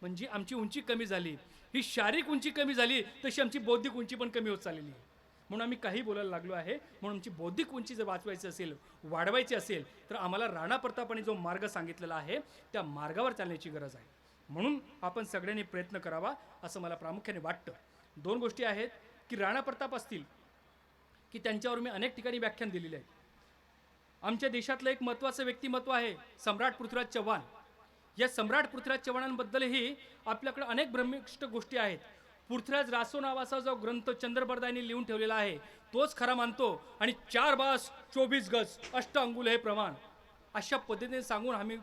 म्हणजे आमची उंची कमी झाली. ही शारीरिक उंची कमी झाली, तशी आमची बौद्धिक उंची पण कमी होत चाललेली आहे. म्हणून आम्ही काही बोलायला लागलो आहे. म्हणून आमची बौद्धिक उंची जर वाचवायची असेल, वाढवायची असेल, तर आम्हाला राणा प्रतापांनी जो मार्ग सांगितलेला आहे त्या मार्गावर चालण्याची गरज आहे. म्हणून आपण सगळ्यांनी प्रयत्न करावा असं मला प्रामुख्याने वाटतं. 2 गोष्टी आहेत की राणा प्रताप असतील की त्यांच्यावर मी अनेक ठिकाणी व्याख्यान दिलेले आहे. आमच्या देशातलं एक महत्त्वाचं व्यक्तिमत्व आहे सम्राट पृथ्वीराज चव्हाण. या सम्राट पृथ्वीराज चव्हाणांबद्दलही आपल्याकडे अनेक भ्रमिष्ट गोष्टी आहेत. पृथ्वीराज रासो नावाचा जो ग्रंथ चंद्रबरदांनी लिहून ठेवलेला आहे तोच खरा मानतो आणि 4 बास 24 गज 8 अंगुल हे प्रमाण अशा पद्धतीने सांगून आम्ही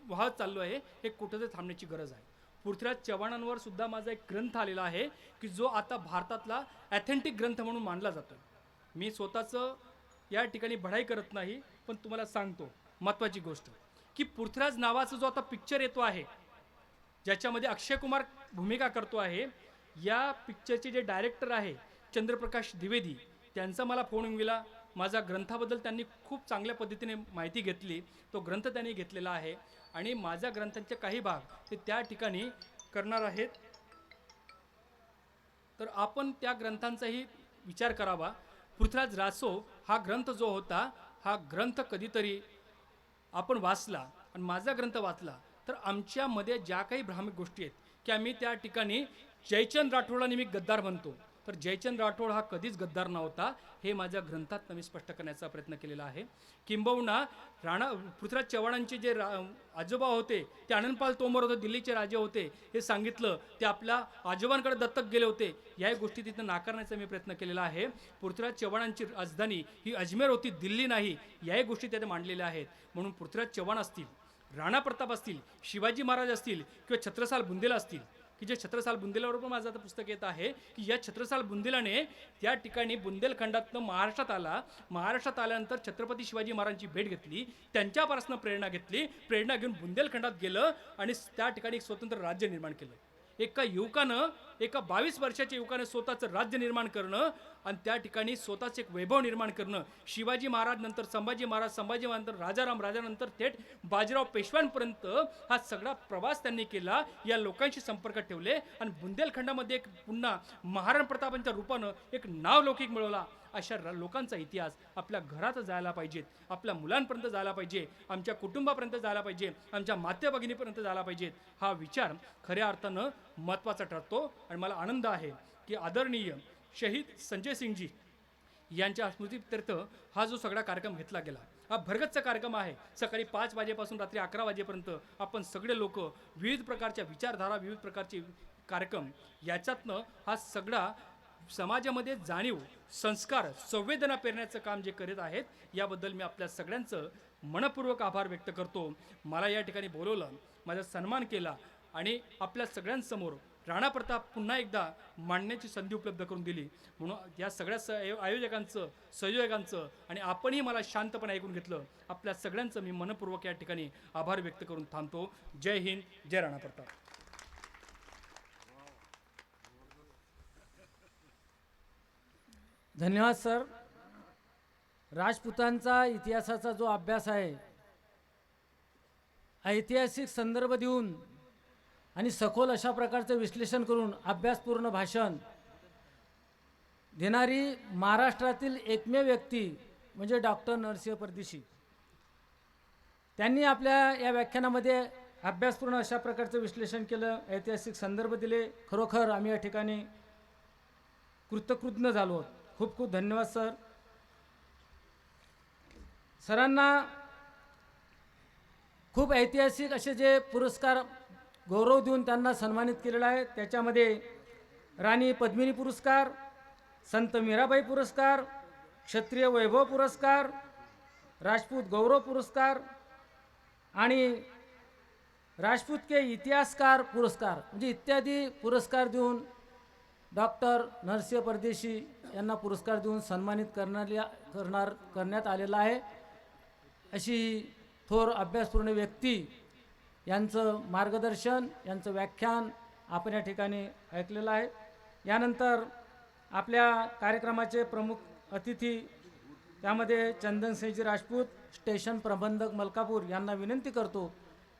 वाहत चाललो आहे. हे कुठेतरी थांबण्याची गरज आहे. पृथ्वीराज चव्हाणांवर सुद्धा माझा एक ग्रंथ आलेला आहे की जो आता भारतातला ॲथेंटिक ग्रंथ म्हणून मानला जातो. मी स्वतःचं या ठिकाणी बढाई करत नाही, पण तुम्हाला सांगतो महत्त्वाची गोष्ट की पृथ्वीराज नावाचा जो आता पिक्चर येतो आहे ज्याच्यामध्ये अक्षय कुमार भूमिका करतो आहे, या पिक्चरचे जे डायरेक्टर आहे चंद्रप्रकाश द्विवेदी, त्यांचा मला फोन येऊन गेला. माझा ग्रंथाबद्दल त्यांनी खूप चांगल्या पद्धतीने माहिती घेतली. तो ग्रंथ त्यांनी घेतलेला आहे आणि माझ्या ग्रंथांचे काही भाग ते त्या ठिकाणी करणार आहेत. तर आपण त्या ग्रंथांचाही विचार करावा. पृथ्वीराज रासो हा ग्रंथ जो होता, हा ग्रंथ कधीतरी आपण वाचला आणि माझा ग्रंथ वाचला तर आमच्यामध्ये ज्या काही भ्रामक गोष्टी आहेत की आम्ही त्या ठिकाणी जयचंद राठोडांनी मी गद्दार म्हणतो, तर जयचंद राठोड हा कधीच गद्दार नव्हता. हे माझ्या ग्रंथात मी स्पष्ट करण्याचा प्रयत्न केलेला आहे. किंबहुना राणा पृथ्वीराज चव्हाणांचे जे आजोबा होते ते आनंदपाल तोमर होते, दिल्लीचे राजे होते, हे सांगितलं ते आपल्या आजोबांकडे दत्तक गेले होते. या गोष्टी तिथं नाकारण्याचा मी प्रयत्न केलेला आहे. पृथ्वीराज चव्हाणांची राजधानी ही अजमेर होती, दिल्ली नाही. याही गोष्टी त्यात मांडलेल्या आहेत. म्हणून पृथ्वीराज चव्हाण असतील, राणा प्रताप असतील, शिवाजी महाराज असतील किंवा छत्रसाल बुंदेला असतील, की जे छत्रसाल बुंदेलावर पण माझं आता पुस्तक येत आहे की या छत्रसाल बुंदेलाने त्या ठिकाणी बुंदेलखंडातनं महाराष्ट्रात आला. महाराष्ट्रात आल्यानंतर छत्रपती शिवाजी महाराजांची भेट घेतली, त्यांच्यापासून प्रेरणा घेतली, प्रेरणा घेऊन बुंदेलखंडात गेलं आणि त्या ठिकाणी एक स्वतंत्र राज्य निर्माण केलं. एका युवकानं, एका 22 वर्षाच्या युवकानं स्वतःचं राज्य निर्माण करणं आणि त्या ठिकाणी स्वतःचं एक वैभव निर्माण करणं. शिवाजी महाराज नंतर संभाजी महाराज, संभाजी महाराज राजाराम, राजानंतर थेट बाजीराव पेशव्यांपर्यंत हा सगळा प्रवास त्यांनी केला. या लोकांशी संपर्क ठेवले आणि बुंदेलखंडामध्ये एक पुन्हा महाराणा प्रतापांच्या रूपानं एक नाव लौकिक मिळवला. अशा लोकांचा इतिहास आपल्या घरात जायला पाहिजे, आपल्या मुलांपर्यंत जायला पाहिजे, आमच्या कुटुंबापर्यंत जायला पाहिजे, आमच्या माते भगिनीपर्यंत जायला पाहिजे. हा विचार खऱ्या अर्थानं महत्त्वाचा ठरतो आणि मला आनंद आहे की आदरणीय शहीद संजय सिंगजी यांच्या स्मृतीप्त्यर्थ हा जो सगळा कार्यक्रम घेतला गेला, हा भरगतचा कार्यक्रम आहे. सकाळी 5 वाजेपासून रात्री 11 वाजेपर्यंत आपण सगळे लोक विविध प्रकारच्या विचारधारा, विविध प्रकारचे कार्यक्रम, याच्यातनं हा सगळा समाजामध्ये जाणीव, संस्कार, संवेदना पेरण्याचं काम जे करीत आहेत याबद्दल मी आपल्या सगळ्यांचं मनपूर्वक आभार व्यक्त करतो. मला या ठिकाणी बोलवलं, माझा सन्मान केला आणि आपल्या सगळ्यांसमोर राणा प्रताप पुन्हा एकदा मांडण्याची संधी उपलब्ध करून दिली. म्हणून या सगळ्या आयोजकांचं, संयोजकांचं आणि आपणही मला शांतपणे ऐकून घेतलं, आपल्या सगळ्यांचं मी मनपूर्वक या ठिकाणी आभार व्यक्त करून थांबतो. जय हिंद, जय राणा प्रताप. धन्यवाद सर. राजपुतांचा इतिहासाचा जो अभ्यास आहे, ऐतिहासिक संदर्भ देऊन आणि सखोल अशा प्रकारचं विश्लेषण करून अभ्यासपूर्ण भाषण देणारी महाराष्ट्रातील एकमेव व्यक्ती म्हणजे डॉक्टर नरसिंह परदेशी. त्यांनी आपल्या या व्याख्यानामध्ये अभ्यासपूर्ण अशा प्रकारचं विश्लेषण केलं, ऐतिहासिक संदर्भ दिले. खरोखर आम्ही या ठिकाणी कृतकृतज्ञ झालो. खूप खूप धन्यवाद सर. सरांना खूप ऐतिहासिक असे जे पुरस्कार गौरव देऊन त्यांना सन्मानित केलेला आहे. त्याच्यामध्ये राणी पद्मिनी पुरस्कार, संत मीराबाई पुरस्कार, क्षत्रिय वैभव पुरस्कार, राजपूत गौरव पुरस्कार आणि राजपूत के इतिहासकार पुरस्कार म्हणजे इत्यादी पुरस्कार देऊन डॉक्टर नरसिंह परदेशी यांना पुरस्कार देऊन सन्मानित करण्यात आलेला आहे. अशी थोर अभ्यासपूर्ण व्यक्ती यांचं मार्गदर्शन, यांचं व्याख्यान आपण या ठिकाणी ऐकलेलं आहे. यानंतर आपल्या कार्यक्रमाचे प्रमुख अतिथी त्यामध्ये चंदनसिंहजी राजपूत, स्टेशन प्रबंधक मलकापूर यांना विनंती करतो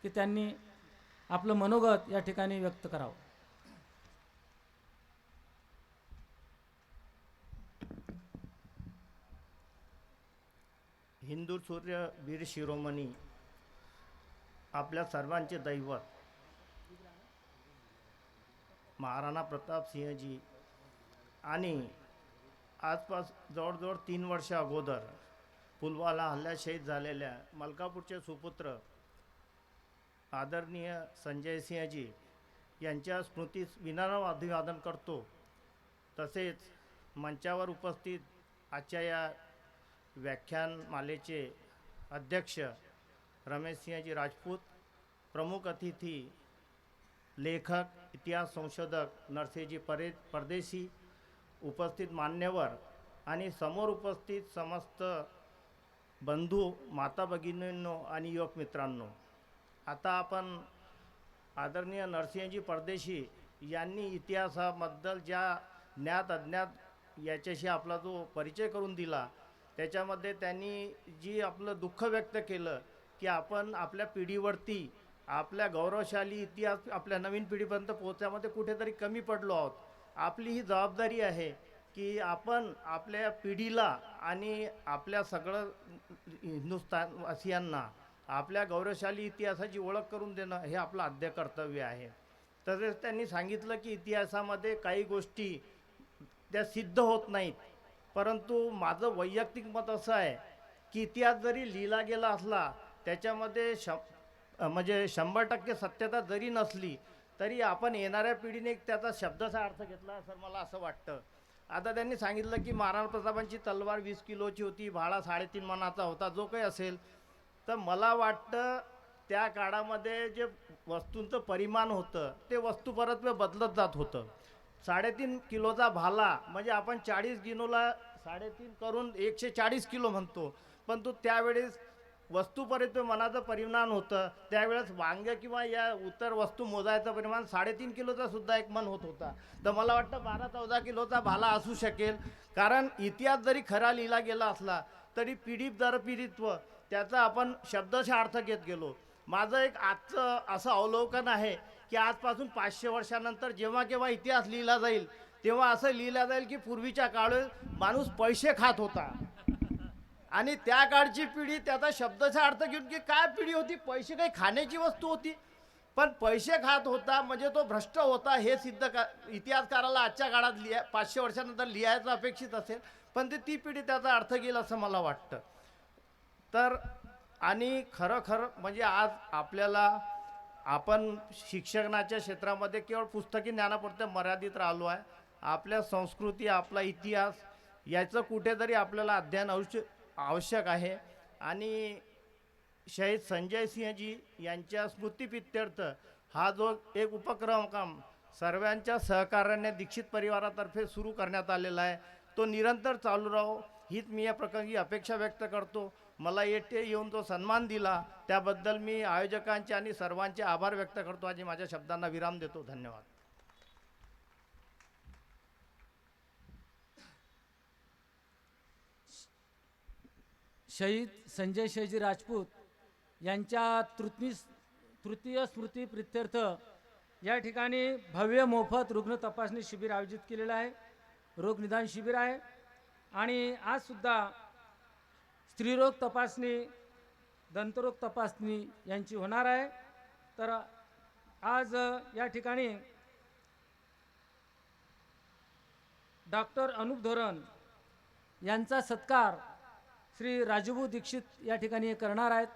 की त्यांनी आपलं मनोगत या ठिकाणी व्यक्त करावं. हिंदू सूर्य वीर शिरोमणी आपल्या सर्वांचे दैवत महाराणा प्रताप सिंहजी आणि आसपास जवळजवळ 3 वर्ष अगोदर पुलवाला हल्ल्यात शहीद झालेल्या मलकापूरचे सुपुत्र आदरणीय संजय सिंहजी यांच्या स्मृतीस विनम्र अभिवादन करतो. तसेच मंचावर उपस्थित आजच्या या व्याख्यानमालेचे अध्यक्ष रमेश सिंहजी राजपूत, प्रमुख अतिथी लेखक इतिहास संशोधक नरसिंहजी परदेशी, उपस्थित मान्यवर आणि समोर उपस्थित समस्त बंधू माता भगिनींनो आणि युवक मित्रांनो, आता आपण आदरणीय नरसिंहजी परदेशी यांनी इतिहासाबद्दल ज्या ज्ञात अज्ञात याच्याशी आपला जो परिचय करून दिला, त्याच्यामध्ये त्यांनी जी आपलं दुःख व्यक्त केलं की आपण आपल्या पिढीवरती आपल्या गौरवशाली इतिहास आपल्या नवीन पिढीपर्यंत पोहोचण्यामध्ये कुठेतरी कमी पडलो आहोत. आपली ही जबाबदारी आहे की आपण आपल्या पिढीला आणि आपल्या सगळं हिंदुस्थानवासियांना आपल्या गौरवशाली इतिहासाची ओळख करून देणं हे आपलं आद्य कर्तव्य आहे. तसेच त्यांनी सांगितलं की इतिहासामध्ये काही गोष्टी त्या सिद्ध होत नाहीत, परंतु माझं वैयक्तिक मत असं आहे की इतिहास जरी लिहिला गेला असला त्याच्यामध्ये म्हणजे 100% सत्यता जरी नसली तरी आपण येणाऱ्या पिढीने त्याचा शब्दाचा अर्थ घेतला असं मला असं वाटतं. आता त्यांनी सांगितलं की महाराणा प्रतापांची तलवार 20 किलोची होती, भाला 3.5 मणाचा होता, जो काही असेल. तर मला वाटतं त्या काळामध्ये जे वस्तूंचं परिमाण होतं ते वस्तू परत बदलत जात होतं. 3.5 किलोचा भाला म्हणजे आपण 40 किलोला 3.5 करून 140 किलो म्हणतो, पण तो त्यावेळेस वस्तूपर्यंत मनाचं परिमाण होतं. त्यावेळेस वांग्य किंवा या उतर वस्तू मोजायचं परिमाण 3.5 किलोचा सुद्धा एक मन होत होता. तर मला वाटतं 12-14 किलोचा भाला असू शकेल, कारण इतिहास जरी खरा लिहिला गेला असला तरी पिढी दर पिढीत्व त्याचा आपण शब्दशः अर्थ घेत गेलो. माझं एक आजचं असं अवलोकन आहे की आजपासून 500 वर्षानंतर जेव्हा केव्हा इतिहास लिहिला जाईल तेव्हा असं लिहिलं जाईल की पूर्वीच्या काळात माणूस पैसे खात होता आणि त्या काळची पिढी त्याचा शब्दचा अर्थ घेऊन की काय पिढी होती, पैसे काही खाण्याची वस्तू होती, पण पैसे खात होता म्हणजे तो भ्रष्ट होता हे सिद्ध इतिहासकाराला आजच्या काळात 500 वर्षानंतर लिहायचं अपेक्षित असेल, पण ती पिढी त्याचा अर्थ घेईल असं मला वाटतं. तर आणि खरं म्हणजे आज आपल्याला आपण शिक्षणाच्या क्षेत्रामध्ये केवळ पुस्तकी ज्ञानापुरते मर्यादित राहिलो आहे. आपल्या संस्कृती आपला इतिहास याचं कुठेतरी आपल्याला अध्ययन आवश्यक आहे. आणि शहीद संजय सिंहजी यांच्या स्मृतिप्रित्यर्थ हा जो एक उपक्रम सर्वांच्या सहकार्याने दीक्षित परिवारातर्फे सुरू करण्यात आलेला आहे तो निरंतर चालू राहो हीच मी या प्रकारची अपेक्षा व्यक्त करतो. मला येथे येऊन तो सन्मान दिला त्याबद्दल मी आयोजकांचे आणि सर्वांचे आभार व्यक्त करतो आणि माझ्या शब्दांना विराम देतो. धन्यवाद. शहीद संजय शहीजी राजपूत यांच्या तृतीय स्मृती प्रित्यर्थ या ठिकाणी भव्य मोफत रुग्ण तपासणी शिबिर आयोजित केलेलं आहे. रोग निदान शिबिर आहे आणि आज सुद्धा स्त्रीरोग तपासणी, दंतरोग तपासणी यांची होणार आहे. तर आज या ठिकाणी डॉक्टर अनुप धोरण यांचा सत्कार श्री राजूभाऊ दीक्षित या ठिकाणी करणार आहेत.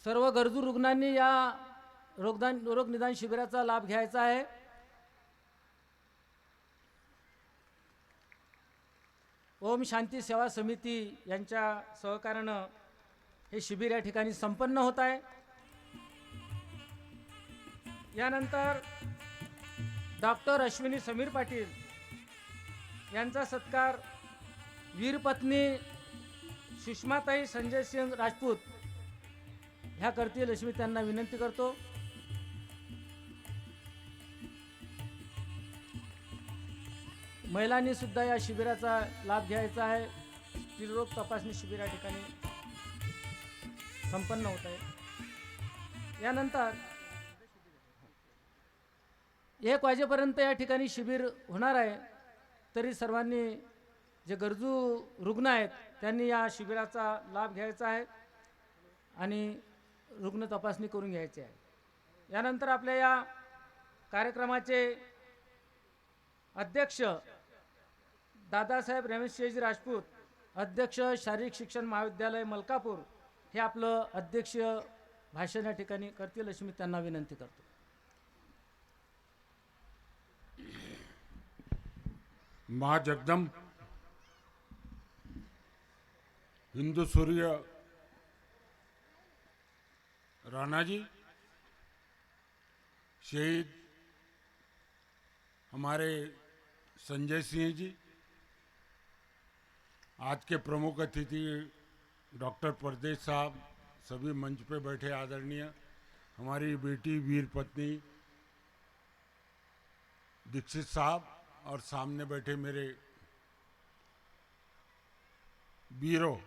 सर्व गरजू रुग्णांनी या रोग निदान शिबिराचा लाभ घ्यायचा आहे. ओम शांती सेवा समिती यांच्या सहकार्यानं हे शिबिर या ठिकाणी संपन्न होत आहे. यानंतर डॉक्टर अश्विनी समीर पाटील यांचा सत्कार वीरपत्नी सुषमाताई संजय सिंह राजपूत ह्या करतील अशी मी त्यांना विनंती करतो. महिलांनी सुद्धा या शिबिराचा लाभ घ्यायचा आहे. स्त्रीरोग तपासणी शिबिर या ठिकाणी संपन्न होत आहे. यानंतर 1 वाजेपर्यंत या ठिकाणी शिबिर होणार आहे. तरी सर्वांनी जे गरजू रुग्ण आहेत त्यांनी या शिबिराचा लाभ घ्यायचा आहे आणि रुग्ण तपासणी करून घ्यायची आहे. यानंतर आपल्या या कार्यक्रमाचे अध्यक्ष दादासाहेब रमेशजी राजपूत, अध्यक्ष शारीरिक शिक्षण महाविद्यालय मलकापूर, हे आपलं अध्यक्षीय भाषण या ठिकाणी करतील अशी मी त्यांना विनंती करतो. माँ जगदम्ब हिंदू सूर्य राणा जी, शहीद हमारे संजय सिंह जी, आज के प्रमुख अतिथि डॉक्टर परदेश साहब, सभी मंच पे बैठे आदरणीय, हमारी बेटी वीर पत्नी दीक्षित साहब और सामने बैठे मेरे वीरों,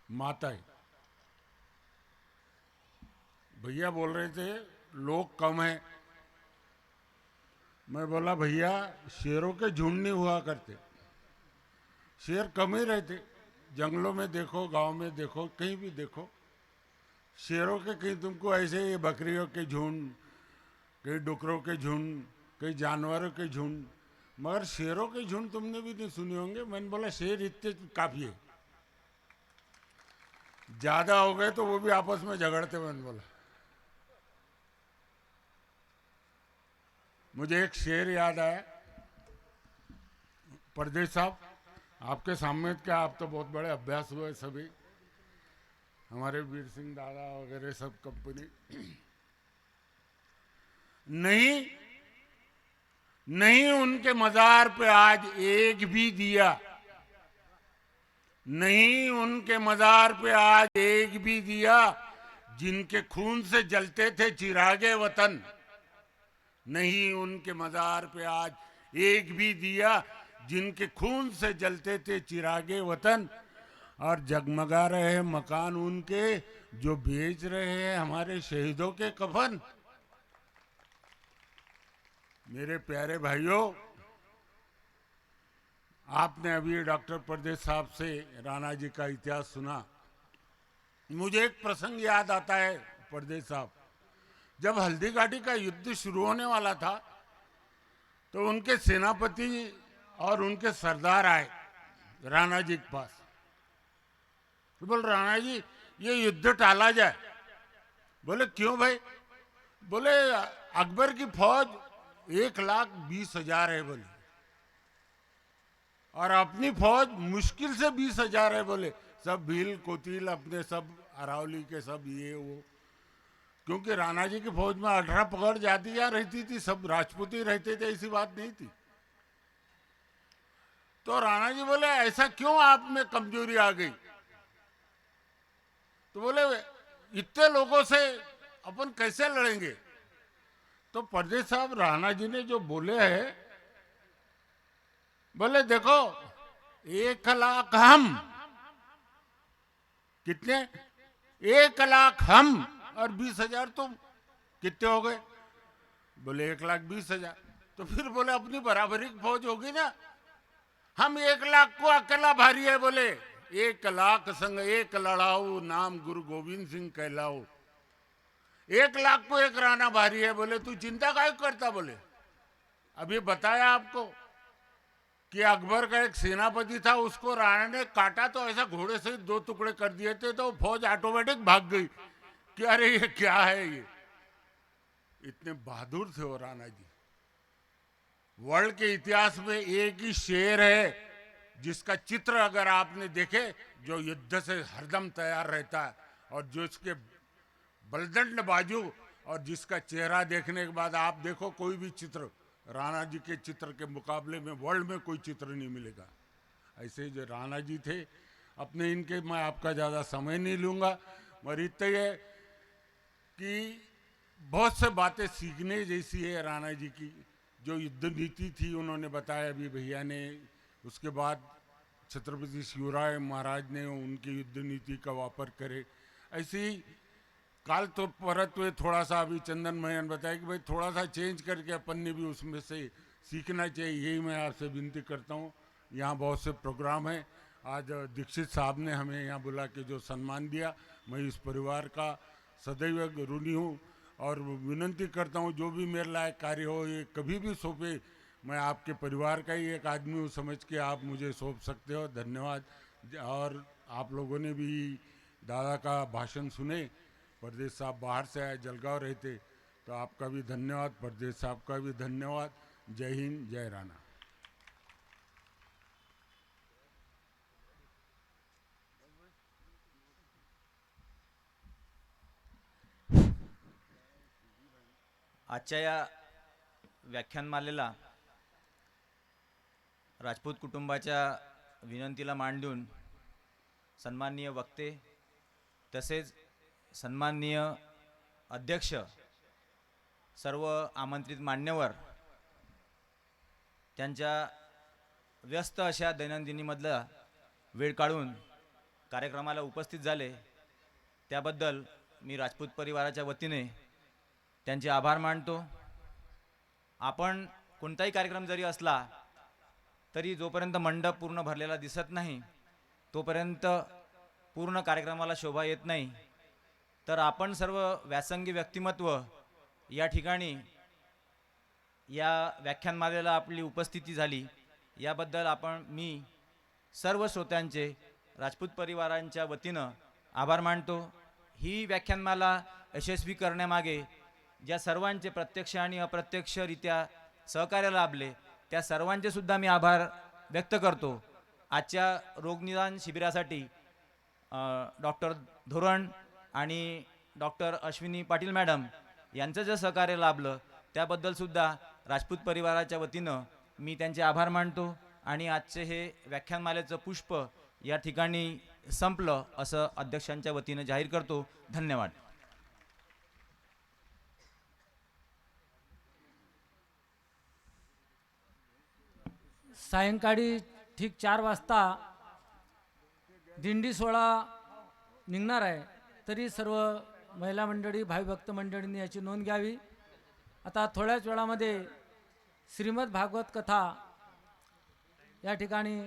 माताएं। भैया बोल रहे थे लोग कम हैं, मैं बोला भैया शेरों के झुंड नहीं हुआ करते, शेर कम ही रहते। जंगलों में देखो, गांव में देखो, कहीं भी देखो, शेरों के कहीं तुमको ऐसे ये बकरियों के झुंड, कहीं डुकरों के झुंड, कई जानवरों के झुंड, मगर शेरों के झुंड तुमने भी नहीं सुने होंगे। मैंने बोला शेर इतने काफी है, ज्यादा हो गए तो वो भी आपस में झगड़ते। मैंने बोला मुझे एक शेर याद आया, परदेश साहब आपके सामने क्या, आप तो बहुत बड़े अभ्यास हुए सभी, हमारे वीर सिंह दादा वगैरह सब कंपनी। नहीं उनके मजार पे आज एक भी दिया, नहीं उनके मजार पे आज एक भी दिया, जिनके खून से जलते थे चिरागे वतन। नहीं उनके मजार पे आज एक भी दिया, जिनके खून से जलते थे चिरागे वतन। और जगमगा रहे हैं मकान उनके, जो बेच रहे हैं हमारे शहीदों के कफन। मेरे प्यारे भाइयों, आपने अभी डॉक्टर परदेश साहब से राणा जी का इतिहास सुना। मुझे एक प्रसंग याद आता है, परदेश साहब जब हल्दी घाटी का युद्ध शुरू होने वाला था तो उनके सेनापति और उनके सरदार आए राणा जी के पास, तो बोल राणा जी ये युद्ध टाला जाए। बोले क्यों भाई? बोले अकबर की फौज 1,20,000 है बोले, और अपनी फौज मुश्किल से 20,000 है बोले, सब भील कोतिल अपने सब अरावली के सब ये वो, क्योंकि राणा जी की फौज में 18 पकड़ जातियां रहती थी, सब राजपूत ही रहते थे, ऐसी बात नहीं थी। तो राणा जी बोले ऐसा क्यों आप में कमजोरी आ गई? तो बोले इतने लोगों से अपन कैसे लड़ेंगे? तो परदेश साहब राणा जी ने जो बोले हैं, बोले देखो 1,00,000 हम, कितने? 1,00,000 हम और 20,000 तुम, कितने हो गए? बोले 1,20,000। तो फिर बोले अपनी बराबरी की फौज होगी ना, हम 1,00,000 को अकेला भारी है बोले, 1,00,000 संग एक लड़ाऊ, नाम गुरु गोविंद सिंह कहलाओ। 1,00,000 को एक राणा भारी है बोले, तू चिंता काहे करता? बोले अभी बताया आपको कि अकबर का एक सेनापति था, उसको राणा ने काटा तो ऐसा घोड़े से 2 टुकड़े कर दिए थे, तो फौज ऑटोमेटिक भाग गई कि अरे ये क्या है ये। इतने बहादुर थे वो राणा जी। वर्ल्ड के इतिहास में एक ही शेर है जिसका चित्र अगर आपने देखे, जो युद्ध से हरदम तैयार रहता है और जो इसके बलदंड बाजू और जिसका चेहरा देखने के बाद आप देखो कोई भी चित्र राणा जी के चित्र के मुकाबले में वर्ल्ड में कोई चित्र नहीं मिलेगा। ऐसे जो राणा जी थे अपने, इनके मैं आपका ज़्यादा समय नहीं लूँगा, मगर इतना है कि बहुत से बातें सीखने जैसी है राणा जी की। जो युद्ध नीति थी उन्होंने बताया अभी भैया ने, उसके बाद छत्रपति शिवराय महाराज ने उनकी युद्ध नीति का वापर करे। ऐसे ही काल तो परत हुए थोड़ा सा, अभी चंदन मैन बताया कि भाई थोड़ा सा चेंज करके अपन ने भी उसमें से सीखना चाहिए। यही मैं आपसे विनती करता हूँ। यहाँ बहुत से प्रोग्राम हैं। आज दीक्षित साहब ने हमें यहाँ बुला के जो सम्मान दिया, मैं इस परिवार का सदैव ऋणी हूँ और विनती करता हूँ जो भी मेरे लायक कार्य हो, ये कभी भी सौंपे, मैं आपके परिवार का ही एक आदमी हूँ समझ के आप मुझे सौंप सकते हो। धन्यवाद। और आप लोगों ने भी दादा का भाषण सुने। परदेश साहब बाहर से आए, जलगांव रहते, तो आपका भी धन्यवाद, परदेश साहब का भी धन्यवाद। जय हिंद, जय राणा। आजच्या या व्याख्यानमालेला राजपूत कुटुंबाच्या विनंतीला मान देऊन सन्माननीय वक्ते तसेच सन्माननीय अध्यक्ष, सर्व आमंत्रित मान्यवर त्यांच्या व्यस्त अशा दैनंदिनीमधला वेळ काढून कार्यक्रमाला उपस्थित झाले, त्याबद्दल मी राजपूत परिवाराच्या वतीने त्यांचे आभार मानतो। आपण कोणताही कार्यक्रम जरी असला तरी जोपर्यंत मंडप पूर्ण भरलेला दिसत नाही तोपर्यंत पूर्ण कार्यक्रमाला शोभा येत नाही। तर आपण सर्व व्यासंगी व्यक्तिमत्व या ठिकाणी या व्याख्यानमालेला आपली उपस्थिती झाली, याबद्दल मी सर्व श्रोत्यांचे राजपूत परिवारांच्या वतीनं आभार मानतो। ही व्याख्यानमाला यशस्वी करण्यामागे ज्या सर्वांचे प्रत्यक्ष आणि अप्रत्यक्षरित्या सहकार्य लाभले त्या सर्वांचे सुद्धा मी आभार व्यक्त करतो। आजच्या रोगनिदान शिबिरासाठी डॉक्टर धोरण आणि डॉक्टर अश्विनी पाटील मॅडम यांचं जे सहकार्य लाभलं त्याबद्दल सुद्धा राजपूत परिवाराच्या वतीनं मी त्यांचे आभार मानतो। आणि आजचे हे व्याख्यानमालेचं पुष्प या ठिकाणी संपलं असं अध्यक्षांच्या वतीनं जाहीर करतो। धन्यवाद। सायंकाळी ठीक 4 वाजता दिंडी सोहळा निघणार आहे, तरी सर्व महिला मंडळी, भाविभक्त मंडळींनी याची नोंद घ्यावी। आता थोड्याच वेळामध्ये श्रीमद भागवत कथा या ठिकाणी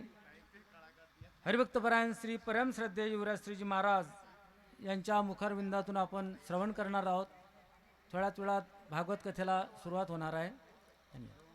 हरिभक्तपरायण श्री परमश्रद्धेय युवराज श्रीजी महाराज यांच्या मुखारविंदातून आपण श्रवण करणार आहोत। थोड्याच वेळात भागवत कथेला सुरुवात होणार आहे। धन्यवाद।